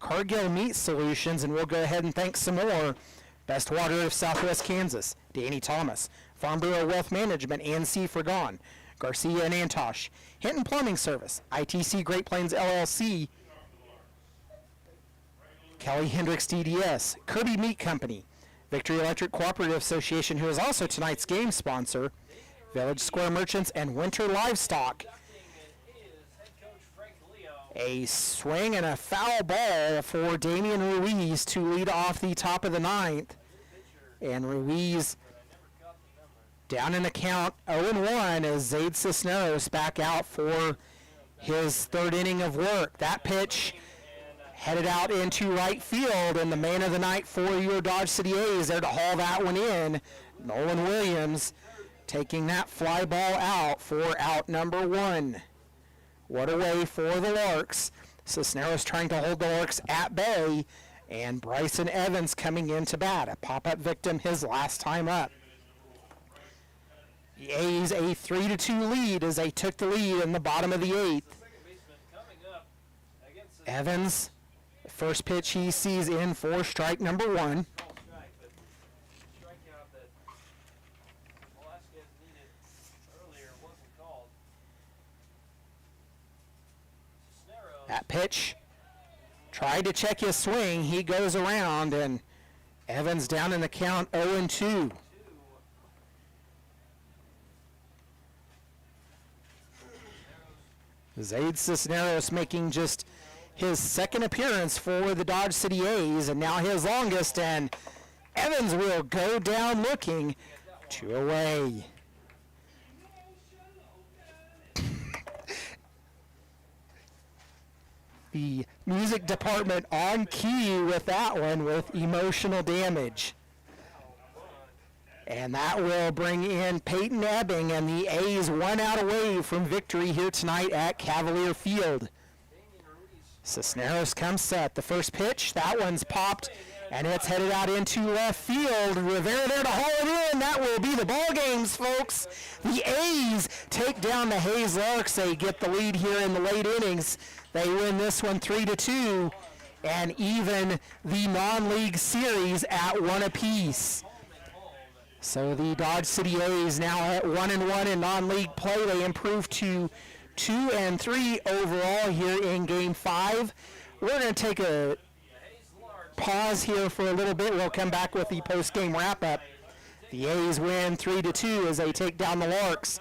Cargill Meat Solutions, and we'll go ahead and thank some more. Best Water of Southwest Kansas, Danny Thomas, Farm Bureau Wealth Management, and C. Fragon, Garcia and Antosh, Hinton Plumbing Service, ITC Great Plains LLC, Kelly Hendricks DDS, Kirby Meat Company, Victory Electric Cooperative Association, who is also tonight's game sponsor, Village Square Merchants, and Winter Livestock. A swing and a foul ball for Damian Ruiz to lead off the top of the ninth. And Ruiz down in the count 0-1 as Zaid Cisneros back out for his third inning of work. That pitch headed out into right field, and the man of the night for your Dodge City A's there to haul that one in. Nolan Williams taking that fly ball out for out number one. What a way for the Larks. Cisneros trying to hold the Larks at bay, and Bryson Evans coming in to bat. A pop-up victim his last time up. The A's a 3-2 lead as they took the lead in the bottom of the eighth. Evans, first pitch he sees in for strike number one. That pitch, tried to check his swing. He goes around, and Evans down in the count 0-2. Zaid Cisneros making just his second appearance for the Dodge City A's, and now his longest, and Evans will go down looking, 2 away. The music department on key with that one with Emotional Damage. And that will bring in Peyton Ebbing, and the A's 1 out away from victory here tonight at Cavalier Field. Cisneros comes set. The first pitch, that one's popped, and it's headed out into left field. Rivera there to haul it in. That will be the ball games, folks. The A's take down the Hayes Larks. They get the lead here in the late innings. They win this one 3-2, and even the non-league series at 1 apiece. So the Dodge City A's now at 1-1 in non-league play. They improve to 2-3 overall here in Game 5. We're going to take a pause here for a little bit. We'll come back with the post-game wrap-up. The A's win 3-2 as they take down the Larks.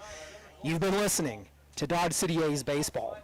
You've been listening to Dodge City A's Baseball.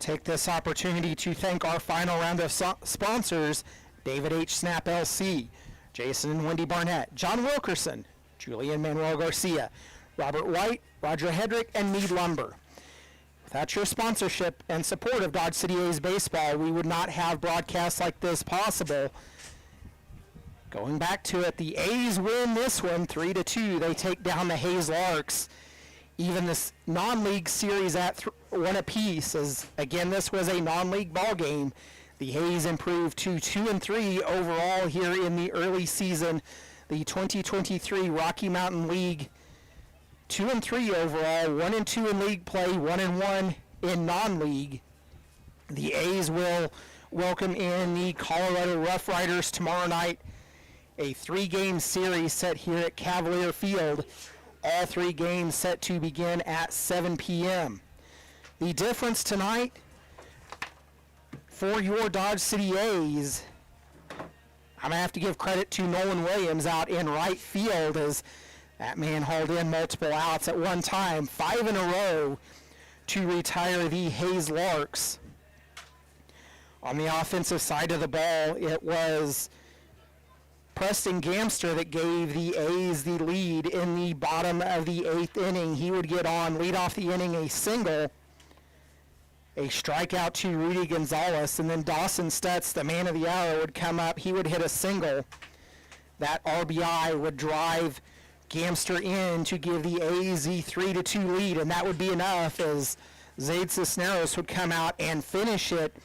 Take this opportunity to thank our final round of sponsors: David H. Snap LC, Jason and Wendy Barnett, John Wilkerson, Julian Manuel Garcia, Robert White, Roger Hedrick, and Mead Lumber. Without your sponsorship and support of Dodge City A's baseball, we would not have broadcasts like this possible. Going back to it, the A's win this one 3-2. They take down the Hayes Larks. Even this non-league series at 1 apiece, as again this was a non-league ball game. The Hayes improved to 2-3 overall here in the early season. The 2023 Rocky Mountain League, 2-3 overall, 1-2 in league play, 1-1 in non-league. The A's will welcome in the Colorado Rough Riders tomorrow night. A 3-game series set here at Cavalier Field. All 3 games set to begin at 7 p.m. The difference tonight for your Dodge City A's, I'm going to have to give credit to Nolan Williams out in right field, as that man hauled in multiple outs at one time, 5 in a row to retire the Hayes Larks. On the offensive side of the ball, it was Preston Gamster that gave the A's the lead in the bottom of the 8th inning. He would get on, lead off the inning, a single, a strikeout to Rudy Gonzalez, and then Dawson Stutz, the man of the hour, would come up. He would hit a single. That RBI would drive Gamster in to give the A's the 3-2 lead, and that would be enough, as Zaid Cisneros would come out and finish it,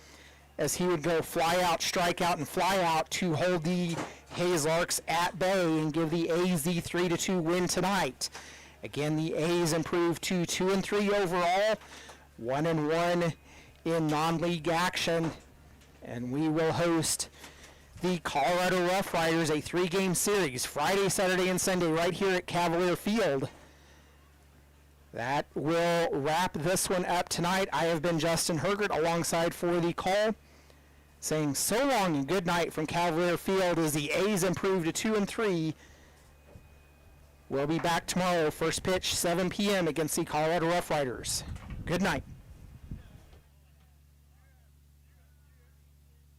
as he would go fly out, strike out, and fly out to hold the Hayes Larks at bay and give the A's the 3-2 win tonight. Again, the A's improved to 2-3 overall, 1-1 in non-league action, and we will host the Colorado Rough Riders, a 3-game series, Friday, Saturday, and Sunday, right here at Cavalier Field. That will wrap this one up tonight. I have been Justin Hergert alongside for the call, saying so long and good night from Cavalier Field as the A's improve to 2-3. We'll be back tomorrow, first pitch 7 p.m. against the Colorado Rough Riders. Good night.